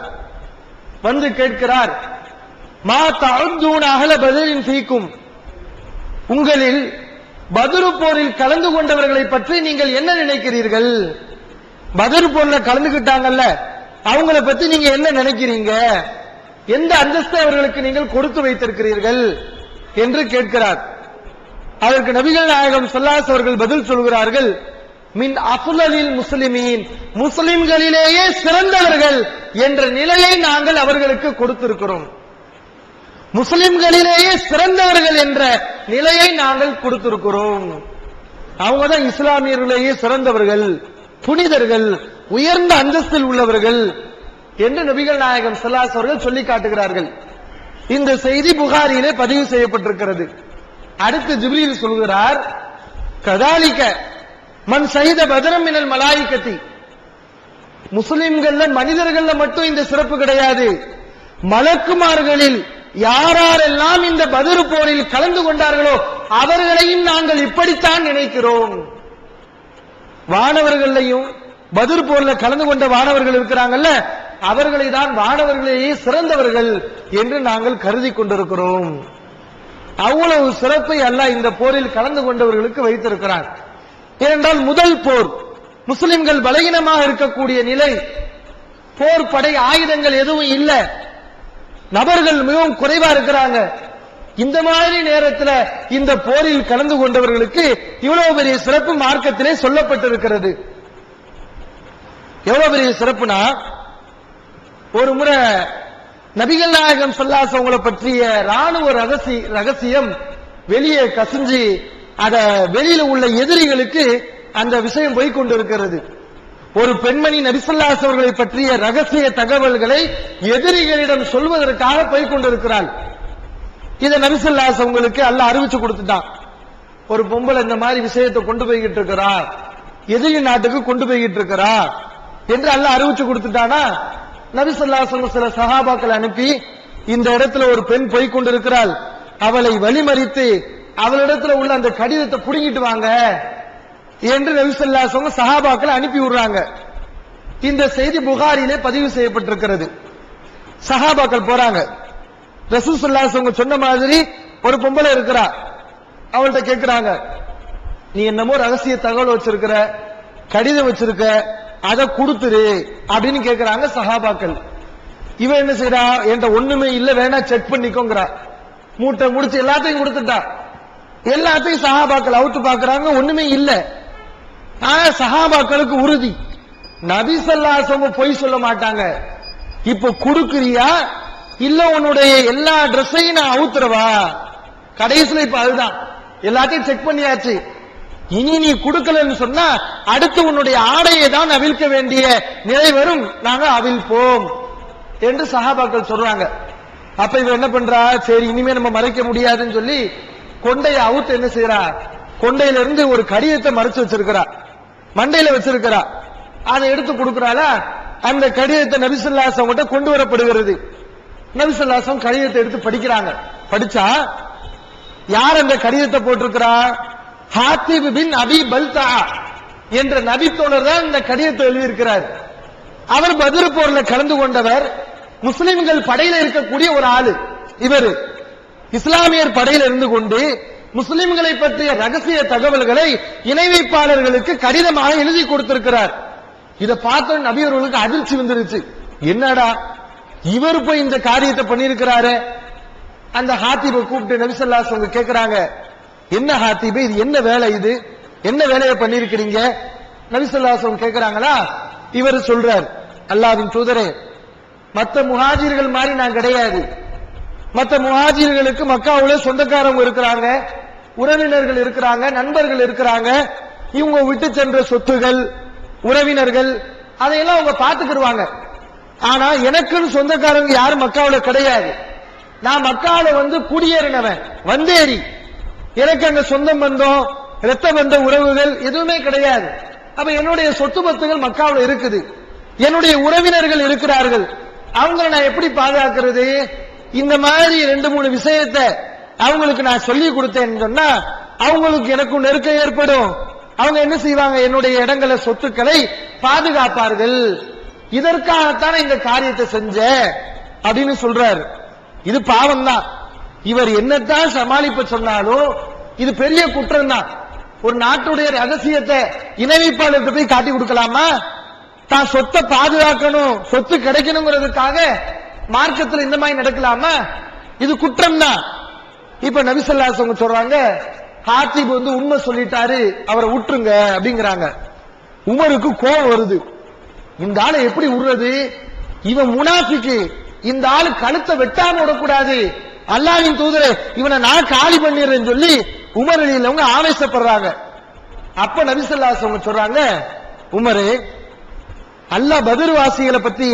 வந்து கேட்கிறார், மா தஅதுன அஹ்ல பத்ரின் ஃபீக்கும், உங்களில் பத்ரு போரில் கலந்து கொண்டவர்களை பற்றி நீங்கள் என்ன நினைக்கிறீர்கள்? பத்ரு போர்ல கலந்துகிட்டாங்கல்ல, அவங்கள பத்தி நீங்க என்ன நினைக்கிறீங்க? எந்த அந்தஸ்தை அவர்களுக்கு நீங்கள் கொடுத்து வைத்திருக்கிறீர்கள் என்று கேட்கிறார். அதற்கு நபிகள் நாயகம் ஸல்லல்லாஹு அலைஹி அவர்கள் பதில் சொல்கிறார்கள், மின் அஃலலில் முஸ்லிமீன், முஸ்லிம்களிலேயே சிறந்தவர்கள் என்ற நிலையை நாங்கள் அவர்களுக்கு கொடுத்திருக்கிறோம். முஸ்லிம்களிலேயே சிறந்தவர்கள் என்ற நிலையை நாங்கள் கொடுத்திருக்கிறோம். அவங்க தான் இஸ்லாமியர்களேயே சிறந்தவர்கள், புனிதர்கள், உயர்ந்த அந்தஸ்தில் உள்ளவர்கள் என்று நபிகள் நாயகம் ஸல்லல்லாஹு அலைஹி அவர்கள் சொல்லி காட்டுகிறார்கள். இந்த செய்தி புகாரியிலே பதிவு செய்யப்பட்டிருக்கிறது. அடுத்து ஜிப்ரீல் சொல்கிறார், கதாலிக மன் ஷஹித பத்ரம் மினல் மலாயிகத்தி, முஸ்லிம்கள்ல மனிதர்கள்ல மட்டும் இந்த சிறப்பு கிடையாது, மலக்குமார்களில் யாரெல்லாம் இந்த பத்ரு போரில் கலந்து கொண்டார்களோ அவர்களையும் நாங்கள் இப்படித்தான் நினைக்கிறோம். வானவர்களையும் பத்ரு போர்ல கலந்து கொண்ட வானவர்கள் இருக்கிறாங்கல்ல, அவர்களை தான் வானவர்களையே சிறந்தவர்கள் என்று நாங்கள் கருதி கொண்டிருக்கிறோம். அவ்வளவு சிறப்பை அல்லாஹ் இந்த போரில் கலந்து கொண்டவர்களுக்கு வைத்திருக்கிறார். ஏனென்றால் முதல் போர், முஸ்லிம்கள் பலகீனமாக இருக்கக்கூடிய நிலை, போர் படை ஆயுதங்கள் எதுவும் இல்லை, நபர்கள் மிகவும் குறைவா இருக்கிறாங்க. இந்த மாதிரி நேரத்தில் இந்த போரில் கலந்து கொண்டவர்களுக்கு இவ்வளவு பெரிய சிறப்பு மார்க்கத்திலே சொல்லப்பட்டிருக்கிறது. எவ்வளவு பெரிய சிறப்புனா, ஒரு முறை நபிகள் நாயகம் ஸல்லல்லாஹு அலைஹி வஸல்லம் பற்றிய ராணுவ ரகசியம் வெளியே கசிஞ்சு அத வெளியில உள்ள எதிரிகளுக்கு அந்த விஷயம் போய் கொண்டிருக்கிறது. ஒரு பெண்மணி நபி ஸல்லல்லாஹு அலைஹி வஸல்லம் பற்றிய ரகசிய தகவல்களை எதிரிகளிடம் சொல்வதற்காக போய் கொண்டிருக்கிறாள். இதை நபி ஸல்லல்லாஹு அலைஹி வஸல்லம் அல்லாஹ் அறிவிச்சு கொடுத்துட்டான். ஒரு பொம்பளை இந்த மாதிரி விஷயத்தை கொண்டு போய்கிட்டு இருக்கிறா, எதிரி நாட்டுக்கு கொண்டு போய்கிட்டு இருக்கிறா என்று அல்லாஹ் அறிவிச்சு கொடுத்துட்டானா, நபி ஸல்லல்லாஹு அலைஹி வஸல்லம் சில சஹாபாக்களை அனுப்பி, இந்த இடத்துல ஒரு பெண் போய் கொண்டிருக்கிறாள், அவளை வழிமறித்து அவளிடத்துல உள்ள அந்த கடிதத்தை புடுங்கிட்டு வாங்க என்று நபி ஸல்லல்லாஹு அலைஹி வஸல்லம் சஹாபாக்களை அனுப்பி விடுறாங்க. இந்த செய்தி புகாரிலே பதிவு செய்யப்பட்டிருக்கிறது. சஹாபாக்கள் போறாங்க. ரசூல் ஸல்லல்லாஹு அலைஹி வஸல்லம் சொன்ன மாதிரி ஒரு பொம்பளை இருக்கிறா, அவள்கிட்ட கேட்கிறாங்க, நீ என்னமோ ரகசிய தகவல் வச்சிருக்கிற, கடிதம் வச்சிருக்க, அதை கொடுத்துரு அப்படின்னு கேட்கிறாங்க சஹாபாக்கள். இவன் என்ன செய்யறா, என்கிட்ட ஒண்ணுமே இல்ல, வேணா செக் பண்ணிக்கோங்கிறா. மூட்டை முடிச்சு எல்லாத்தையும் கொடுத்துட்டா. எல்லாத்தையும் சஹாபாக்கள் அவுத்து பாக்குறாங்க, ஒண்ணுமே இல்ல. சஹாபாக்களுக்கு உறுதி, நபி ஸல்லல்லாஹு அலைஹி வஸல்லம் பொய் சொல்ல மாட்டாங்க. இப்ப குடுக்குறியா இல்ல உன்னுடைய எல்லா ட்ரெஸ்ஸையும் நான் அவுத்துறவா? கடைசியில இப்ப அதுதான், எல்லாத்தையும் செக் பண்ணியாச்சு. இனி நீ கொடுக்கலன்னு சொன்னா அடுத்து உன்னுடைய ஆடையை தான் அவிழ்க்க வேண்டிய நிலை வரும், நாங்க அவிழ்ப்போம் என்று சஹாபாக்கள் சொல்றாங்க. அப்ப இவ என்ன பண்றா, சரி இனிமே நம்ம மறைக்க முடியாதுன்னு சொல்லி கொண்டைய அவுத்து என்ன செய்யறா, கொண்டையில இருந்து ஒரு கடிதத்தை மறைச்சு வச்சிருக்கிறா, மண்டையில வச்சிருக்கிறா. அதை எடுத்து கொடுக்கிறாளா, அந்த கடிதத்தை நபி ஸல்லல்லாஹு அலைஹி வஸல்லம் கொண்டு வரப்படுகிறது. நபி ஸல்லல்லாஹு அலைஹி வஸல்லம் கடிதத்தை எடுத்து படிக்கிறாங்க. படிச்சா யார் அந்த கடிதத்தை போட்டிருக்கிறா, ஹாத்திப் பின் அபி பல்தா என்ற நபி தோழர் தான் இந்த கடிதத்தை எழுதியிருக்கிறார். அவர் பத்ரு போர்ல கலந்து கொண்டவர், முஸ்லிம்கள் படையில இருக்கக்கூடிய ஒரு ஆளு. இவர் இஸ்லாமியர் படையில் இருந்து கொண்டு முஸ்லிம்களை பற்றிய ரகசிய தகவல்களை இணை வைப்பாளர்களுக்கு கடிதமாக எழுதி கொடுத்திருக்கிறார். இதை பார்த்த நபி அவர்களுக்கு அதிர்ச்சி வந்துருச்சு. என்னடா இவர் போய் இந்த காரியத்தை பண்ணியிருக்கிறாரு. அந்த ஹாத்திபை கூப்பிட்டு நபி ஸல்லல்லாஹு அலைஹி வஸல்லம் கேட்கிறாங்க, என்ன ஹாத்திபே, இது என்ன வேலை இது? என்ன வேலையை பண்ணிருக்கிறீங்க? நபி ஸல்லல்லாஹு அலைஹி வஸல்லம் கேக்குறாங்களா? இவர் சொல்றார், அல்லாஹ்வின் தூதரே, மற்ற முஹாஜிர்கள் மாதிரி நான் கிடையாது. மற்ற முஹாஜிர்களுக்கு மக்காவுல சொந்தக்காரங்க இருக்கிறாங்க, உறவினர்கள் இருக்கிறாங்க, நண்பர்கள் இருக்கிறாங்க. இவங்க விட்டு சென்ற சொத்துகள், உறவினர்கள், அதையெல்லாம் அவங்க பாத்துக்கிடுவாங்க. ஆனா எனக்குன்னு சொந்தக்காரங்க யாரும் மக்காவுல கிடையாது. நான் மக்காவுல குடியேறினவன், வந்தேறி. எனக்கு அங்க சொந்தம் பந்தம், இரத்த பந்த உறவுகள் எதுவுமே கிடையாது. அப்ப என்னுடைய சொத்து பத்துகள் மக்காவுல இருக்குது, என்னுடைய உறவினர்கள் இருக்கிறார்கள். அவங்களை நான் எப்படி பாதுகாக்கிறது? இந்த மாதிரி 2-3 விஷயத்தை அவங்களுக்கு நான் சொல்லி கொடுத்தேன்னு சொன்னா அவங்களுக்கு எனக்கும் நெருக்கம் ஏற்படும். அவங்க என்ன செய்வாங்க? என்னுடைய இடங்களை, சொத்துக்களை பாதுகாப்பார்கள். இதற்காகத்தான இந்த காரியத்தை செஞ்ச அப்படின்னு சொல்றாரு. இது பாவம் தான். இவர் என்னத்தான் சமாளிப்ப சொன்னாலும் இது பெரிய குற்றம் தான். ஒரு நாட்டுடைய ரகசியத்தை இணைவிப்பாளருக்கு போய் காட்டி கொடுக்கலாமா? தான் சொத்தை பாதுகாக்கணும், சொத்து கிடைக்கணுங்கிறதுக்காக மார்க்கத்தில் இந்த மாதிரி நடக்கலாமா? இது குற்றம் தான். இப்ப நபி ஸல்லல்லாஹு அலைஹி வஸல்லம் சொல்றாங்க, ஹாத்திப் உண்மை சொல்லிட்டாரு, அவரை விட்டுருங்க அப்படிங்கிறாங்க. உமருக்கு கோபம் வருது. இந்த ஆளை எப்படி விடுறது? இவன் முனாஃபிக்கு, இந்த ஆளு கழுத்தை வெட்டாம விடக்கூடாது. அல்லாஹ்வின் தூதரே, இவனை நான் காலி பண்ணிடுறேன்னு சொல்லி உமர் அலியல்லவங்க ஆவேசப்படுறாங்க. அப்ப நபி ஸல்லல்லாஹு அலைஹி வஸல்லம் சொல்றாங்க, உமரே, அல்லாஹ் பத்ர் வாசிகளை பத்தி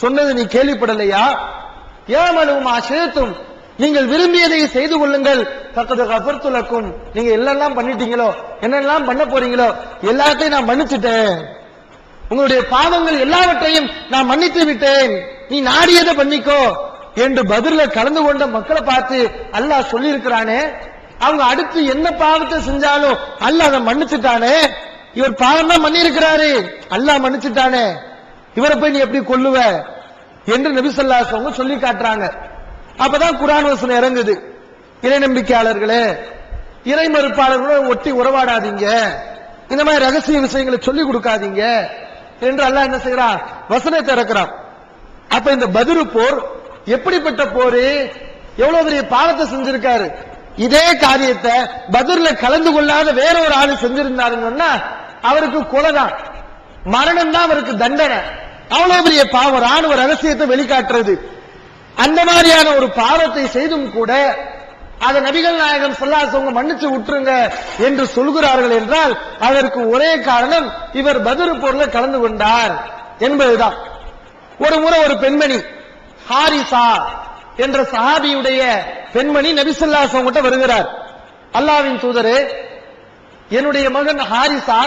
சொன்னது நீ கேள்விப்படலையா? ஏமலும் ஆஷேத்தும், நீங்கள் விரும்பியதை செய்து கொள்ளுங்கள், தக்கது கஃபர்துலக்கும், நீங்க எல்லாம் பண்ணிட்டீங்களோ, என்னெல்லாம் பண்ண போறீங்களோ எல்லாத்தையும் நான் மன்னிச்சுட்டேன். உங்களுடைய பாவங்கள் எல்லாவற்றையும் நான் மன்னித்து விட்டேன், நீ நாடியதை பண்ணிக்கோ என்று பத்ர்ல கலந்து கொண்ட மக்களை பார்த்து அல்லாஹ் சொல்லி இருக்கிறானே. அவங்க அடுத்து என்ன பாவத்தை செஞ்சாலும் அல்லாஹ் அதை மன்னிச்சுட்டானே. இவர் பாவம் தான் பண்ணி இருக்கிறாரு, அல்லாஹ் மன்னிச்சுட்டானே, இவரை போய் நீ எப்படி கொல்லுவ என்று நபி ஸல்லல்லாஹு அலைஹி வஸல்லம் சொல்லி காட்டுறாங்க. அப்பதான் குர்ஆன் வசனம் இறங்குது, இறை நம்பிக்கையாளர்களே, இறை மறுப்பாளர்களுடன் ஒட்டி உறவாடாதீங்க, இந்த மாதிரி ரகசிய விஷயங்களை சொல்லி கொடுக்காதீங்க என்று அல்லாஹ் என்ன செய்யறான்? வசனத்தை இறக்குறான். அப்ப இந்த பத்ர் போர் எப்படிப்பட்ட போரு? எவ்வளவு பெரிய பாவத்தை செஞ்சிருக்காரு. இதே காரியத்தை பத்ர்ல கலந்து கொள்ளாத வேற ஒரு ஆளு செஞ்சிருந்தாருன்னா அவருக்கு கொலைதான், மரணம் தான் அவருக்கு தண்டனை. அவ்வளவு பெரிய பாவம், ராணுவ ரகசியத்தை வெளிக்காட்டுறது. அந்த மாதிரியான ஒரு பாவத்தை செய்தும் கூட அதை நபிகள் நாயகம் ஸல்லல்லாஹு அலைஹி வஸல்லம் மன்னிச்சு விட்டுருங்க என்று சொல்கிறார்கள் என்றால் அதற்கு ஒரே காரணம், இவர் பத்ர் போர்ல கலந்து கொண்டார் என்பதுதான். ஒரு முறை ஒரு பெண்மணி, ஹாரிசா என்ற சஹாபியுடைய பெண்மணி நபி ஸல்லல்லாஹு அலைஹி வஸல்லம் கிட்ட வருகிறார். அல்லாஹ்வின் தூதரே, என்னுடைய மகன் ஹாரிசா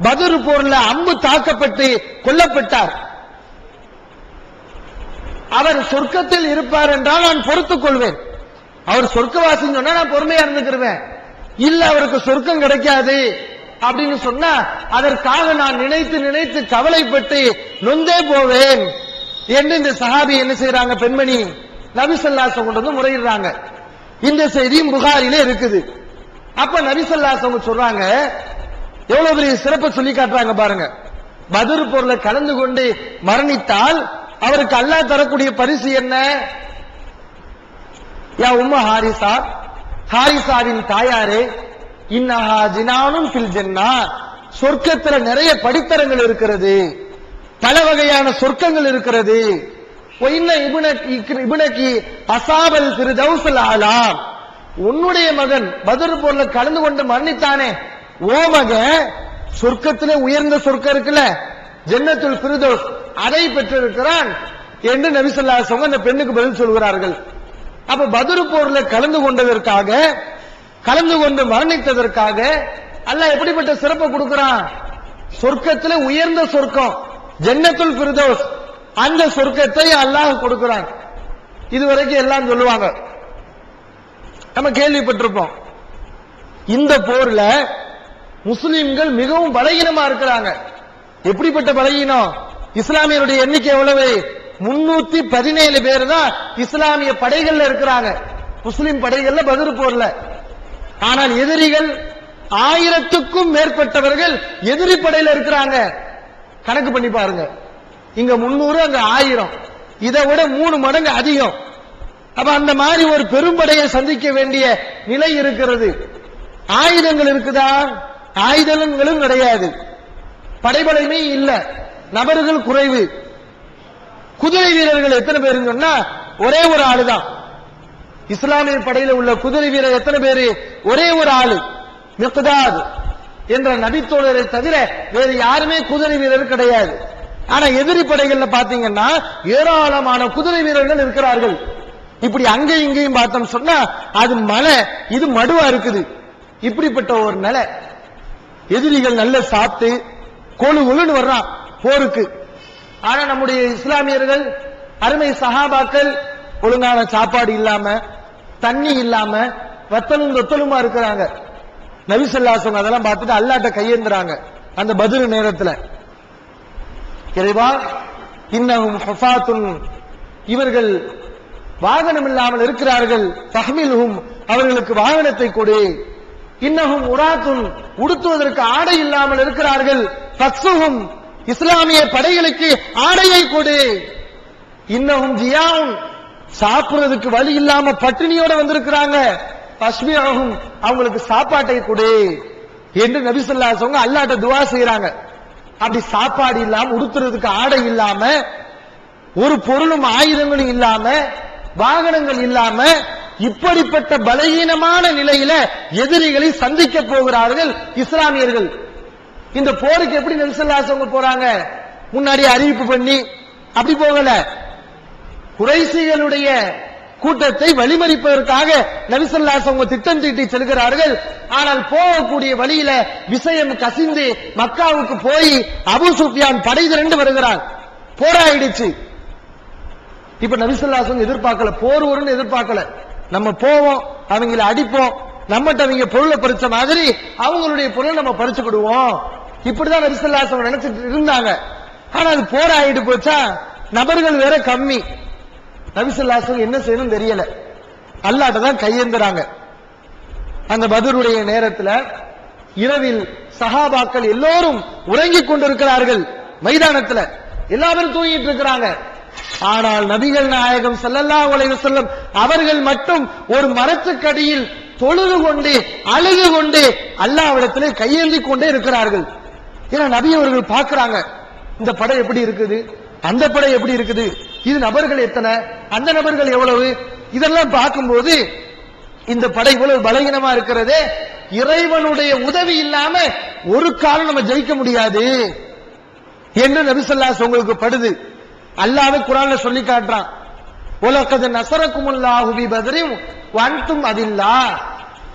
பத்ர் போர்ல அம்பு தாக்கப்பட்டு கொல்லப்பட்டார். அவர் சொர்க்கத்தில் இருப்பார் என்றால் நான் பொறுத்துக் கொள்வேன். அவர் சொர்க்கவாசின்னு சொன்னா நான் பொறுமையா இருந்துக்கிறேன். இல்ல அவருக்கு சொர்க்கம் கிடைக்காது அப்படின்னு சொன்னா அதற்காக நான் நினைத்து நினைத்து கவலைப்பட்டு நொந்தே போவேன் என்று இந்த சஹாபி என்ன செய்யறாங்க? பெண்மணி நபி ஸல்லல்லாஹு அலைஹி வஸல்லம் கொண்டு வந்து முறையிடுறாங்க. இந்த செய்தியும் புகாரிலே இருக்குது. அப்ப நபி ஸல்லல்லாஹு அலைஹி வஸல்லம் சொல்றாங்க, எவ்வளவு பெரிய சிறப்பை சொல்லி காட்டுறாங்க பாருங்க. பத்ர் போர்ல கலந்து கொண்டு மரணித்தால் அவருக்கு அல்லாஹ் தரக்கூடிய பரிசு என்ன? யா உம்ம ஹாரிசா, ஹாரிசாவின் தாயாரே, இன்னஹா ஜினானுன் ஃபில் ஜன்னா, சொர்க்கத்துல நிறைய படித்தரங்கள் இருக்கிறது, பல வகையான சொர்க்கங்கள் இருக்கிறது. இப்னகி அஸாபல் ஃபிர்தௌஸல் ஆலா, உன்னுடைய மகன் பத்ர் போர்ல கலந்து கொண்டு மரணித்தானே, ஓ மகன் சொர்க்கத்திலே உயர்ந்த சொர்க்கம் இருக்குல்ல, ஜன்னத்துல் ஃபிர்தௌஸ், அதை பெற்றிருக்கிறான் என்று நபி ஸல்லல்லாஹு அலைஹி வஸல்லம் அந்த பெண்ணுக்கு பதில் சொல்கிறார்கள். அப்ப பத்ர் போர்ல கலந்து கொண்டதற்காக, கலந்து கொண்டு மரணித்ததற்காக அல்லாஹ் எப்படிப்பட்ட சிறப்பை கொடுக்கிறான்? சொர்க்கத்திலே உயர்ந்த சொர்க்கம் ஜன்னத்துல் ஃபிர்தௌஸ், அந்த சொர்க்கத்தை அல்லாஹ் கொடுக்கிறான். இதுவரைக்கும் எல்லாம் சொல்லுவாங்க, நம்ம கேள்விப்பட்டிருப்போம். இந்த போர்ல முஸ்லிம்கள் மிகவும் பலகீனமா இருக்கிறாங்க. எப்படிப்பட்ட பலகீனம்? இஸ்லாமியருடைய எண்ணிக்கை எவ்வளவு? 317 பேர் தான் இஸ்லாமிய படைகள்ல இருக்கிறாங்க, முஸ்லிம் படைகள்ல பத்ர் போர்ல. ஆனால் எதிரிகள் 1000க்கும் மேற்பட்டவர்கள் எதிரி படையில இருக்கிறாங்க. கணக்கு பண்ணி பாருங்க, இங்க 300 அங்க 1000, இதை விட 3 மடங்கு அதிகம். அப்ப அந்த மாதிரி ஒரு பெரும்படையை சந்திக்க வேண்டிய நிலை இருக்கிறது. ஆயுதங்கள் இருக்குதா? ஆயுதங்களும் கிடையாது, படைபலமே இல்ல, நபர்கள் குறைவு. குதிரை வீரர்கள் எத்தனை பேர் சொன்னா ஒரே ஒரு ஆளுதான். இஸ்லாமிய படையில உள்ள குதிரை வீரர் எத்தனை பேரு? ஒரே ஒரு ஆளு, மிக்தாத் என்ற நபித்தோழரை தவிர வேறு யாருமே குதிரை வீரர் கிடையாது. ஆனா எதிரி படைகள்ல பாத்தீங்கன்னா ஏராளமான குதிரை வீரர்கள் இருக்கிறார்கள். இப்படி அங்கே இங்கேயும் பார்த்தோம் சொன்னா அது மலை, இது மடுவா இருக்குது. இப்படிப்பட்ட ஒரு நிலை, எதிரிகள் நல்ல சாப்பிட்டு கொழு கொழுன்னு வர்றான் போருக்கு. ஆனா நம்முடைய இஸ்லாமியர்கள், அருமை சஹாபாக்கள் ஒழுங்கான சாப்பாடு இல்லாம, தண்ணி இல்லாம, வத்தலும் தொத்தலுமா இருக்கிறாங்க. நபி ஸல்லல்லாஹு அலைஹி வஸல்லம் அதெல்லாம் பார்த்துட்டு அல்லாஹ்ட்ட கையேந்துறாங்க அந்த பத்ர் நேரத்துல. இறைவா, இன்னஹும் ஹுஃபாத்துன், இவர்கள் வாகனம் இல்லாமல் இருக்கிறார்கள், தஹ்மிலுஹும், அவர்களுக்கு வாகனத்தை கொடு. இன்னஹும் உராத்துன், உடுத்துவதற்கு ஆடை இல்லாமல் இருக்கிறார்கள், ஃபக்ஸுஹும், இஸ்லாமிய படைகளுக்கு ஆடையை கொடு. இன்னஹும் ஜியாஉன், சாப்பிடுறதுக்கு வழி இல்லாம பட்டினியோட வந்திருக்கிறாங்க, பஸ்மியஹும், அவங்களுக்கு சாப்பாட்டை கொடு என்று நபி ஸல்லல்லாஹு அலைஹி வஸல்லம் அல்லாஹ்ட்ட துஆ செய்றாங்க. அப்படி சாப்பாடு இல்லாம, உடுத்துறதுக்கு ஆடை இல்லாம, ஒரு பொருளும் ஆயுதங்களும் இல்லாம, வாகனங்கள் இல்லாம, இப்படிப்பட்ட பலகீனமான நிலையில எதிரிகளை சந்திக்க போகிறார்கள் இஸ்லாமியர்கள். இந்த போருக்கு எப்படி நபி ஸல்லல்லாஹு அலைஹி வஸல்லம் போறாங்க? முன்னாடி அறிவிப்பு பண்ணி அப்படி போகல. குறைஷிகளுடைய கூட்டத்தை வழிமறிப்பதற்காக நபி ஸல்லல்லாஹு அலைஹி வஸல்லம் திட்டம் தீட்டி செல்கிறார்கள். ஆனால் போகக்கூடிய வழியில விஷயம் கசிந்து மக்காவுக்கு போய் அபூ சுஃபியான் படை திரண்டு வருகிறார். போராயிடுச்சு. இப்ப நபி ஸல்லல்லாஹு அலைஹி வஸல்லம் எதிர்பார்க்கல, போர் வரும்னு எதிர்பார்க்கல. நம்ம போவோம், அவங்களை அடிப்போம், நம்மகிட்ட அவங்க பொருளை பறிச்ச மாதிரி அவங்களுடைய பொருளை நம்ம பறிச்சுக்கிடுவோம், இப்படிதான் நபி ஸல்லல்லாஹு அலைஹி வஸல்லம் நினைச்சிட்டு இருந்தாங்க. ஆனா அது போராயிட்டு போச்சா, நபர்கள் வேற கம்மி. நபி ஸல்லல்லாஹு அலைஹி வஸல்லம் என்ன செய்யணும் தெரியல, அல்லாஹ்ட்ட தான் கையேந்துறாங்க. அந்த பத்ருடைய நேரத்தில் இரவில் சஹாபாக்கள் எல்லோரும் உறங்கிக் கொண்டிருக்கிறார்கள். மைதானத்தில் எல்லாரும் தூங்கிட்டு இருக்கிறாங்க. ஆனால் நபிகள் நாயகம் ஸல்லல்லாஹு அலைஹி வஸல்லம் அவர்கள் மட்டும் ஒரு மரத்துக்கடியில் தொழுது கொண்டு அழுது கொண்டு அல்லாஹ்விடத்திலே கையேந்தி கொண்டே இருக்கிறார்கள். ஏன்னா நபி அவர்கள் பார்க்கிறாங்க, இந்த படை எப்படி இருக்குது, அந்த படை எப்படி இருக்குது, இது நபர்கள் எத்தனை, அந்த நபர்கள் எவ்வளவு, இதெல்லாம் பார்க்கும்போது இந்த படை இவ்வளவு பலகீனமா இருக்கிறது, இறைவனுடைய உதவி இல்லாம ஒரு காலம் நம்ம ஜெயிக்க முடியாது என்று நபி ஸல்லல்லாஹு அலைஹி வஸல்லம் உங்களுக்கு படுது. அல்லாஹ் குர்ஆன்ல சொல்லி காட்டுறான், வலகத் நஸரகுமுல்லாஹு பி பத்ரின் வ அன்தும் அதில்லா,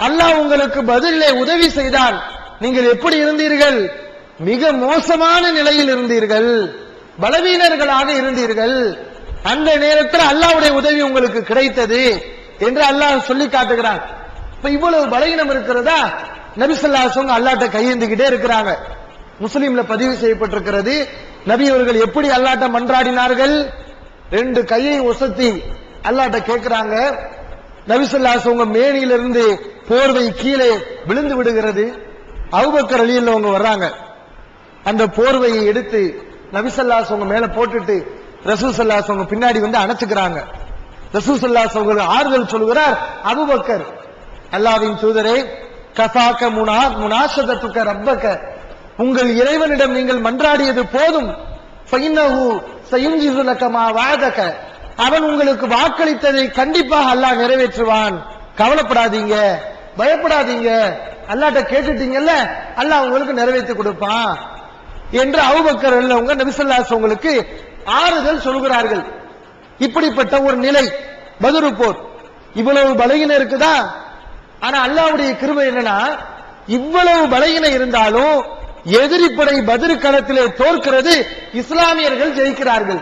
அல்லாஹ் உங்களுக்கு பத்ரிலே உதவி செய்தான், நீங்கள் எப்படி இருந்தீர்கள்? மிக மோசமான நிலையில் இருந்தீர்கள், பலவீனர்களாக இருந்தீர்கள். அந்த நேரத்தில் அல்லாஹ்வுடைய உதவி உங்களுக்கு கிடைத்தது என்று அல்லாஹ் சொல்லி காட்டுகிறான். இப்ப இவ்வளவு பலகீனம் இருக்கிறதா, நபி ஸல்லல்லாஹு அலைஹி வஸல்லம் அல்லாஹ்ட்ட கையேந்திக்கிட்டே இருக்கிறாங்க. முஸ்லிம்ல பதிவு செய்யப்பட்டிருக்கிறது, நபி அவர்கள் எப்படி அல்லாஹ்ட்ட மன்றாடினார்கள்? ரெண்டு கையை ஒசத்தி அல்லாஹ்ட்ட கேட்கிறாங்க. நபி ஸல்லல்லாஹு அலைஹி வஸல்லம் மேனியிலிருந்து போர்வை கீழே விழுந்து விடுகிறது. அபூபக்கர் ரலியல்லாஹு வர்றாங்க, அந்த போர்வையை எடுத்து நபி ஸல்லல்லாஹு அலைஹி வஸல்லம் மேல போட்டுட்டு ரசூல் ஸல்லல்லாஹு அலைஹி வஸல்லம் பின்னாடி வந்து அணைச்சுக்கிறாங்க. ரசூல் ஸல்லல்லாஹு அலைஹி வஸல்லம் ஆறுதல் சொல்கிறார், அபூபக்கர், அல்லாஹ்வின் தூதரே, கஃபாக முனாஷதத்துக ரப்பக, உங்கள் இறைவனிடம் நீங்கள் மன்றாடியது போதும், ஃபஇன்னஹு சயுன்ஜிஸு லக மா வஅதக, அவன் உங்களுக்கு வாக்களித்ததை கண்டிப்பாக அல்லாஹ் நிறைவேற்றுவான், கவலைப்படாதீங்க, பயப்படாதீங்க, அல்லாஹ்ட்ட கேட்டுட்டீங்கல்ல, அல்லாஹ் உங்களுக்கு நிறைவேற்றி கொடுப்பான் என்று அபூபக்கர் அல்லவங்க நபி ஸல்லல்லாஹு அலைஹி வஸல்லம் உங்களுக்கு ஆறுதல் சொல்கிறார்கள். இப்படிப்பட்ட ஒரு நிலை பத்ரு போர். இவ்வளவு பலகீனம் இருக்குதா? ஆனா அல்லாஹ்வுடைய கிருபை என்னன்னா, இவ்வளவு பலகீனம் இருந்தாலும் எதிரி படை பத்ரு களத்திலே தோற்கிறது, இஸ்லாமியர்கள் ஜெயிக்கிறார்கள்,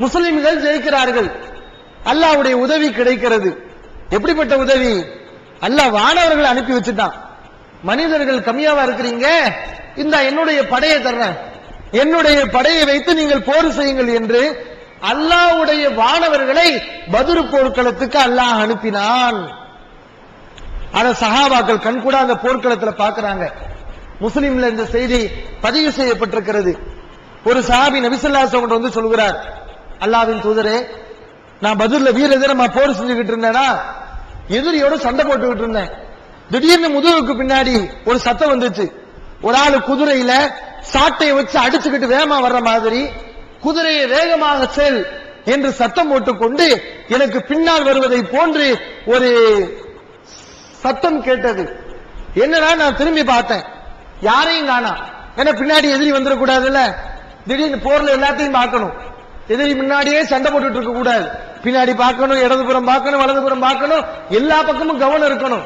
முஸ்லிம்கள் ஜெயிக்கிறார்கள், அல்லாஹ்வுடைய உதவி கிடைக்கிறது. எப்படிப்பட்ட உதவி? அல்லாஹ் வானவர்களை அனுப்பி வச்சுட்டான். மனிதர்கள் கம்மியாவா இருக்கிறீங்க, இந்த என்னுடைய படையை தர்றேன், என்னுடைய படையை வைத்து நீங்கள் போர் செய்யுங்கள் என்று அல்லாஹ்வுடைய வானவர்களை பத்ரு போர்க்களத்துக்கு அல்லாஹ் அனுப்பினான். ஆனா சஹாபாக்கள் கண்கூட அந்த போர்க்களத்தில் பார்க்கிறாங்க. முஸ்லிம்ல இந்த செய்தி பதிவு செய்யப்பட்டிருக்கிறது. ஒரு சஹாபி நபி ஸல்லல்லாஹு அலைஹி வஸல்லம் வந்து சொல்கிறார், அல்லாஹ்வின் தூதரே, நான் பத்ர்ல வீர எதிரமா போர் செஞ்சுக்கிட்டு இருந்தேனா, எதிரியோட சண்டை போட்டுக்கிட்டு இருந்தேன், திடீர்னு முதுகுக்கு பின்னாடி ஒரு சத்தம் வந்துச்சு. ஒரு ஆளு குதிரையில சாட்டையை வச்சு அடிச்சுக்கிட்டு வேகமா வர்ற மாதிரி, குதிரையை வேகமாக செல் என்று சத்தம் போட்டுக்கொண்டு எனக்கு பின்னால் வருவதை போன்று ஒரு சத்தம் கேட்டது. என்னடா நான் திரும்பி பார்த்தேன், யாரையும் காணா. ஏன்னா பின்னாடி எதிரி வந்துடக்கூடாதுல்ல, திடீர்னு போர்ல எல்லாத்தையும் பார்க்கணும். எதிரி முன்னாடியே சண்டை போட்டுட்டு இருக்க கூடாது, பின்னாடி பார்க்கணும், இடதுபுறம் பார்க்கணும், வலதுபுறம் பார்க்கணும், எல்லா பக்கமும் கவனம் இருக்கணும்.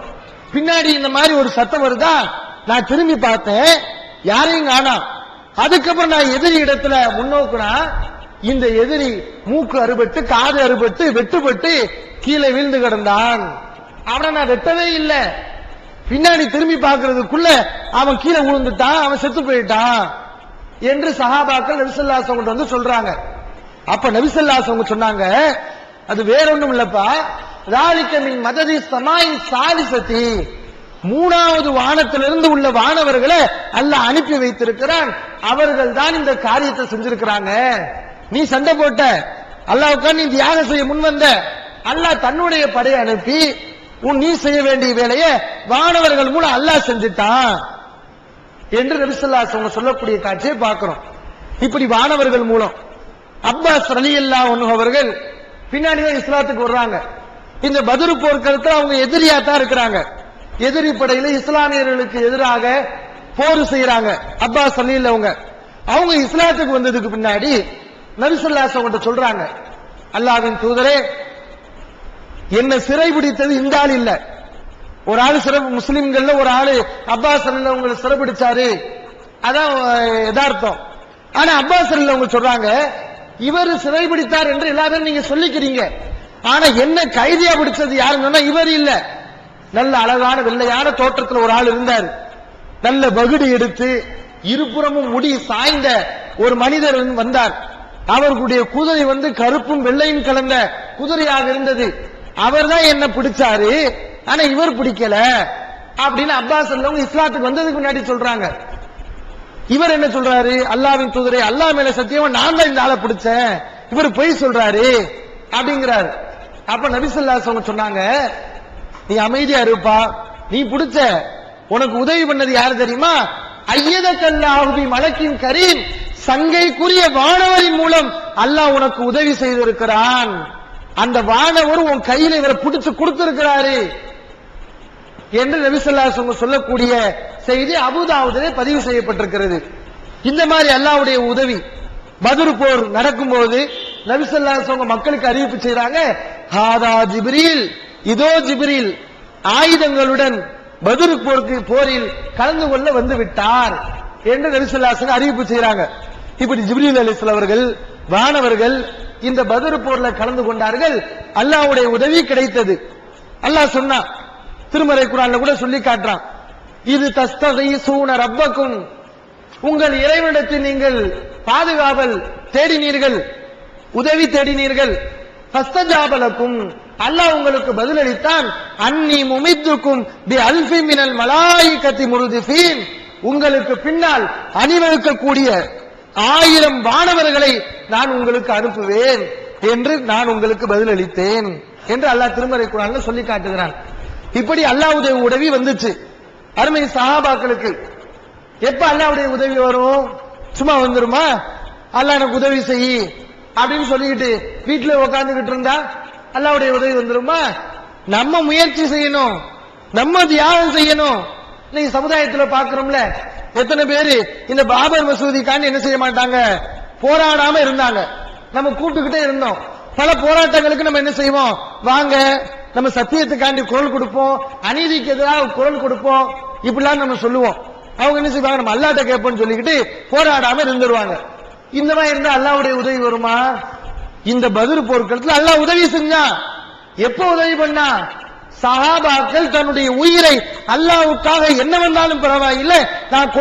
பின்னாடி இந்த மாதிரி ஒரு சத்தம் வருதா, நான் திரும்பி பார்த்தேன், யாரையும் காணா. அதுக்கப்புறம் நான் எதிரி இடத்துல முன்னோக்குனா, இந்த எதிரி மூக்கு அறுபட்டு, காது அறுபட்டு, வெட்டுப்பட்டு கீழே வீழ்ந்து கிடந்தான். அவனை நான் வெட்டவே இல்லை. பின்னாடி திரும்பி பார்க்கறதுக்குள்ள அவன் கீழே விழுந்துட்டான், அவன் செத்து போயிட்டான் என்று சஹாபாக்கள் நபி ஸல்லல்லாஹு அலைஹி வஸல்லம் வந்து சொல்றாங்க. அப்ப நபி ஸல்லல்லாஹு அலைஹி வஸல்லம் சொன்னாங்க, அது வேற ஒண்ணும் இல்லப்பா, ذَلِكَ مِنْ مَدَدِ السَّمَاءِ الثَّالِثَةِ, மூணாவது வானத்திலிருந்து உள்ள வானவர்களை அல்லாஹ் அனுப்பி வைத்திருக்கிறான். அவர்கள் தான் இந்த காரியத்தை செஞ்சிருக்கிறாங்க. நீ சண்டை போட்ட, அல்லாஹ்வுக்காக நீ தியாகம் செய்ய முன் வந்த, அல்லாஹ் தன்னுடைய படையை அனுப்பி நீ செய்ய வேண்டிய வேலையை வானவர்கள் மூலம் அல்லாஹ் செஞ்சுட்டான் என்று நபி ஸல்லல்லாஹு அலைஹி வஸல்லம் சொல்லக்கூடிய காட்சியை பார்க்கிறோம். இப்படி வானவர்கள் மூலம் அப்பாஸ் ரலியல்லாஹு அன்ஹு அவர்கள் பின்னாடி தான் இஸ்லாத்துக்கு வர்றாங்க. இந்த பத்ர் போர்க்களத்துல அவங்க எதிரியா தான் இருக்கிறாங்க. எதிரி படையில இஸ்லாமியர்களுக்கு எதிராக போர் செய்யறாங்க. அப்பாஸ் ரலியல்லாஹு அவங்க இஸ்லாத்துக்கு வந்ததுக்கு பின்னாடி நபி ஸல்லல்லாஹு அலைஹி வஸல்லம் சொல்றாங்க, அல்லாஹ்வின் தூதரே, என்ன சிறைபிடித்தது இந்த ஆள் இல்ல. ஒரு ஆளு முஸ்லிம்கள்ல ஒரு ஆளு அப்பாஸ் ரலியல்லாஹு சிறைபிடிச்சாரு, அதான் யதார்த்தம். ஆனா அப்பாஸ் ரலியல்லாஹு சொல்றாங்க, இவர் சிறைபிடித்தார் என்று எல்லாரும் நீங்க சொல்லிக்கிறீங்க, ஆனா என்ன கைதியா பிடிச்சது யாருன்னு சொன்னா இவர் இல்ல. நல்ல அழகான வெள்ளையான தோற்றத்தில் ஒரு ஆள் இருந்தார். நல்ல வகுடு எடுத்து இருபுறமும் முடி சாய்ந்த ஒரு மனிதர் வந்தார். அவர்களுடைய குதிரை கருப்பும் வெள்ளையும் கலந்த குதிரையாக இருந்தது. அவர் தான் என்ன பிடிச்சாரு, ஆனா இவர் பிடிக்கல அப்படின்னு அப்பாஸ் ரலியல்லாஹு இஸ்லாத்துக்கு வந்ததுக்கு முன்னாடி சொல்றாங்க. இவர் என்ன சொல்றாரு, அல்லாஹ்வின் தூதரே, அல்லாஹ் மேல சத்தியமா நான் தான் இந்த ஆளை பிடிச்சேன், இவர் பொய் சொல்றாரு அப்படிங்கிறாரு. அப்ப நபி ஸல்லல்லாஹு அலைஹி வஸல்லம் சொன்னாங்க, நீ அமைதியா இருப்பா, நீ பிடிச்ச, உனக்கு உதவி பண்ணது யாரு தெரியுமா, ஐயதக்கல்லாஹு பி மலக்கின் கரீம், சங்கைக்குரிய வானவரின் மூலம் அல்லாஹ் உனக்கு உதவி செய்திருக்கிறான். அந்த வானவர் உன் கையில இவரை பிடிச்சு கொடுத்திருக்கிறாரு என்று நபி ஸல்லல்லாஹு அலைஹி வஸல்லம் சொல்லக்கூடிய செய்தி அபூதாவுதிலே பதிவு செய்யப்பட்டிருக்கிறது. இந்த மாதிரி அல்லாஹ்வுடைய உதவி பத்ர் போர் நடக்கும்போது நபி ஸல்லல்லாஹு அலைஹி வஸல்லம் மக்களுக்கு அறிவிப்பு செய்றாங்க, ஹாதா ஜிப்ரீல், இதோ ஜிப்ரீல் ஆயுதங்களுடன் பத்ர் போரில் கலந்து கொள்ள வந்து விட்டார் என்று நபி ஸல்லல்லாஹு அலைஹி வஸல்லம் அறிவிப்பு செய்றாங்க. இப்படி ஜிப்ரீல் அலைஹிஸ்ஸலாம் அவர்கள் வானவர்கள் இந்த பத்ர் போர்ல கலந்து கொண்டார்கள். அல்லாஹ்வுடைய உதவி கிடைத்தது. அல்லாஹ் சொன்னா, திருமறை குர்ஆன்ல கூட சொல்லி காட்டுறான், இது தஸ்தகீசூன ரப்பக்கும், உங்கள் இறைவனிடத்தில் நீங்கள் பாதுகாவல் தேடினீர்கள், உதவி தேடினீர்கள். ஃபஸ்தஜாபலக்கும், அல்லாஹ் உங்களுக்கு பதிலளித்தான். அன்னி முமித்துக்கும் பி அல்ஃபி மினல் மலாயிகத்தி முர்திஃபீன், உங்களுக்கு பின்னால் அணிவகுக்கக்கூடிய 1000 வானவர்களை நான் உங்களுக்கு அனுப்புவேன் என்று நான் உங்களுக்கு பதிலளித்தேன் என்று அல்லாஹ் திருமறை குர்ஆன்ல சொல்லி காட்டுகிறான். இப்படி அல்லாஹ்வுடைய உதவி வந்துச்சு அருமை சஹாபாக்களுக்கு. எப்ப அல்லாஹ்வுடைய உதவி வரும், சும்மா வந்துருமா, அல்லாஹ் எனக்கு உதவி செய் அப்படின்னு சொல்லிக்கிட்டு வீட்டுல உட்கார்ந்துகிட்டு இருந்தா அல்லாஹ்வுடைய உதவி வந்துருமா? நம்ம முயற்சி செய்யணும், நம்ம தியாகம் செய்யணும். இன்னைக்கு சமுதாயத்துல பாக்குறோம்ல, எத்தனை பேரு இந்த பாபர் மசூதிக்காண்டி என்ன செய்ய மாட்டாங்க, போராடாம இருந்தாங்க. நம்ம கூப்பிட்டுக்கிட்டே இருந்தோம். பல போராட்டங்களுக்கு நம்ம என்ன செய்வோம், வாங்க நம்ம சத்தியத்துக்காண்டி குரல் கொடுப்போம், அநீதிக்கு எதிராக குரல் கொடுப்போம், இப்படிலாம் நம்ம சொல்லுவோம். அவங்க என்ன செய்வாங்க, நம்ம அல்லாஹ்ட்ட கேட்போம்னு சொல்லிக்கிட்டு போராடாம இருந்துருவாங்க. இந்த மாதிரி இருந்தா அல்லாஹ்வுடைய உதவி வருமா? இந்த பத்ர் போர்க்களத்துல அல்லாஹ் உதவி செஞ்சான். எப்ப உதவி பண்ணா? சஹாபாக்கள் தன்னுடைய உயிரை அல்லாஹ்வுக்காக என்ன வந்தாலும் பரவாயில்லை, நான்